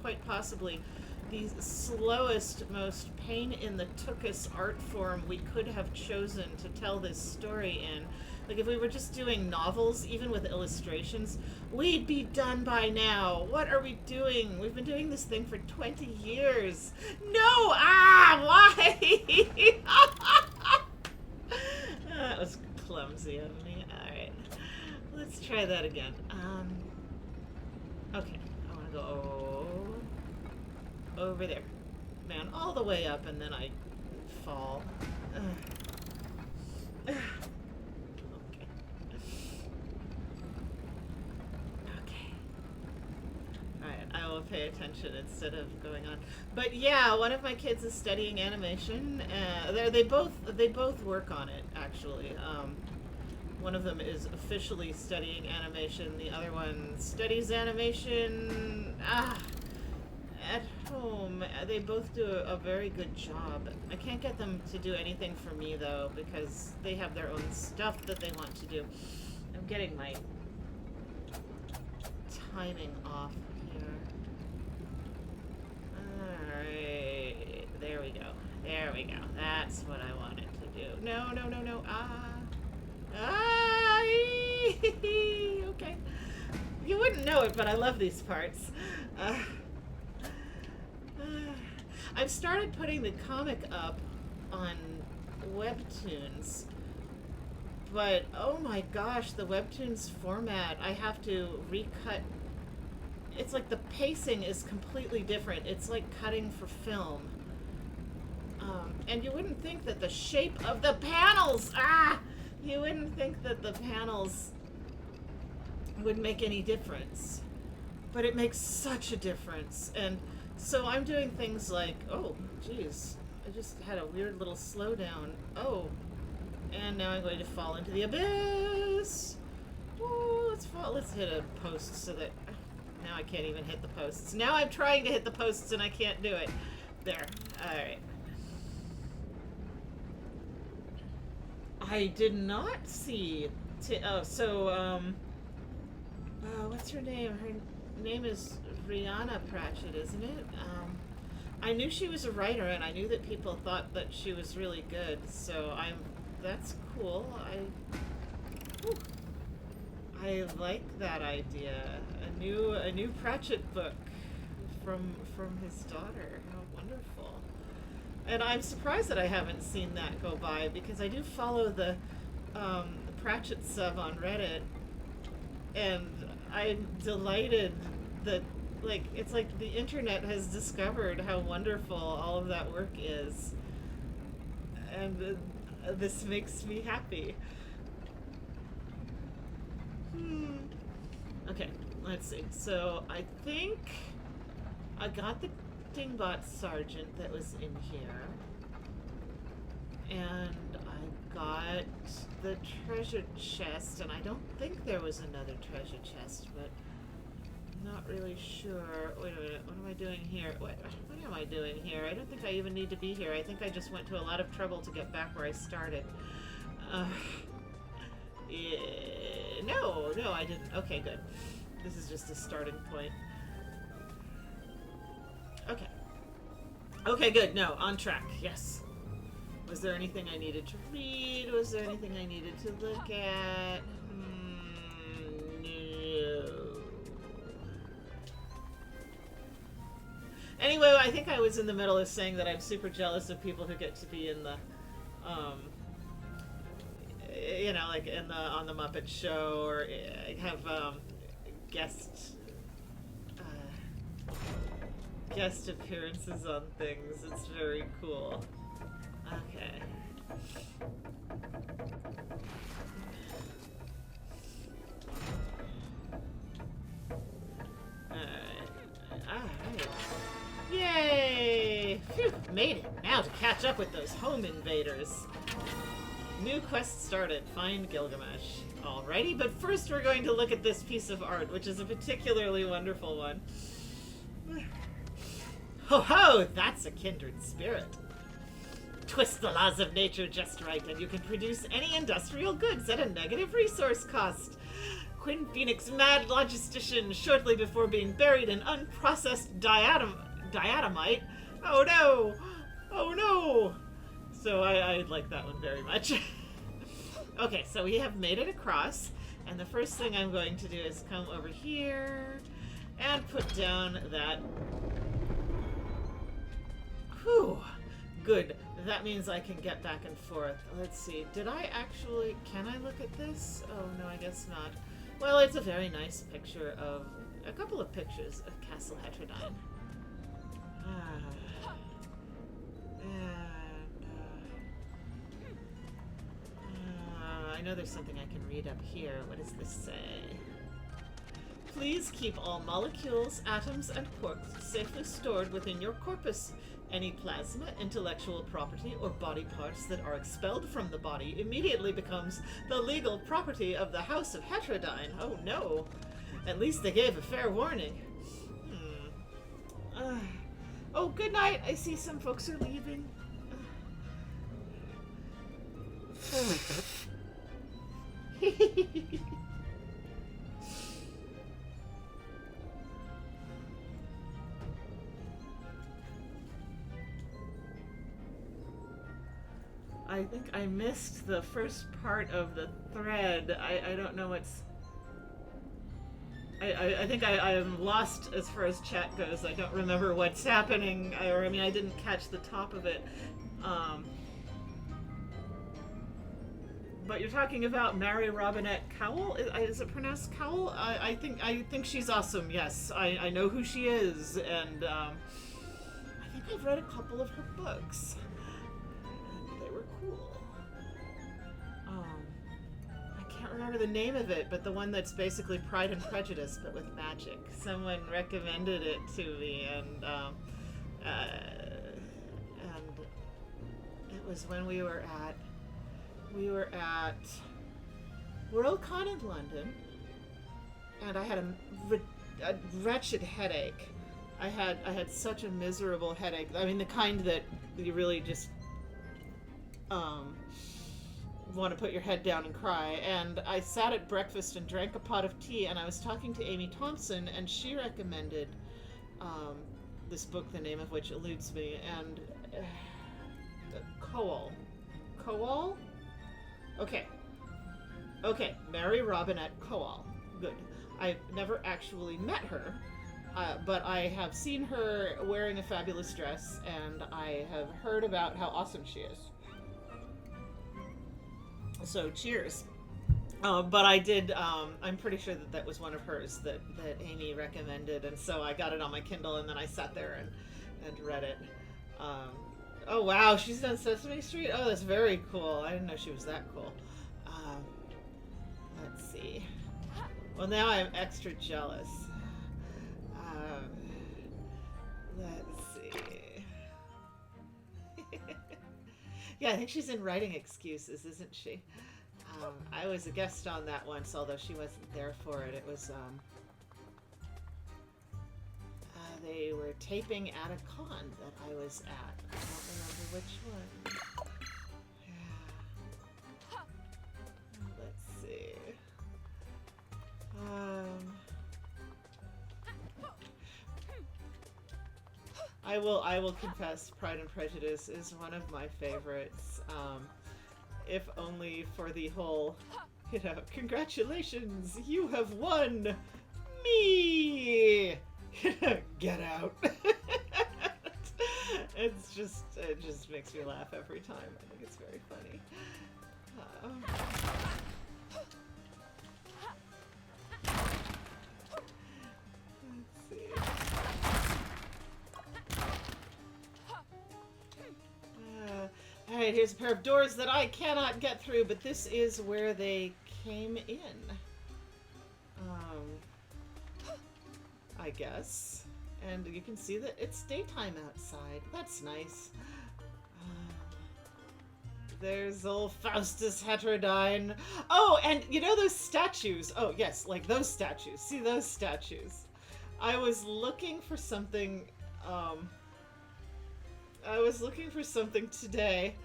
quite possibly the slowest, most pain-in-the-tuchus art form we could have chosen to tell this story in. Like, if we were just doing novels, even with illustrations, we'd be done by now. What are we doing? We've been doing this thing for 20 years. No! Why? That was clumsy of me. Alright. Let's try that again. Okay. I want to go over there. Man, all the way up, and then I fall. Okay. Alright, I will pay attention instead of going on. But yeah, one of my kids is studying animation. They both work on it, actually. One of them is officially studying animation. The other one studies animation. At home. They both do a very good job. I can't get them to do anything for me, though, because they have their own stuff that they want to do. I'm getting my timing off here. Alright. There we go. There we go. That's what I wanted to do. No. Okay. You wouldn't know it, but I love these parts. I've started putting the comic up on Webtoons, but oh my gosh, the Webtoons format, I have to recut. It's like the pacing is completely different. It's like cutting for film. And you wouldn't think that the shape of the panels, you wouldn't think that the panels would make any difference. But it makes such a difference. And so I'm doing things like, oh, geez, I just had a weird little slowdown. Oh, And now I'm going to fall into the abyss. Ooh, let's fall. Let's hit a post so that now I can't even hit the posts. Now I'm trying to hit the posts and I can't do it. There. All right. I did not see. What's her name? Her name is Rihanna Pratchett, isn't it? I knew she was a writer, and I knew that people thought that she was really good. So that's cool. I like that idea. A new Pratchett book from his daughter. How wonderful. And I'm surprised that I haven't seen that go by, because I do follow the Pratchett sub on Reddit, and I'm delighted that, like, it's like the internet has discovered how wonderful all of that work is, and this makes me happy. Okay, let's see. So I think I got the Dingbot Sergeant that was in here, and I got the treasure chest, and I don't think there was another treasure chest, but I'm not really sure. Wait a minute, what am I doing here? What am I doing here? I don't think I even need to be here. I think I just went to a lot of trouble to get back where I started. Yeah, no, I didn't. Okay, good. This is just a starting point. Okay. Okay, good. No, on track. Yes. Was there anything I needed to read? Was there anything I needed to look at? No. Anyway, I think I was in the middle of saying that I'm super jealous of people who get to be in the, like on the Muppet Show, or have guest appearances on things. It's very cool. Okay. Alright. Yay! Phew, made it. Now to catch up with those home invaders. New quest started. Find Gilgamesh. Alrighty, but first we're going to look at this piece of art, which is a particularly wonderful one. Ho ho! That's a kindred spirit. Twist the laws of nature just right, and you can produce any industrial goods at a negative resource cost. Quinn Phoenix, mad logistician, shortly before being buried in unprocessed diatomite. Oh no! Oh no! So I like that one very much. Okay, so we have made it across, and the first thing I'm going to do is come over here and put down that. Whew. Good. That means I can get back and forth. Let's see. Can I look at this? Oh, no, I guess not. Well, it's a very nice picture of, a couple of pictures of Castle Heterodyne. I know there's something I can read up here. What does this say? Please keep all molecules, atoms, and quarks safely stored within your corpus. Any plasma, intellectual property, or body parts that are expelled from the body immediately becomes the legal property of the House of Heterodyne. Oh no. At least they gave a fair warning. Oh, good night. I see some folks are leaving. I think I missed the first part of the thread. I don't know what's... I think I am lost as far as chat goes. I don't remember what's happening, I didn't catch the top of it. But you're talking about Mary Robinette Kowal? Is it pronounced Kowal? I think she's awesome, yes. I know who she is, and I think I've read a couple of her books. They were cool. I can't remember the name of it, but the one that's basically Pride and Prejudice, but with magic. Someone recommended it to me, and it was when we were at we were at Worldcon in London, and I had a wretched headache. I had such a miserable headache. I mean, the kind that you really just want to put your head down and cry. And I sat at breakfast and drank a pot of tea, and I was talking to Amy Thompson, and she recommended this book, the name of which eludes me, and Coal. Okay, Mary Robinette Coal. Good. I've never actually met her, but I have seen her wearing a fabulous dress, and I have heard about how awesome she is. So, cheers. But I did, I'm pretty sure that was one of hers that Amy recommended, and so I got it on my Kindle, and then I sat there and read it. Oh, wow, she's done Sesame Street? Oh, that's very cool. I didn't know she was that cool. Let's see. Well, now I'm extra jealous. Let's see. Yeah, I think she's in Writing Excuses, isn't she? I was a guest on that once, although she wasn't there for it. It was, they were taping at a con that I was at. I don't remember which one. Yeah. Let's see. I will confess, Pride and Prejudice is one of my favorites. If only for the whole, congratulations, you have won me. Get out. It just makes me laugh every time. I think it's very funny. Let's see. Alright, here's a pair of doors that I cannot get through, but this is where they came in. I guess. And you can see that it's daytime outside. That's nice. There's old Faustus Heterodyne. Oh, and you know those statues? Oh, yes, like those statues. See those statues? I was looking for something, today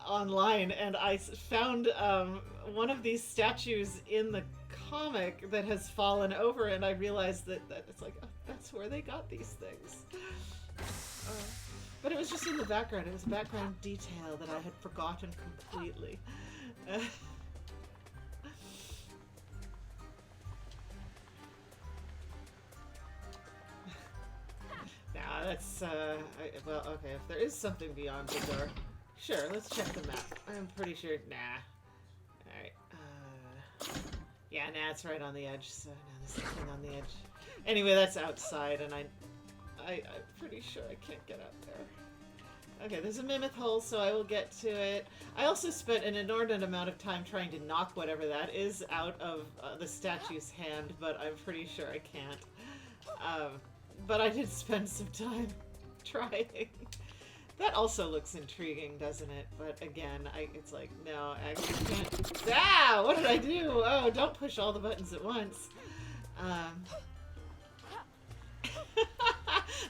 online, and I found one of these statues in the comic that has fallen over, and I realized that it's like, oh, that's where they got these things. But it was just in the background. It was a background detail that I had forgotten completely. Now that's, well, okay, if there is something beyond the door, sure, let's check the map. I'm pretty sure, nah. Alright, yeah, nah, it's right on the edge, so now there's nothing on the edge. Anyway, that's outside, and I'm pretty sure I can't get up there. Okay, there's a mammoth hole, so I will get to it. I also spent an inordinate amount of time trying to knock whatever that is out of the statue's hand, but I'm pretty sure I can't. But I did spend some time trying. That also looks intriguing, doesn't it? But again, it's like, no, I actually can't. Ah! What did I do? Oh, don't push all the buttons at once.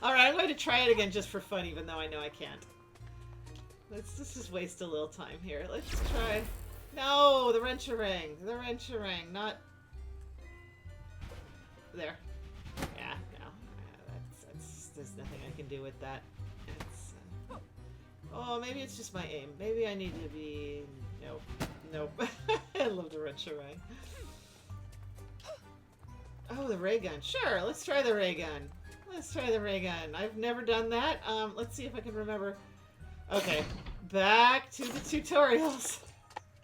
Alright, I'm going to try it again just for fun, even though I know I can't. Let's just waste a little time here. Let's try... No! The wrench-a-rang! The wrench-a-rang, not... There. Yeah, no. There's nothing I can do with that. It's... Oh, maybe it's just my aim. Maybe I need to be... Nope. Nope. I love the wrench-a-rang. Oh, the ray gun. Sure, let's try the ray gun. Let's try the ray gun. I've never done that. Let's see if I can remember. Okay, back to the tutorials.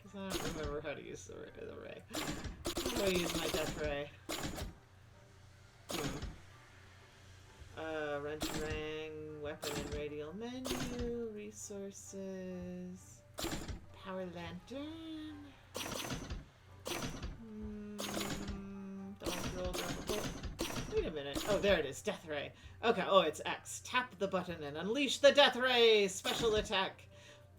Because I don't remember how to use the ray. How do I use my death ray? Wrench ring, weapon and radial menu, resources, power lantern. Wait a minute. Oh, there it is. Death Ray. Okay. Oh, it's X. Tap the button and unleash the Death Ray special attack.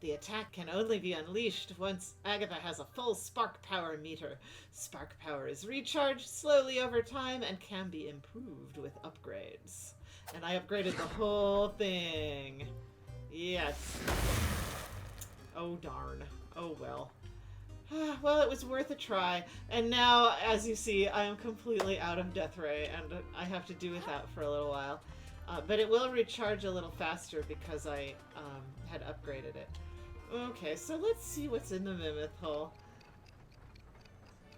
The attack can only be unleashed once Agatha has a full spark power meter. Spark power is recharged slowly over time and can be improved with upgrades. And I upgraded the whole thing. Yes. Oh darn. Oh well. Well, it was worth a try. And now, as you see, I am completely out of Death Ray, and I have to do without for a little while. But it will recharge a little faster because I had upgraded it. Okay, so let's see what's in the Mammoth Hole.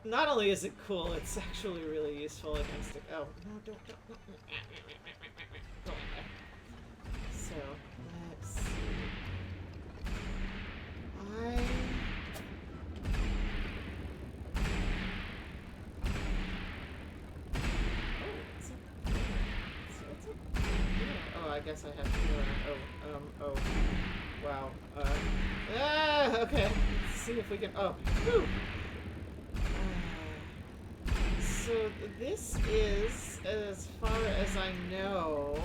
Not only is it cool, it's actually really useful against it. Oh, no, don't. Go away. So, let's see. I guess I have to go around. Wow. Okay. Let's see if we can. Oh, whew. So this is, as far as I know,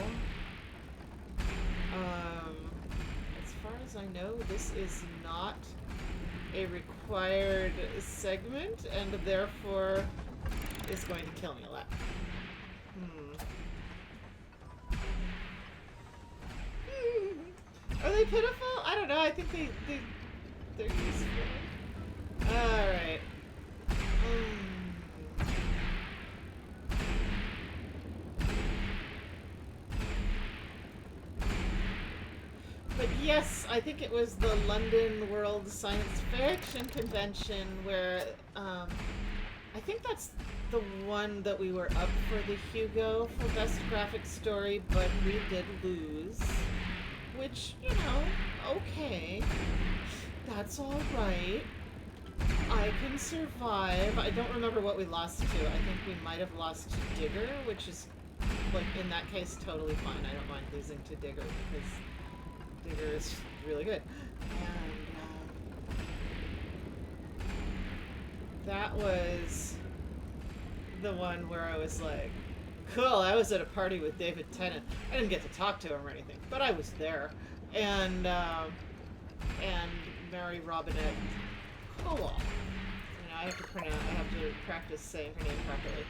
this is not a required segment, and therefore is going to kill me a lot. Are they pitiful? I don't know. I think they're useful. Alright. But yes, I think it was the London World Science Fiction Convention where, I think that's the one that we were up for the Hugo for Best Graphic Story, but we did lose. Which, you know, okay. That's alright. I can survive. I don't remember what we lost to. I think we might have lost to Digger, which is, like, in that case, totally fine. I don't mind losing to Digger, because Digger is really good. And, that was the one where I was like, cool, I was at a party with David Tennant. I didn't get to talk to him or anything, but I was there. And Mary Robinette Kowal, I have to practice saying her name properly,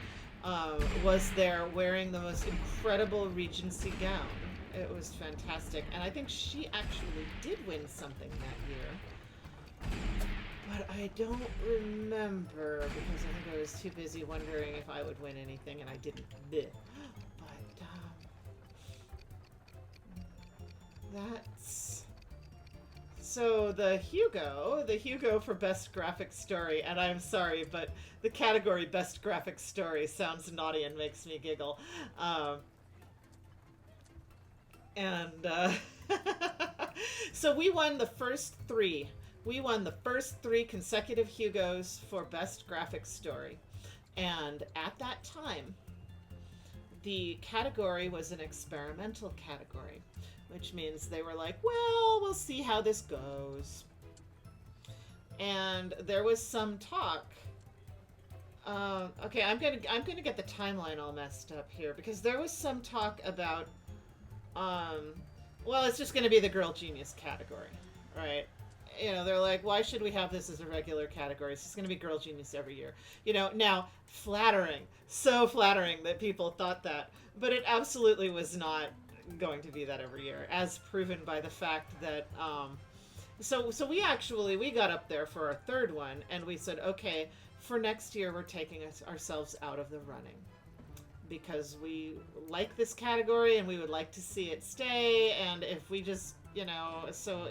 was there wearing the most incredible Regency gown. It was fantastic, and I think she actually did win something that year. But I don't remember, because I think I was too busy wondering if I would win anything, and I didn't. But, that's... So, the Hugo for Best Graphic Story, and I'm sorry, but the category Best Graphic Story sounds naughty and makes me giggle. So we won the first three. We won the first three consecutive Hugos for Best Graphic Story. And at that time, the category was an experimental category, which means they were like, well, we'll see how this goes. And there was some talk. Okay, I'm gonna get the timeline all messed up here, because there was some talk about, well, it's just gonna be the Girl Genius category, right? You know, they're like, why should we have this as a regular category? It's just going to be Girl Genius every year. You know, now, flattering. So flattering that people thought that. But it absolutely was not going to be that every year, as proven by the fact that, so we got up there for our third one, and we said, okay, for next year, we're taking ourselves out of the running. Because we like this category, and we would like to see it stay, and if we just... You know, so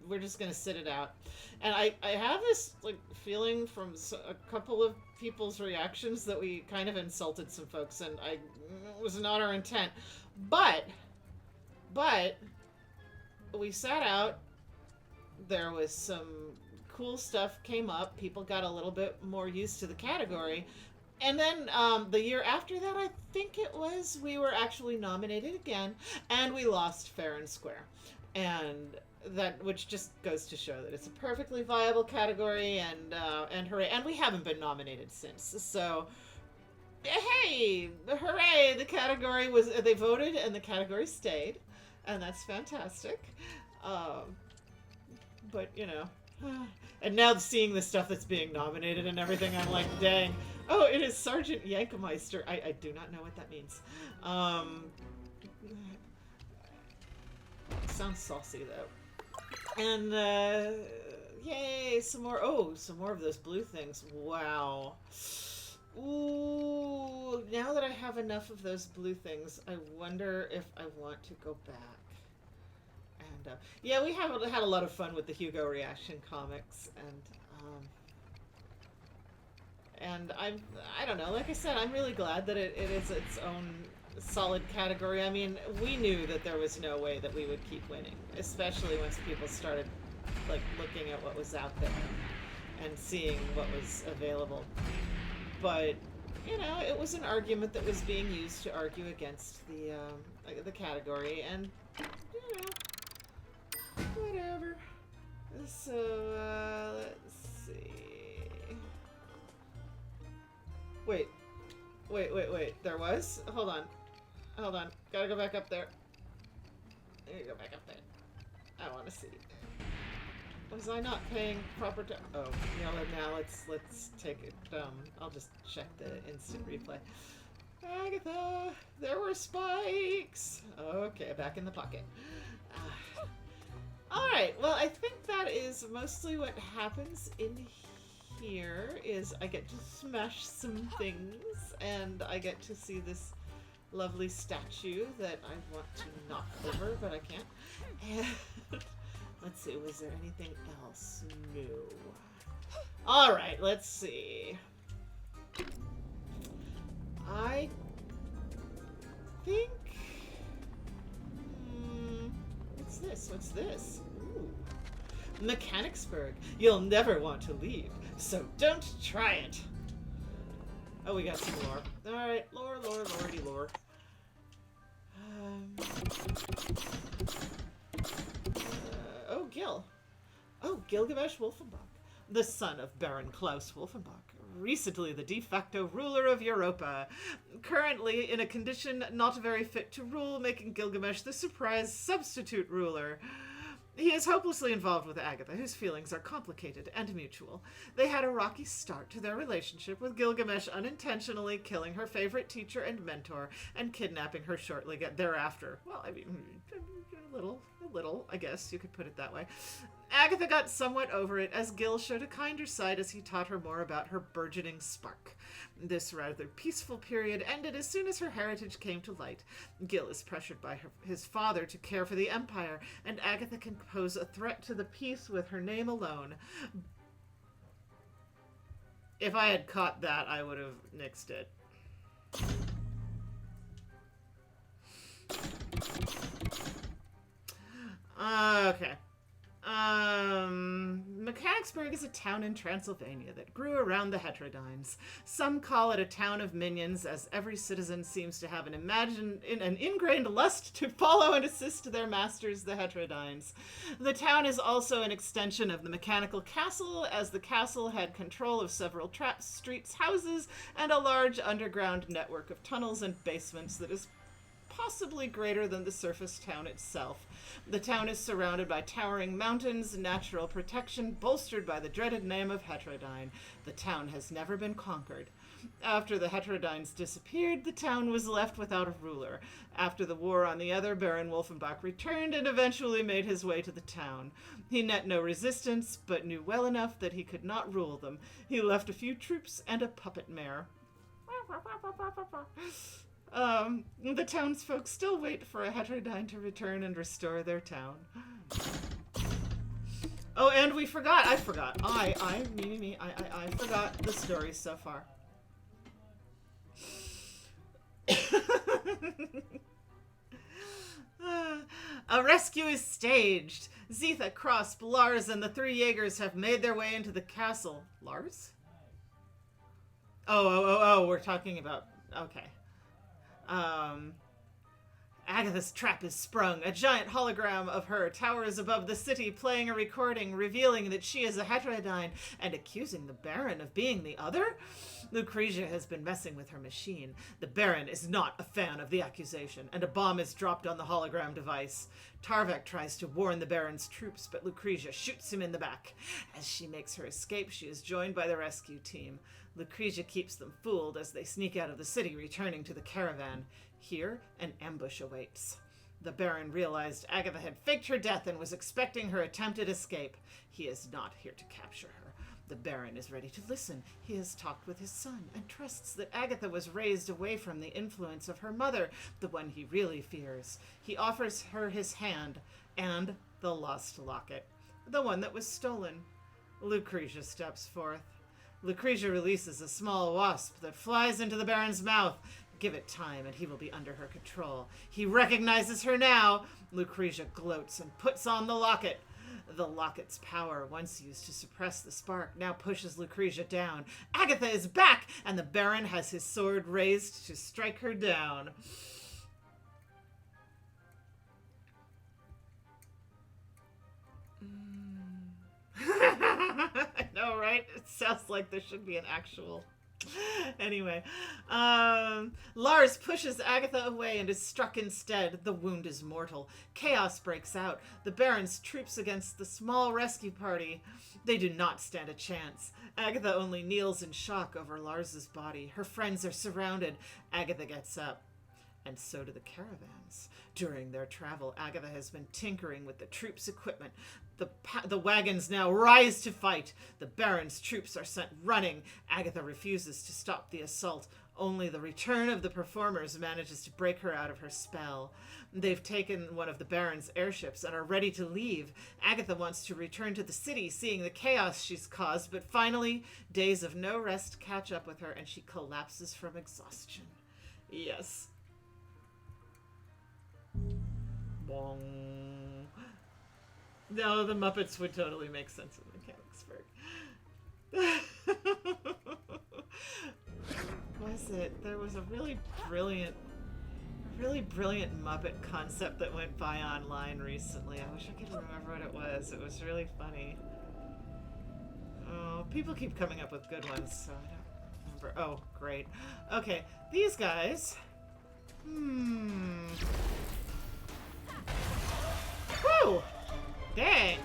we're just gonna sit it out, and I have this like feeling from a couple of people's reactions that we kind of insulted some folks, and it was not our intent, but we sat out. There was some cool stuff came up. People got a little bit more used to the category. And then the year after that, I think it was, we were actually nominated again, and we lost fair and square. And that, which just goes to show that it's a perfectly viable category, and hooray. And we haven't been nominated since. So, hey, hooray, the category was, they voted and the category stayed. And that's fantastic. but you know. And now seeing the stuff that's being nominated and everything, I'm like, dang. Oh, it is Sergeant Yankomeister. I do not know what that means. Sounds saucy, though. And, yay, some more. Oh, some more of those blue things. Wow. Ooh, now that I have enough of those blue things, I wonder if I want to go back. And, yeah, we have had a lot of fun with the Hugo Reaction comics, and I don't know, like I said, I'm really glad that it is its own solid category. I mean, we knew that there was no way that we would keep winning, especially once people started, like, looking at what was out there and seeing what was available. But, you know, it was an argument that was being used to argue against the category, and, you know, whatever. So, let's see. Wait. There was? Hold on. Gotta go back up there. There you go, back up there. I want to see. Was I not paying proper time? Oh, no, now let's take it. I'll just check the instant replay. Agatha, there were spikes. Okay, back in the pocket. Alright, well, I think that is mostly what happens in here is I get to smash some things, and I get to see this lovely statue that I want to knock over, but I can't. And let's see, was there anything else new? Alright, let's see. I think... What's this? Ooh. Mechanicsburg. You'll never want to leave, so don't try it. Oh, we got some lore. Alright, lordy lore. Oh, Gil. Oh, Gilgamesh Wolfenbach, the son of Baron Klaus Wolfenbach, recently the de facto ruler of Europa, currently in a condition not very fit to rule, making Gilgamesh the surprise substitute ruler. He is hopelessly involved with Agatha, whose feelings are complicated and mutual. They had a rocky start to their relationship, with Gilgamesh unintentionally killing her favorite teacher and mentor and kidnapping her shortly thereafter. Well, I mean, a little, I guess you could put it that way. Agatha got somewhat over it, as Gil showed a kinder side as he taught her more about her burgeoning spark. This rather peaceful period ended as soon as her heritage came to light. Gil is pressured by his father to care for the Empire, and Agatha can pose a threat to the peace with her name alone. If I had caught that, I would have nixed it. Okay. Mechanicsburg is a town in Transylvania that grew around the Heterodynes. Some call it a town of minions, as every citizen seems to have an ingrained lust to follow and assist their masters, the Heterodynes. The town is also an extension of the mechanical castle, as the castle had control of several streets, houses, and a large underground network of tunnels and basements that is possibly greater than the surface town itself. The town is surrounded by towering mountains, natural protection bolstered by the dreaded name of Heterodyne. The town has never been conquered. After the Heterodynes disappeared, the town was left without a ruler. After the war on the other, Baron Wolfenbach returned and eventually made his way to the town. He met no resistance, but knew well enough that he could not rule them. He left a few troops and a puppet mare. The townsfolk still wait for a Heterodyne to return and restore their town. Oh, and I forgot the story so far. A rescue is staged. Zetha, Krosp, Lars, and the three Jaegers have made their way into the castle. Lars? Oh, we're talking about... Okay. Agatha's trap is sprung. A giant hologram of her towers above the city, playing a recording, revealing that she is a Heterodyne and accusing the Baron of being the other. Lucretia has been messing with her machine. The Baron is not a fan of the accusation, and a bomb is dropped on the hologram device. Tarvek tries to warn the Baron's troops, but Lucretia shoots him in the back. As she makes her escape, she is joined by the rescue team. Lucretia keeps them fooled as they sneak out of the city, returning to the caravan. Here, an ambush awaits. The Baron realized Agatha had faked her death and was expecting her attempted escape. He is not here to capture her. The Baron is ready to listen. He has talked with his son and trusts that Agatha was raised away from the influence of her mother, the one he really fears. He offers her his hand and the lost locket, the one that was stolen. Lucretia steps forth. Lucretia releases a small wasp that flies into the Baron's mouth. Give it time and he will be under her control. He recognizes her now. Lucretia gloats and puts on the locket. The locket's power, once used to suppress the spark, now pushes Lucretia down. Agatha is back, and the Baron has his sword raised to strike her down. I know, right? It sounds like there should be an actual... Anyway, Lars pushes Agatha away and is struck instead. The wound is mortal. Chaos breaks out. The Baron's troops against the small rescue party. They do not stand a chance. Agatha only kneels in shock over Lars's body. Her friends are surrounded. Agatha gets up. And so do the caravans. During their travel, Agatha has been tinkering with the troops' equipment. The wagons now rise to fight. The Baron's troops are sent running. Agatha refuses to stop the assault. Only the return of the performers manages to break her out of her spell. They've taken one of the Baron's airships and are ready to leave. Agatha wants to return to the city, seeing the chaos she's caused, but finally, days of no rest catch up with her and she collapses from exhaustion. Yes. Bong. No, the Muppets would totally make sense in Mechanicsburg. Was it? There was a really brilliant Muppet concept that went by online recently. I wish I could remember what it was. It was really funny. Oh, people keep coming up with good ones, so I don't remember. Oh, great. Okay, these guys. Whew! Dang!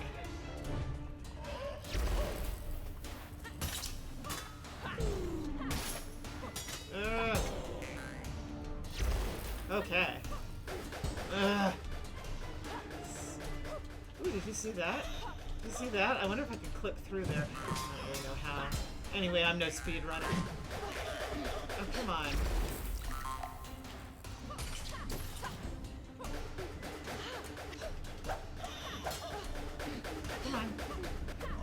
Okay. Ooh, did you see that? Did you see that? I wonder if I can clip through there. I don't really know how. Anyway, I'm no speedrunner. Oh, come on.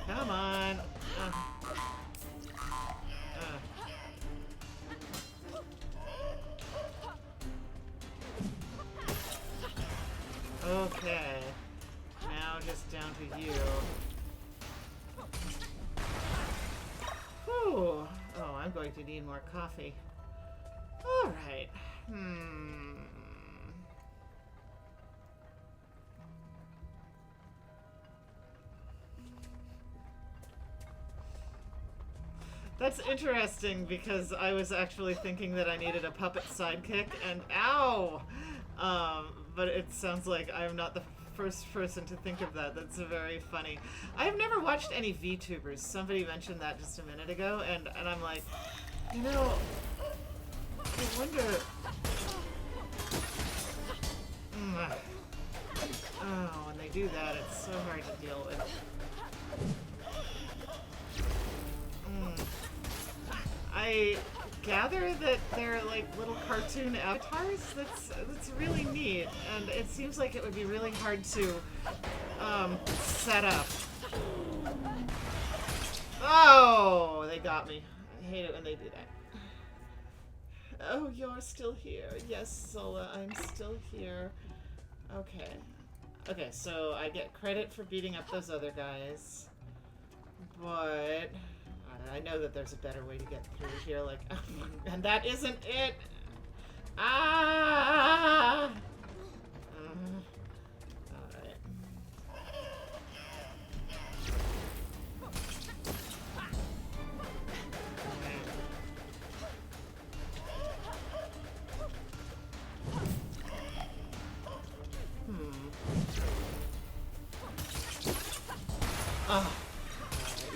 Come on. Okay. Now just down to you. Whew. Oh, I'm going to need more coffee. All right. That's interesting because I was actually thinking that I needed a puppet sidekick and ow! But it sounds like I'm not the first person to think of that. That's very funny. I've never watched any VTubers. Somebody mentioned that just a minute ago and I'm like, you know, I wonder... Oh, when they do that, it's so hard to deal with. I gather that they're like little cartoon avatars. That's really neat, and it seems like it would be really hard to set up. Oh, they got me. I hate it when they do that. Oh, you're still here. Yes, Zola, I'm still here. Okay. Okay, so I get credit for beating up those other guys, but I know that there's a better way to get through here, like, and that isn't it! Ah! Oh,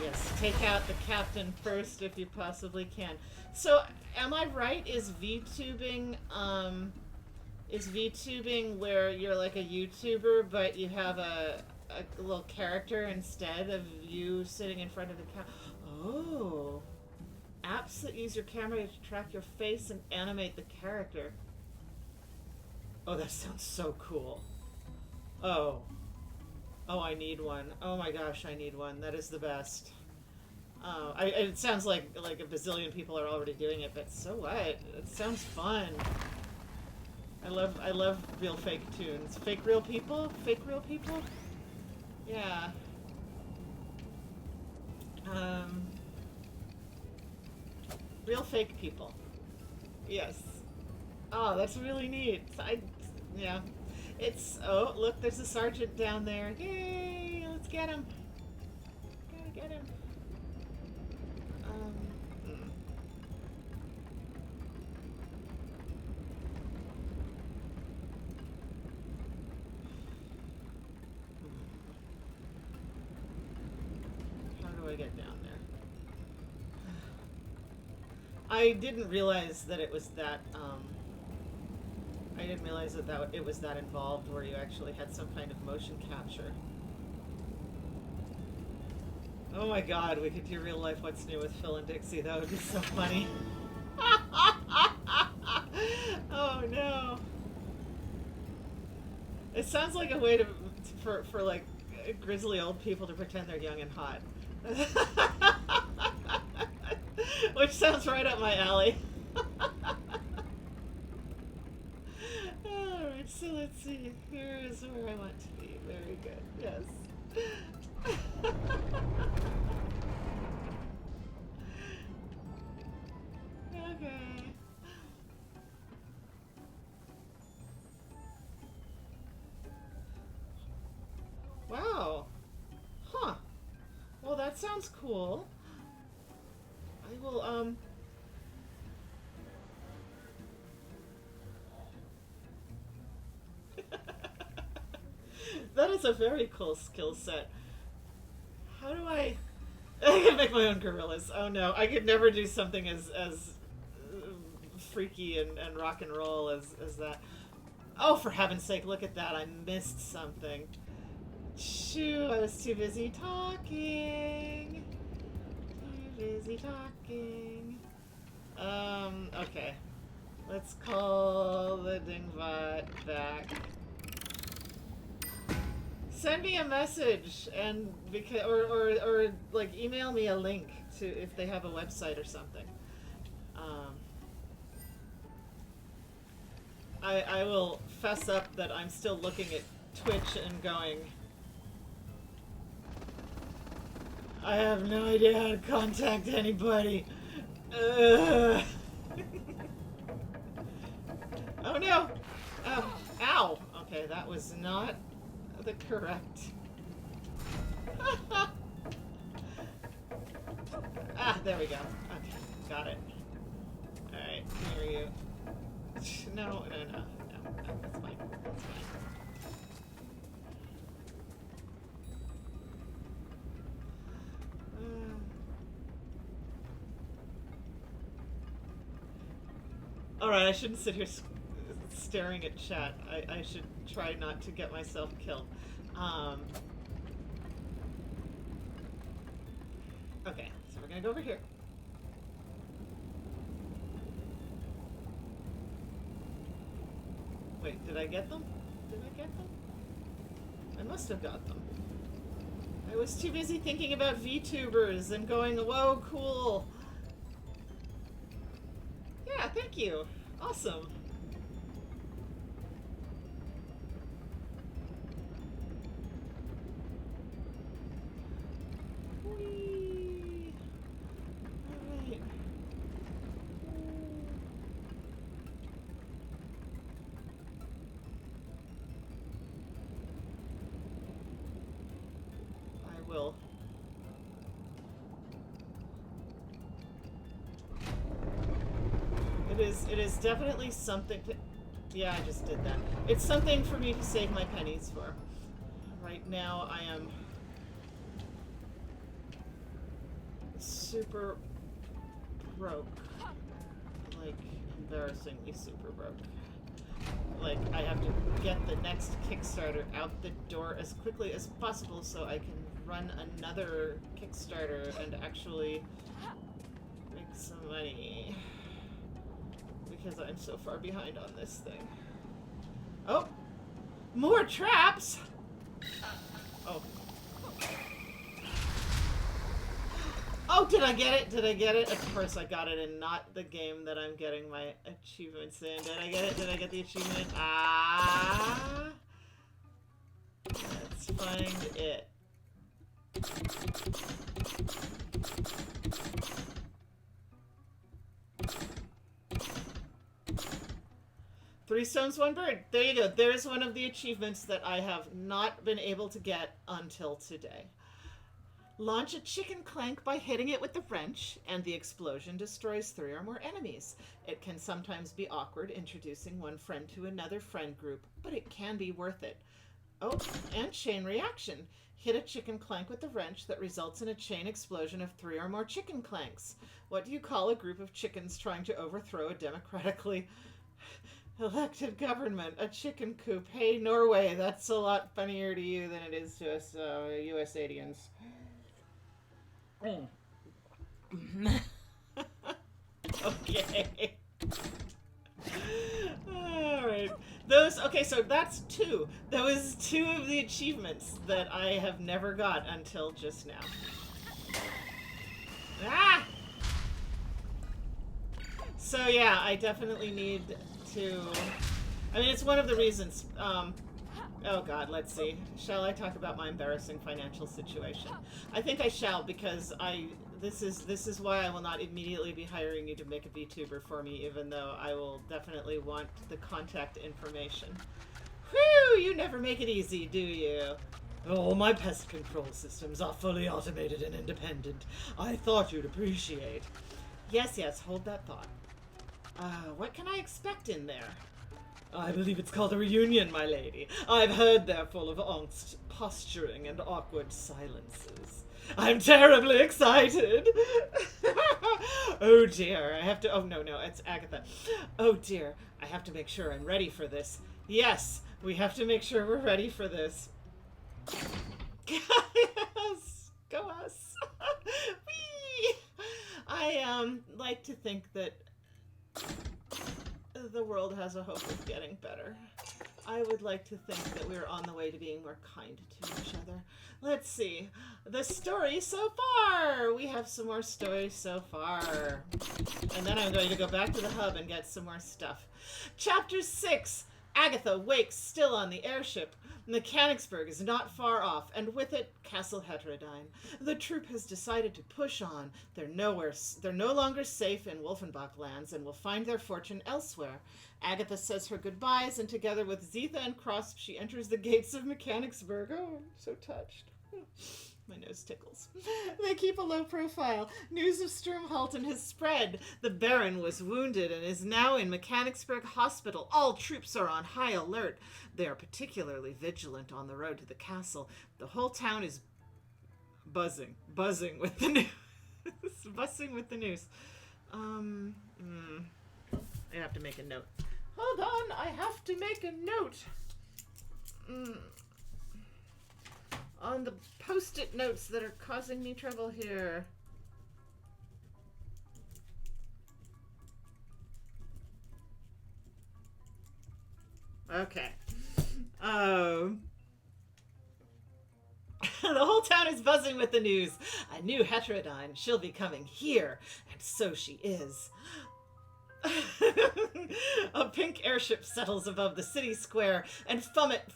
yes. Take out the captain first if you possibly can. So, am I right? Is VTubing where you're like a YouTuber, but you have a little character instead of you sitting in front of the camera? Oh. Apps that use your camera to track your face and animate the character. Oh, that sounds so cool. Oh. Oh, I need one. Oh my gosh, I need one. That is the best. It sounds like a bazillion people are already doing it, but so what? It sounds fun. I love real fake tunes. Fake real people? Fake real people? Yeah. Real fake people. Yes. Oh, that's really neat. Yeah. It's, oh, look, there's a sergeant down there. Yay, let's get him. Gotta get him. How do I get down there? I didn't realize that it was that, I didn't realize that it was that involved where you actually had some kind of motion capture. Oh my god, we could do real life What's New with Phil and Dixie. That would be so funny. Oh no. It sounds like a way for like grizzly old people to pretend they're young and hot. Which sounds right up my alley. Alright, so let's see. Here is where I want to be. Very good. Yes. Okay. Wow. Huh. Well, that sounds cool. I will, That is a very cool skill set. How do I can make my own gorillas. Oh no, I could never do something as freaky and rock and roll as that. Oh, for heaven's sake, look at that. I missed something. Shoo, I was too busy talking. Too busy talking. Okay. Let's call the Dingbot back. Send me a message and or like email me a link to if they have a website or something. I will fess up that I'm still looking at Twitch and going, I have no idea how to contact anybody. Oh no! Oh, ow! Okay, that was not the correct. Ah, there we go. Okay, got it. Alright, here you. No, that's fine. That's fine. Alright, I shouldn't sit here staring at chat. I should try not to get myself killed. Okay, so we're gonna go over here. Wait, did I get them? Did I get them? I must have got them. I was too busy thinking about VTubers and going, whoa, cool. Yeah, thank you. Awesome. Whee. All right. I will. It is definitely something to... Yeah, I just did that. It's something for me to save my pennies for. Right now, I am super broke. Like, embarrassingly super broke. Like, I have to get the next Kickstarter out the door as quickly as possible so I can run another Kickstarter and actually make some money. Because I'm so far behind on this thing. Oh! More traps! Oh. Oh, did I get it? Did I get it? Of course I got it, and not the game that I'm getting my achievements in. Did I get it? Did I get the achievement? Ah! Let's find it. Three stones, one bird. There you go. There's one of the achievements that I have not been able to get until today. Launch a chicken clank by hitting it with the wrench, and the explosion destroys 3 or more enemies. It can sometimes be awkward introducing one friend to another friend group, but it can be worth it. Oh, and chain reaction. Hit a chicken clank with the wrench that results in a chain explosion of 3 or more chicken clanks. What do you call a group of chickens trying to overthrow a democratically elected government? A chicken coop. Hey, Norway, that's a lot funnier to you than it is to us US-adians. Okay. Alright. Okay, so that's 2. That was 2 of the achievements that I have never got until just now. Ah! So yeah, I definitely need to... I mean, it's one of the reasons... Oh god, let's see. Shall I talk about my embarrassing financial situation? I think I shall, because this is why I will not immediately be hiring you to make a VTuber for me, even though I will definitely want the contact information. Whew, you never make it easy, do you? Oh, my pest control systems are fully automated and independent. I thought you'd appreciate. Yes, hold that thought. What can I expect in there? I believe it's called a reunion, my lady. I've heard they're full of angst, posturing, and awkward silences. I'm terribly excited! Oh dear, I have to... Oh, no, it's Agatha. Oh dear, I have to make sure I'm ready for this. Yes, we have to make sure we're ready for this. Yes! Go us! Whee! I, like to think that the world has a hope of getting better. I would like to think that we're on the way to being more kind to each other. Let's see. The story so far! We have some more stories so far. And then I'm going to go back to the hub and get some more stuff. Chapter 6. Agatha wakes still on the airship. Mechanicsburg is not far off, and with it, Castle Heterodyne. The troop has decided to push on. They're no longer safe in Wolfenbach lands and will find their fortune elsewhere. Agatha says her goodbyes, and together with Zetha and Krosp, she enters the gates of Mechanicsburg. Oh, I'm so touched. My nose tickles. They keep a low profile. News of Sturmhalten has spread. The Baron was wounded and is now in Mechanicsburg Hospital. All troops are on high alert. They are particularly vigilant on the road to the castle. The whole town is buzzing with the news. Buzzing with the news. I have to make a note. Hold on, I have to make a note. On the post-it notes that are causing me trouble here. Okay. The whole town is buzzing with the news. A new Heterodyne. She'll be coming here. And so she is. A pink airship settles above the city square, and from it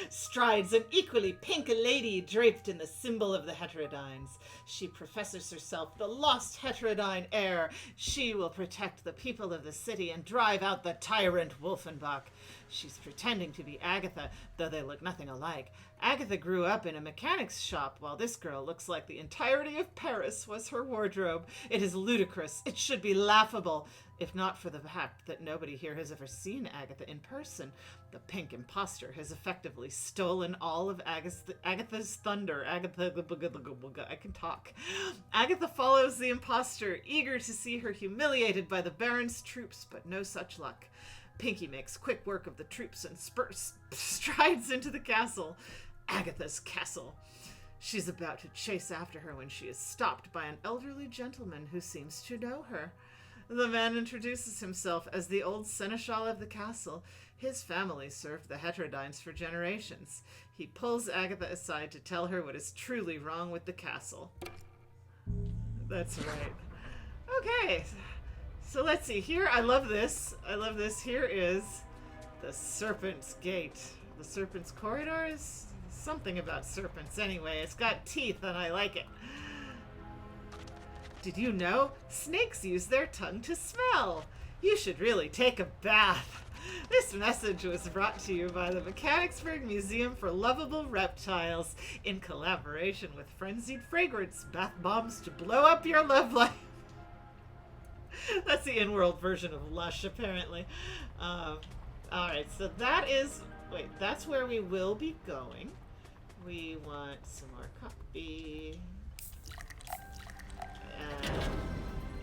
strides an equally pink lady draped in the symbol of the Heterodynes. She professes herself the lost Heterodyne heir. She will protect the people of the city and drive out the tyrant Wolfenbach. She's pretending to be Agatha, though they look nothing alike. Agatha grew up in a mechanic's shop, while this girl looks like the entirety of Paris was her wardrobe. It is ludicrous. It should be laughable. If not for the fact that nobody here has ever seen Agatha in person, the pink imposter has effectively stolen all of Agatha's thunder. I can talk. Agatha follows the imposter, eager to see her humiliated by the Baron's troops, but no such luck. Pinky makes quick work of the troops and strides into the castle. Agatha's castle. She's about to chase after her when she is stopped by an elderly gentleman who seems to know her. The man introduces himself as the old seneschal of the castle. His family served the Heterodynes for generations. He pulls Agatha aside to tell her what is truly wrong with the castle. That's right. Okay, so let's see. Here, I love this. Here is the Serpent's Gate. The Serpent's Corridor is something about serpents anyway. It's got teeth and I like it. Did you know? Snakes use their tongue to smell. You should really take a bath. This message was brought to you by the Mechanicsburg Museum for Lovable Reptiles in collaboration with Frenzied Fragrance Bath Bombs to blow up your love life. That's the in-world version of Lush, apparently. Alright, so that is... Wait, that's where we will be going. We want some more coffee.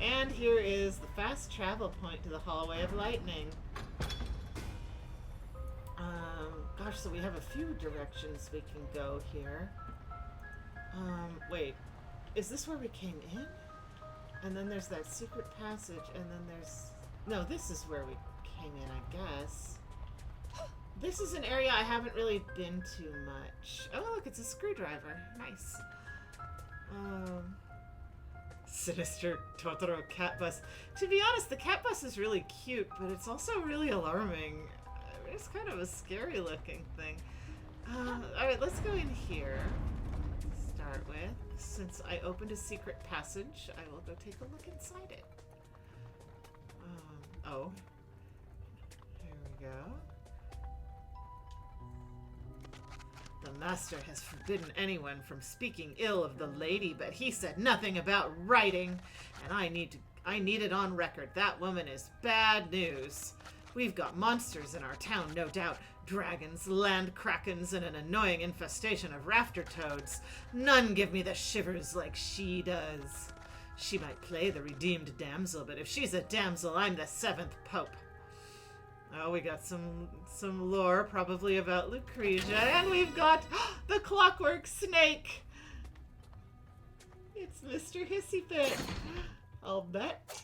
And here is the fast travel point to the Hallway of Lightning. Gosh, so we have a few directions we can go here. Wait, is this where we came in? And then there's that secret passage, and then there's... No, this is where we came in, I guess. This is an area I haven't really been to much. Oh, look, it's a screwdriver. Nice. Sinister Totoro cat bus. To be honest, the cat bus is really cute, but it's also really alarming. It's kind of a scary looking thing. Alright, let's go in here. Start with. Since I opened a secret passage, I will go take a look inside it. Oh. Here we go. The master has forbidden anyone from speaking ill of the lady, but he said nothing about writing, and I need it on record. That woman is bad news. We've got monsters in our town, no doubt. Dragons, land krakens, and an annoying infestation of rafter toads. None give me the shivers like she does. She might play the redeemed damsel, but if she's a damsel, I'm the seventh pope. Oh, we got some lore, probably about Lucretia, and we've got the clockwork snake. It's Mr. Hissyfit. I'll bet.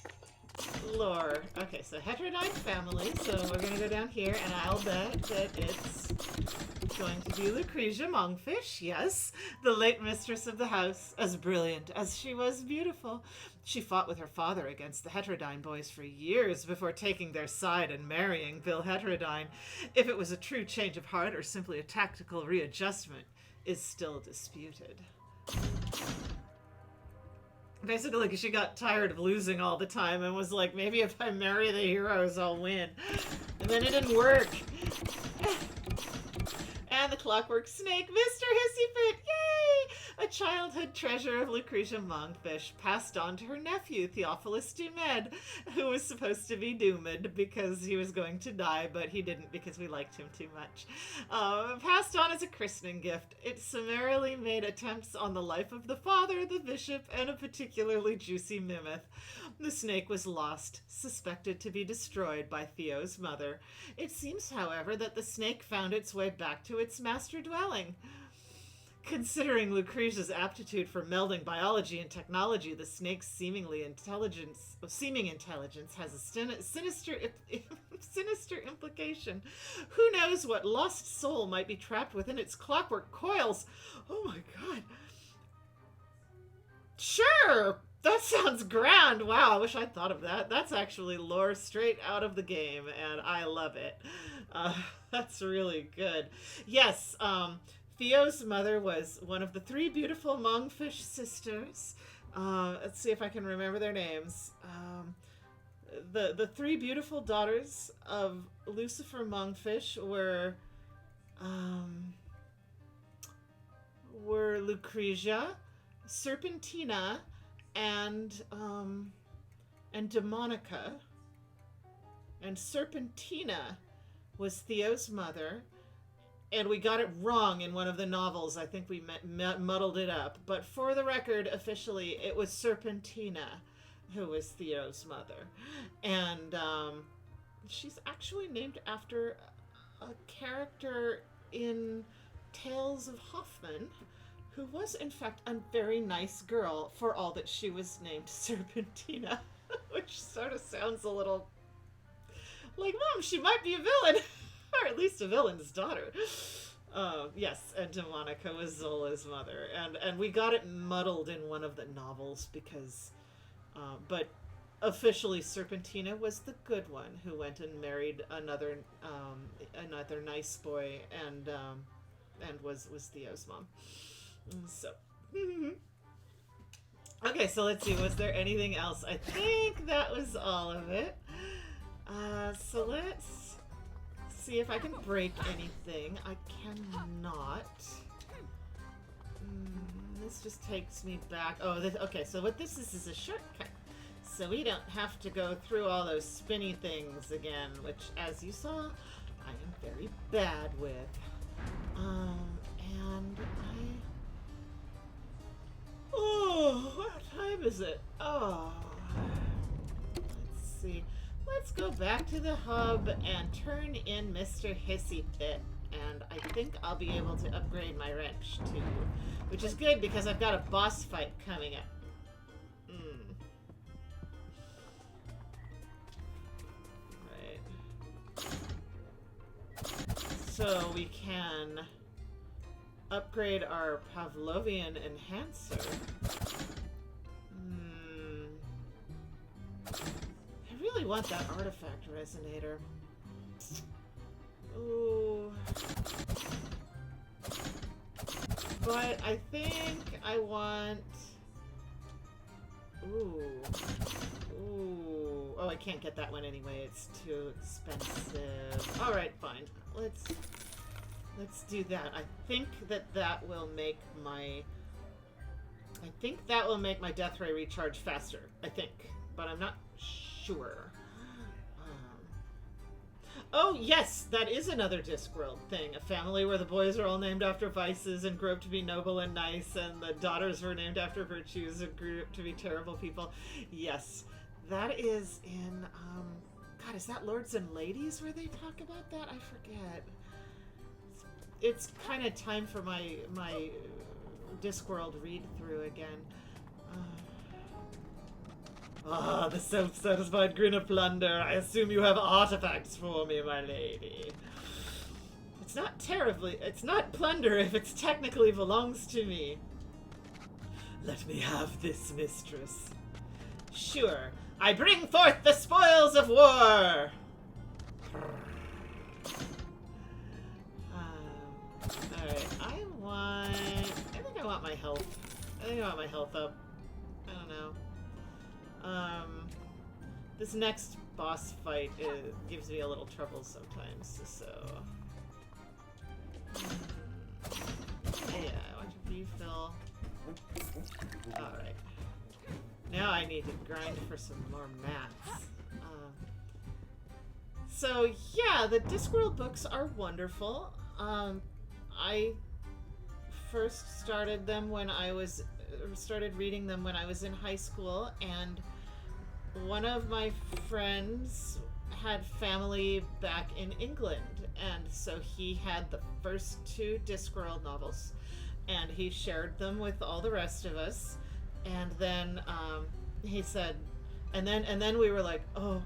Lore. Okay, so Heterodyne family, so we're gonna go down here, and I'll bet that it's going to be Lucretia Monkfish, yes, the late mistress of the house, as brilliant as she was beautiful. She fought with her father against the Heterodyne boys for years before taking their side and marrying Bill Heterodyne. If it was a true change of heart or simply a tactical readjustment is still disputed. Basically, like, she got tired of losing all the time and was like, maybe if I marry the heroes, I'll win. And then it didn't work. And the clockwork snake, Mr. Hissyfit, yay! A childhood treasure of Lucretia Monkfish, passed on to her nephew, Theophilus Dumed, who was supposed to be doomed because he was going to die, but he didn't because we liked him too much. Passed on as a christening gift, it summarily made attempts on the life of the father, the bishop, and a particularly juicy mimeth. The snake was lost, suspected to be destroyed by Theo's mother. It seems, however, that the snake found its way back to its master dwelling. Considering Lucretia's aptitude for melding biology and technology, the snake's seeming intelligence has a sinister implication. Who knows what lost soul might be trapped within its clockwork coils? Oh my god. Sure! That sounds grand. Wow, I wish I'd thought of that. That's actually lore straight out of the game, and I love it. That's really good. Yes, Theo's mother was one of the three beautiful Monkfish sisters. Let's see if I can remember their names. The three beautiful daughters of Lucifer Monkfish were Lucretia, Serpentina, and Demonica. And Serpentina was Theo's mother. And we got it wrong in one of the novels. I think we muddled it up. But for the record, officially, it was Serpentina who was Theo's mother. And she's actually named after a character in Tales of Hoffmann, who was, in fact, a very nice girl for all that she was named Serpentina. Which sort of sounds a little like, Mom, she might be a villain. Or at least a villain's daughter. Yes, and Demonica was Zola's mother. And we got it muddled in one of the novels because... but officially Serpentina was the good one who went and married another nice boy and was Theo's mom. So... Okay, so let's see. Was there anything else? I think that was all of it. So let's... see if I can break anything. I cannot. This just takes me back. Oh, okay. So what this is a shortcut. So we don't have to go through all those spinny things again, which, as you saw, I am very bad with. And oh, what time is it? Oh, let's see. Let's go back to the hub and turn in Mr. Hissy Fit, and I think I'll be able to upgrade my wrench too, which is good because I've got a boss fight coming up. Right. So we can upgrade our Pavlovian enhancer. I really want that artifact resonator. Ooh. But I think I want... Ooh. Ooh. Oh, I can't get that one anyway. It's too expensive. Alright, fine. Let's do that. I think that will make my... Death Ray recharge faster. I think. But I'm not sure. Oh, yes! That is another Discworld thing. A family where the boys are all named after vices and grew up to be noble and nice, and the daughters were named after virtues and grew up to be terrible people. Yes. That is in, God, is that Lords and Ladies where they talk about that? I forget. It's kind of time for my Discworld read-through again. The self-satisfied grin of plunder. I assume you have artifacts for me, my lady. It's not plunder if it technically belongs to me. Let me have this, mistress. Sure. I bring forth the spoils of war! Alright, I think I want my health. I think I want my health up. I don't know. This next boss fight gives me a little trouble sometimes, so... Yeah, I want to refill. Alright. Now I need to grind for some more mats. So, yeah, the Discworld books are wonderful. I first started reading them when I was in high school, and one of my friends had family back in England, and so he had the first 2 Discworld novels, and he shared them with all the rest of us, and then he said, and then we were like, oh,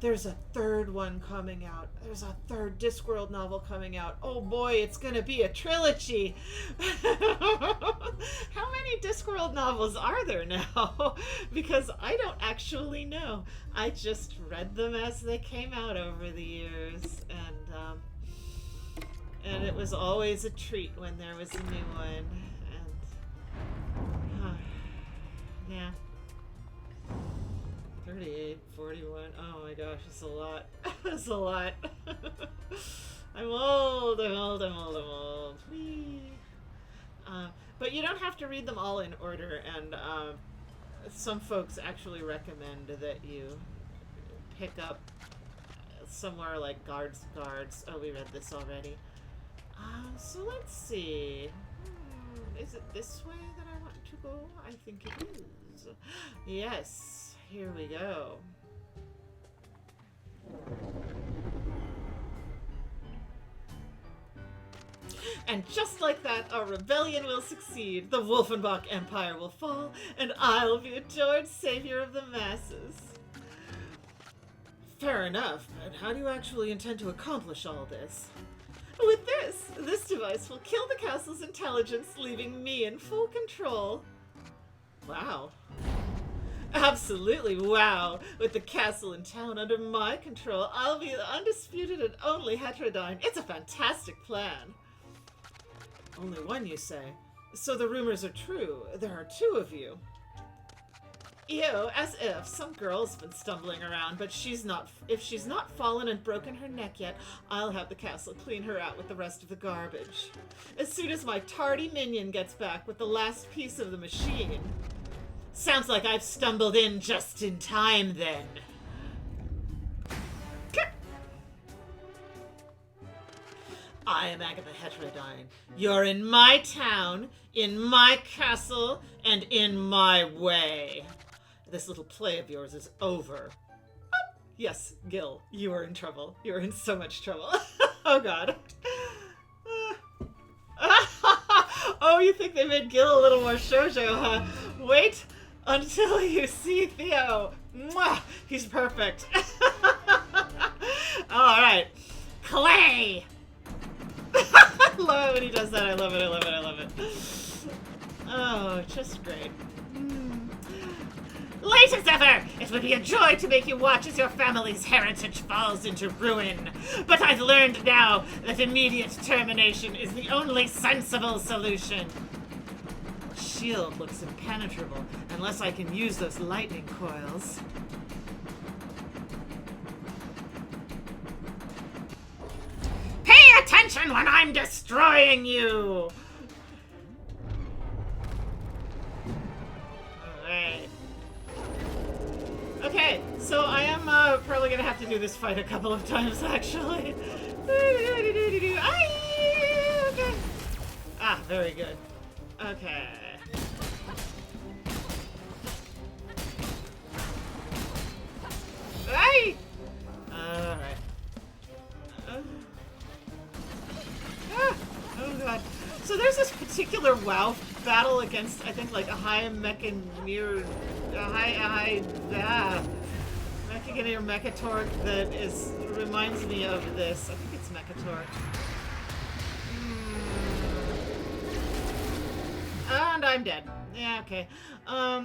there's a 3rd one coming out. There's a 3rd Discworld novel coming out. Oh boy, it's gonna be a trilogy. How many Discworld novels are there now? Because I don't actually know. I just read them as they came out over the years, and it was always a treat when there was a new one. And yeah. 38, 41. Oh my gosh, it's a lot. It's a lot. I'm old. Whee. But you don't have to read them all in order, and some folks actually recommend that you pick up somewhere like guards. Oh, we read this already. So let's see. Is it this way that I want to go? I think it is. Yes, here we go. And just like that, our rebellion will succeed. The Wolfenbach Empire will fall, and I'll be adored savior of the masses. Fair enough, but how do you actually intend to accomplish all this? With this device will kill the castle's intelligence, leaving me in full control. Wow. Absolutely wow. With the castle and town under my control, I'll be the undisputed and only Heterodyne. It's a fantastic plan. Only one, you say? So the rumors are true. There are two of you. Ew, as if. Some girl's been stumbling around, but if she's not fallen and broken her neck yet, I'll have the castle clean her out with the rest of the garbage. As soon as my tardy minion gets back with the last piece of the machine. Sounds like I've stumbled in just in time, then. I am Agatha Heterodyne. You're in my town, in my castle, and in my way. This little play of yours is over. Oh, yes, Gil, you are in trouble. You're in so much trouble. Oh, God. Oh, you think they made Gil a little more shoujo, huh? Wait until you see Theo. Mwah! He's perfect. All right. Clay! I love it when he does that. I love it, I love it, I love it. Oh, just great. Late as ever! It would be a joy to make you watch as your family's heritage falls into ruin. But I've learned now that immediate termination is the only sensible solution. Shield looks impenetrable unless I can use those lightning coils. Pay attention when I'm destroying you! Alright. Okay, so I am probably gonna have to do this fight a couple of times, actually. Okay. Ah, very good. Okay. Hey! Alright. Oh god. So there's this particular WoW battle against, I think, like a high Mechaneer, Mechaneer Mechatork that reminds me of this. I think it's Mechatork. And I'm dead. Yeah, okay.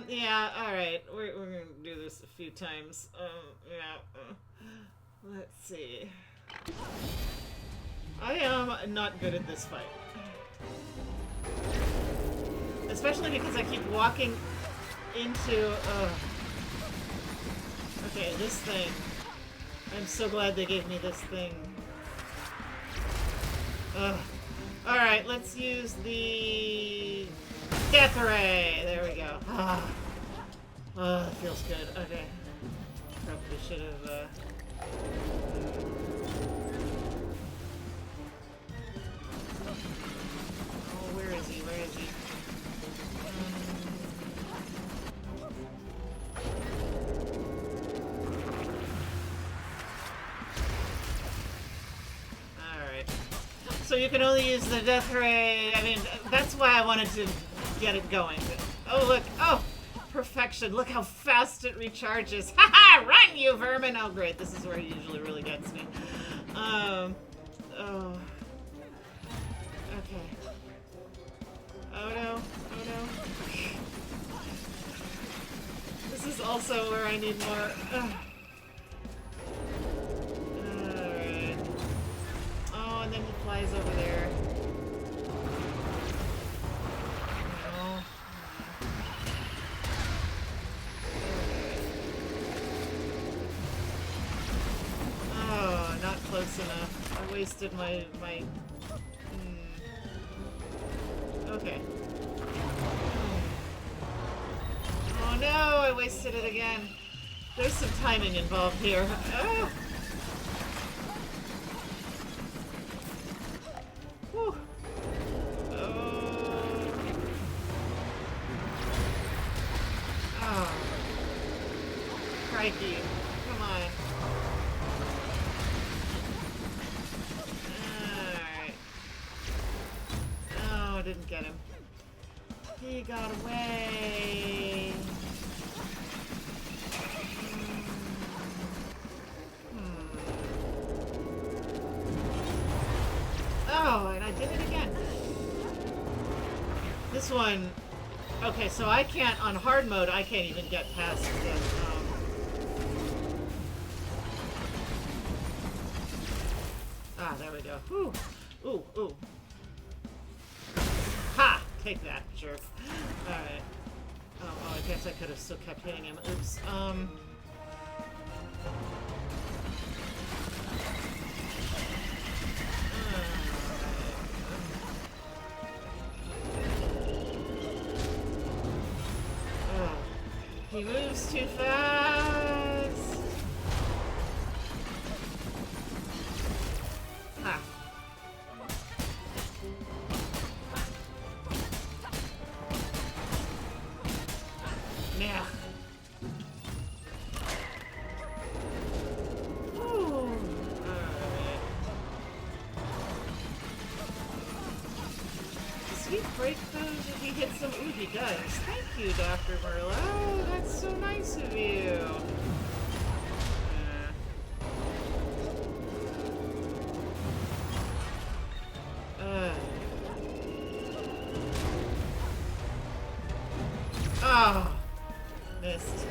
Yeah, alright. We're gonna do this a few times. Yeah. Let's see. I am not good at this fight. Especially because I keep walking into... Okay, this thing. I'm so glad they gave me this thing. Alright, let's use the... Death Ray! There we go. Oh, it feels good. Okay. Probably should have... Oh, where is he? Where is he? Alright. So you can only use the Death Ray. I mean, that's why I wanted to get it going. Oh, look. Oh! Perfection. Look how fast it recharges. Haha! Run, you vermin! Oh, great. This is where he usually really gets me. Oh. Okay. Oh no. Oh no. This is also where I need more. Alright. Oh, and then he flies over there. Oh. Oh, not close enough. I wasted my Okay. Oh no, I wasted it again. There's some timing involved here. Oh. crikey. Come on. Alright. Oh, didn't get him. He got away. Oh, and I did it again. This one... Okay, so I can't... On hard mode, I can't even get past the... Ah, there we go. Ooh. Ooh, ooh. Ha! Take that, jerk. Alright. Oh, I guess I could have still kept hitting him. Oops. He moves too fast. Ha. Yeah. Ooh. Alright. Does he break those if he hits them? Ooh, he does. Thank you, Dr. Merlot. That's so nice of you. Oh, missed.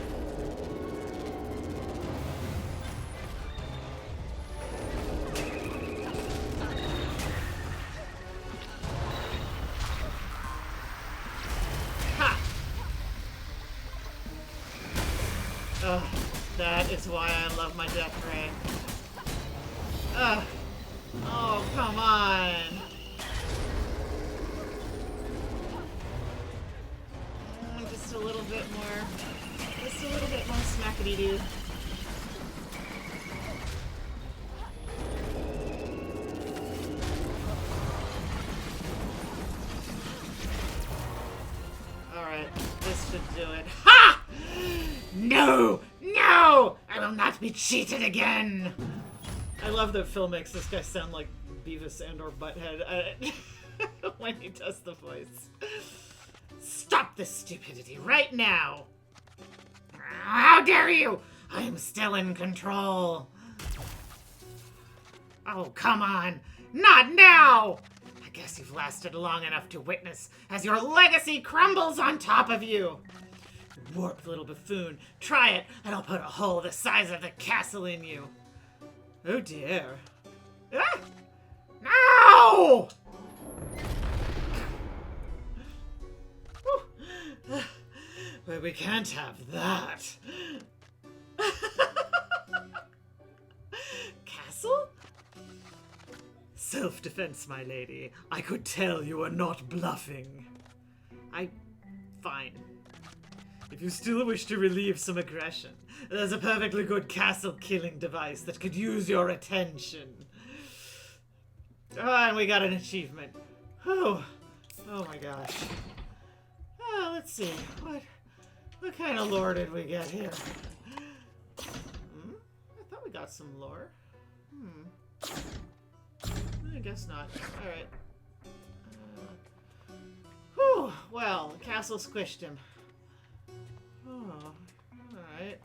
Ha! Oh, that is why I love my death ray. Ugh. Oh, come on. Just a little bit more. Just a little bit more smackety-doo. Alright, this should do it. Ha! No! No! I will not be cheated again! I love that Phil makes this guy sound like Beavis and or Butthead when he does the voice. Stop this stupidity right now! How dare you! I am still in control. Oh, come on. Not now! I guess you've lasted long enough to witness as your legacy crumbles on top of you. Warped little buffoon. Try it, and I'll put a hole the size of the castle in you. Oh dear. Ah! No! Well, we can't have that. Castle? Self-defense, my lady. I could tell you were not bluffing. Fine. If you still wish to relieve some aggression, there's a perfectly good castle-killing device that could use your attention. Oh, and we got an achievement. Oh my gosh. Oh, let's see. What kind of lore did we get here? I thought we got some lore. I guess not. Alright. Whew. Well, the castle squished him. Oh, alright.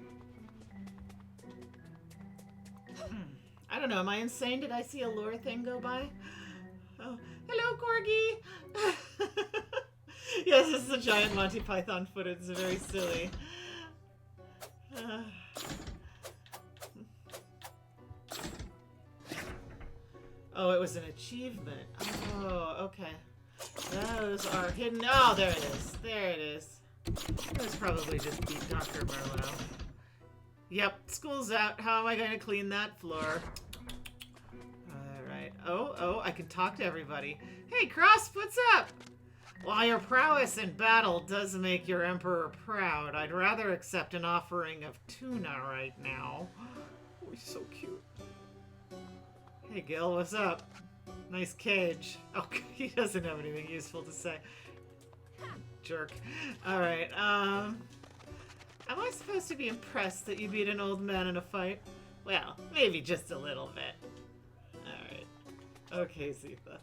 I don't know, am I insane? Did I see a lore thing go by? Oh, hello, Corgi! Yes, this is a giant Monty Python footage. It's very silly. Oh, it was an achievement. Oh, okay. Those are hidden. Oh, there it is. There it is. It was probably just beat Dr. Merlot. Yep, school's out. How am I going to clean that floor? Alright. Oh, I can talk to everybody. Hey, Cross, what's up? While your prowess in battle does make your emperor proud, I'd rather accept an offering of tuna right now. Oh, he's so cute. Hey, Gil, what's up? Nice cage. Oh, he doesn't have anything useful to say. Jerk. Alright, Am I supposed to be impressed that you beat an old man in a fight? Well, maybe just a little bit. Alright. Okay, Zitha.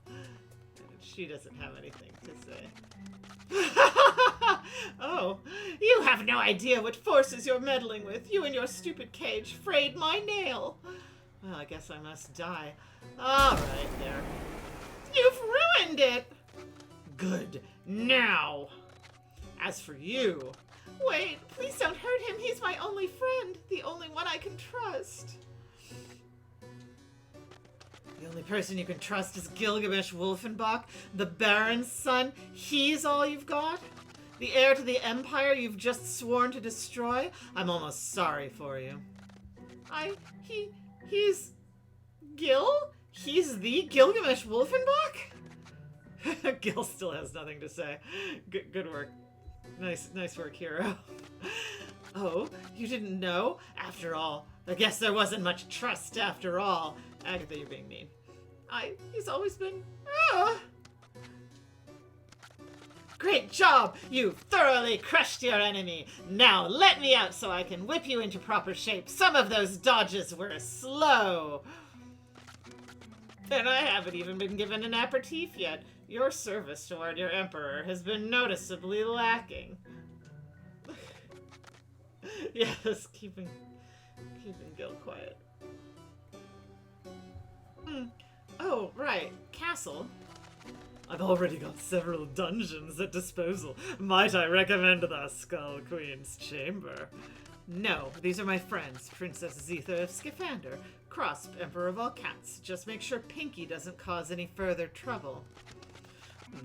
She doesn't have anything to say. Oh, you have no idea what forces you're meddling with. You and your stupid cage frayed my nail. Well, I guess I must die. Alright, there. You've ruined it! Good. Now! As for you... Wait, please don't hurt him. He's my only friend. The only one I can trust. The only person you can trust is Gilgamesh Wolfenbach, the Baron's son. He's all you've got? The heir to the empire you've just sworn to destroy? I'm almost sorry for you. He's... Gil? He's the Gilgamesh Wolfenbach? Gil still has nothing to say. Good work. Nice work, hero. Oh, you didn't know? After all, I guess there wasn't much trust after all. Agatha, you're being mean. He's always been... Great job! You've thoroughly crushed your enemy. Now let me out so I can whip you into proper shape. Some of those dodges were slow. And I haven't even been given an aperitif yet. Your service toward your emperor has been noticeably lacking. Yes, keeping Gil quiet. Oh, right. Castle. I've already got several dungeons at disposal. Might I recommend the Skull Queen's Chamber? No, these are my friends, Princess Zitha of Skifander, Crosp, Emperor of all Cats. Just make sure Pinky doesn't cause any further trouble.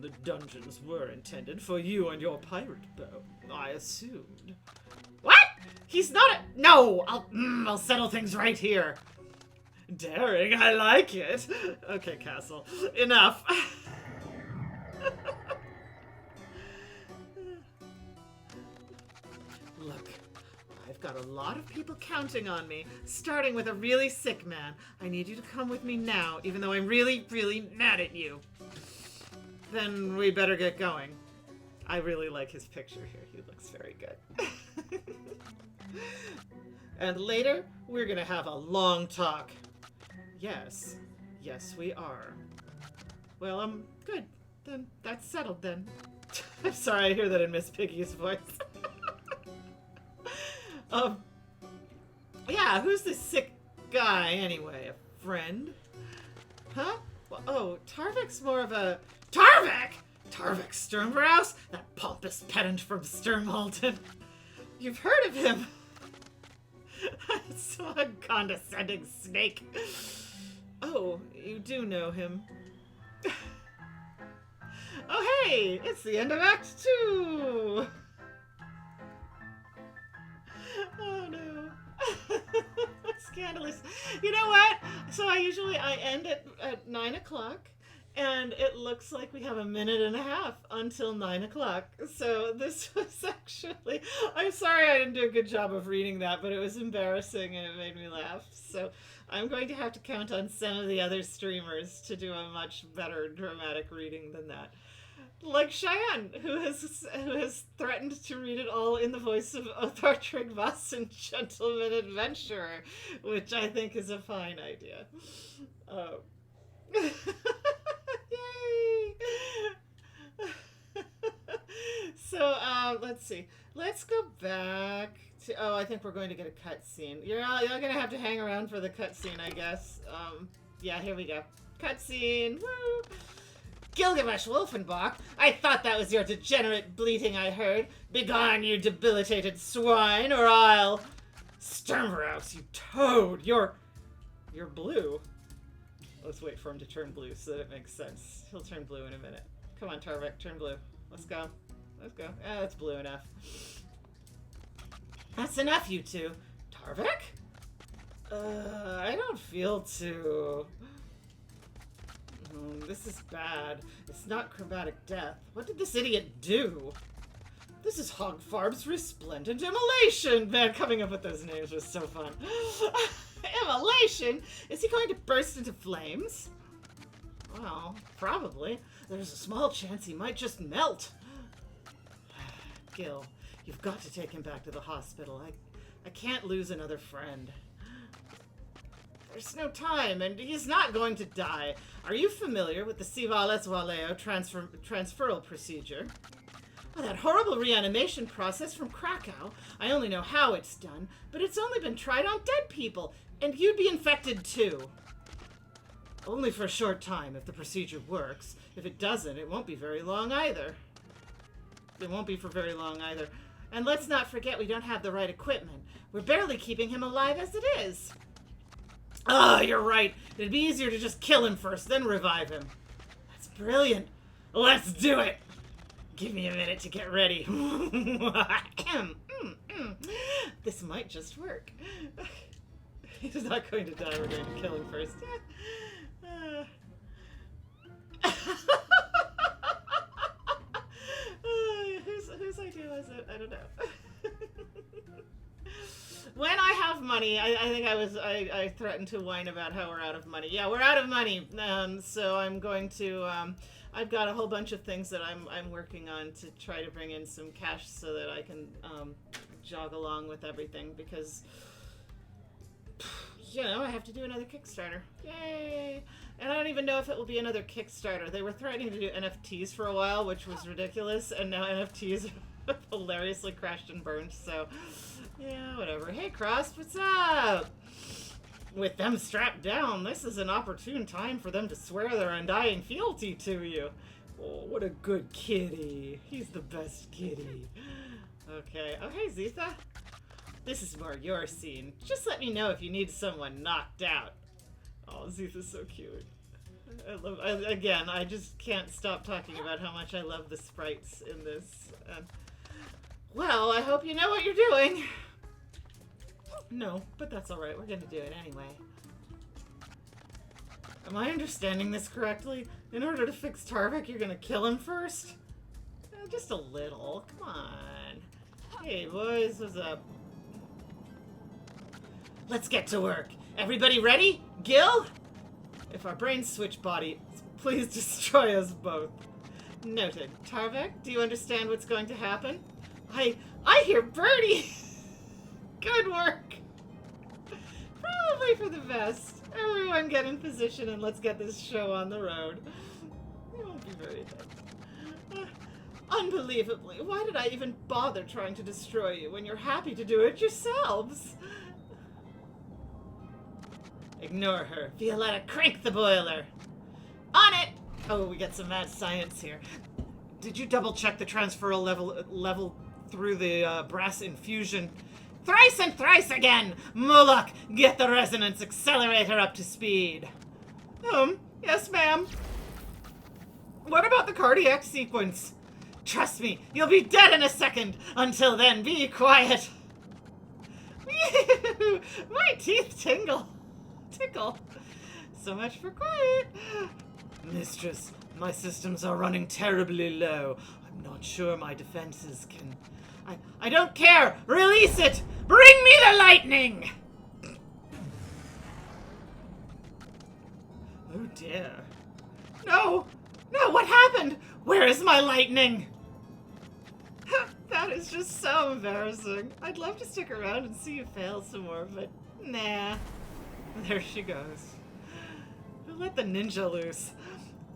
The dungeons were intended for you and your pirate bow, I assumed. What? He's not a... No! I'll settle things right here. Daring, I like it. Okay, Castle. Enough. Look, I've got a lot of people counting on me, starting with a really sick man. I need you to come with me now, even though I'm really, really mad at you. Then we better get going. I really like his picture here. He looks very good. And later, we're gonna have a long talk. Yes. Yes, we are. Well, good. Then that's settled then. I'm sorry, I hear that in Miss Piggy's voice. Yeah, who's this sick guy anyway? A friend? Huh? Well, oh, Tarvik's more of a... Tarvik! Tarvik Sturmbraus? That pompous pedant from Sturmhalton. You've heard of him. Smug, condescending snake. Oh, you do know him. Oh, hey! It's the end of Act 2! Oh, no. Scandalous. You know what? So I end at 9 o'clock, and it looks like we have a minute and a half until 9 o'clock. So this was actually... I'm sorry I didn't do a good job of reading that, but it was embarrassing and it made me laugh. So I'm going to have to count on some of the other streamers to do a much better dramatic reading than that. Like Cheyenne, who has threatened to read it all in the voice of Othar Tryggvason and Gentleman Adventurer, which I think is a fine idea. Yay! So, let's see. Let's go back to... Oh, I think we're going to get a cutscene. You're going to have to hang around for the cutscene, I guess. Yeah, here we go. Cutscene! Woo! Gilgamesh Wolfenbach, I thought that was your degenerate bleating I heard. Begone, you debilitated swine, or I'll... Sturmbraus, you toad! You're blue. Let's wait for him to turn blue so that it makes sense. He'll turn blue in a minute. Come on, Tarvik, turn blue. Let's go. Let's go. That's blue enough. That's enough, you two. Tarvik? I don't feel too... This is bad. It's not chromatic death. What did this idiot do? This is Hogfarb's resplendent immolation! Man, coming up with those names was so fun. Immolation? Is he going to burst into flames? Well, probably. There's a small chance he might just melt. Gil, You've got to take him back to the hospital. I can't lose another friend. There's no time, and he's not going to die. Are you familiar with the Sivales Valeo transferal procedure? Well, that horrible reanimation process from Krakow. I only know how it's done, but it's only been tried on dead people, and you'd be infected too. Only for a short time if the procedure works. If it doesn't, it won't be very long either. It won't be for very long either. And let's not forget we don't have the right equipment. We're barely keeping him alive as it is. Ah, you're right. It'd be easier to just kill him first, then revive him. That's brilliant. Let's do it. Give me a minute to get ready. This might just work. He's not going to die. We're going to kill him first. Whose idea was it? I don't know. When I have money, I think I threatened to whine about how we're out of money. Yeah, we're out of money. So I'm going to, I've got a whole bunch of things that I'm working on to try to bring in some cash so that I can jog along with everything because, you know, I have to do another Kickstarter. Yay! And I don't even know if it will be another Kickstarter. They were threatening to do NFTs for a while, which was ridiculous, and now NFTs have hilariously crashed and burned, so yeah, whatever. Hey, Cross, what's up? With them strapped down, this is an opportune time for them to swear their undying fealty to you. Oh, what a good kitty. He's the best kitty. Okay, Zitha. This is more your scene. Just let me know if you need someone knocked out. Oh, Zitha's so cute. I just can't stop talking about how much I love the sprites in this. Well, I hope you know what you're doing. No, but that's alright. We're gonna do it anyway. Am I understanding this correctly? In order to fix Tarvik, you're gonna kill him first? Just a little. Come on. Hey, boys, what's up? Let's get to work. Everybody ready? Gil? If our brains switch body, please destroy us both. Noted. Tarvik, do you understand what's going to happen? I hear Birdie! Good work! Probably for the best. Everyone get in position and let's get this show on the road. It won't be very good. Unbelievably, why did I even bother trying to destroy you when you're happy to do it yourselves? Ignore her. Violetta, crank the boiler. On it! Oh, we got some mad science here. Did you double check the transferal level through the brass infusion? Thrice and thrice again! Moloch, get the resonance accelerator up to speed. Yes, ma'am. What about the cardiac sequence? Trust me, you'll be dead in a second. Until then, be quiet. My teeth tickle. So much for quiet. Mistress, my systems are running terribly low. I'm not sure my defenses can... I don't care! Release it! Bring me the lightning! Oh dear. No! No, what happened? Where is my lightning? That is just so embarrassing. I'd love to stick around and see you fail some more, but nah. There she goes. Let the ninja loose.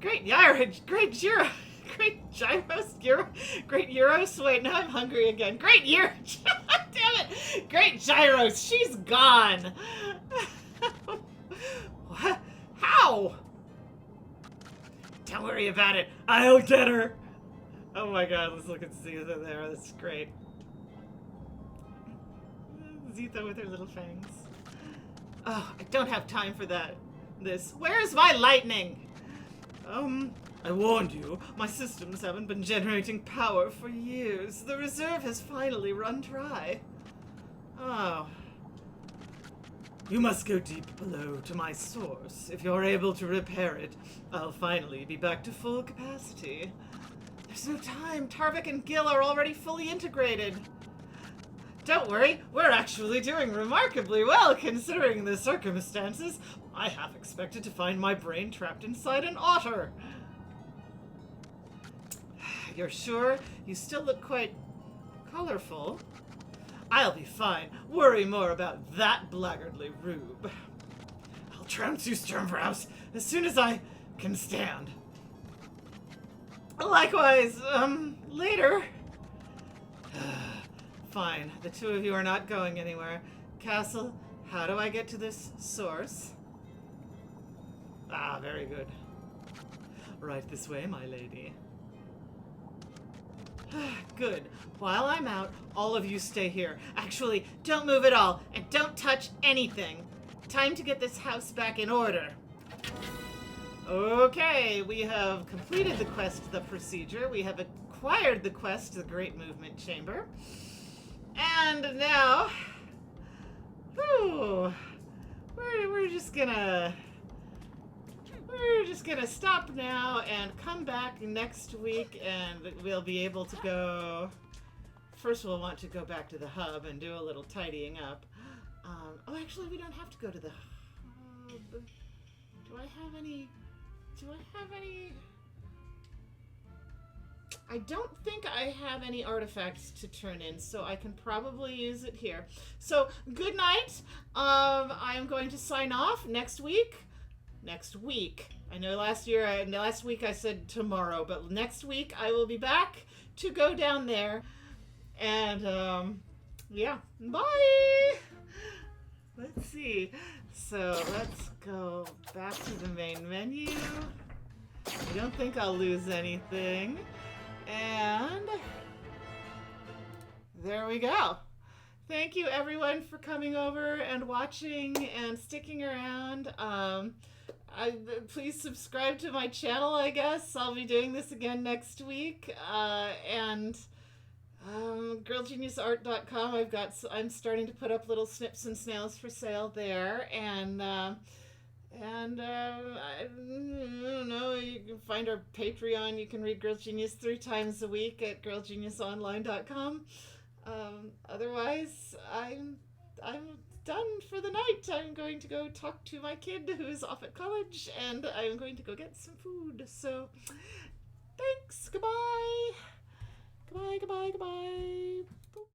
Great gyros, great gyros. Wait, now I'm hungry again. Great gyros. Damn it. Great gyros. She's gone. What? How? Don't worry about it. I'll get her. Oh my god, let's look at Zitha there. That's great. Zitha with her little fangs. Oh, I don't have time for that. Where's my lightning? I warned you. My systems haven't been generating power for years. The reserve has finally run dry. Oh. You must go deep below to my source. If you're able to repair it, I'll finally be back to full capacity. There's no time. Tarvik and Gil are already fully integrated. Don't worry, we're actually doing remarkably well considering the circumstances. I half expected to find my brain trapped inside an otter. You're sure? You still look quite Colorful? I'll be fine. Worry more about that blackguardly rube. I'll trounce you, Sturmbrous, as soon as I can stand. Likewise, later. Fine, the two of you are not going anywhere. Castle, how do I get to this source? Ah, very good. Right this way, my lady. Good. While I'm out, all of you stay here. Actually, don't move at all, and don't touch anything. Time to get this house back in order. Okay, we have completed the quest, the procedure. We have acquired the quest, the Great Movement Chamber. And now, we're just gonna stop now and come back next week, and we'll be able to go. First, we'll want to go back to the hub and do a little tidying up. Oh, actually, we don't have to go to the hub. Do I have any? I don't think I have any artifacts to turn in, so I can probably use it here. So, good night. I am going to sign off next week. Next week. I know last week I said tomorrow, but next week I will be back to go down there. And, yeah. Bye! Let's see. So, let's go back to the main menu. I don't think I'll lose anything. And there we go. Thank you everyone for coming over and watching and sticking around. Please subscribe to my channel, I guess. I'll be doing this again next week. And girlgeniusart.com, I'm starting to put up little snips and snails for sale there. And I don't know, you can find our Patreon. You can read Girl Genius 3 times a week at girlgeniusonline.com. Otherwise, I'm done for the night. I'm going to go talk to my kid who's off at college, and I'm going to go get some food. So, thanks. Goodbye. Goodbye, goodbye, goodbye. Boop.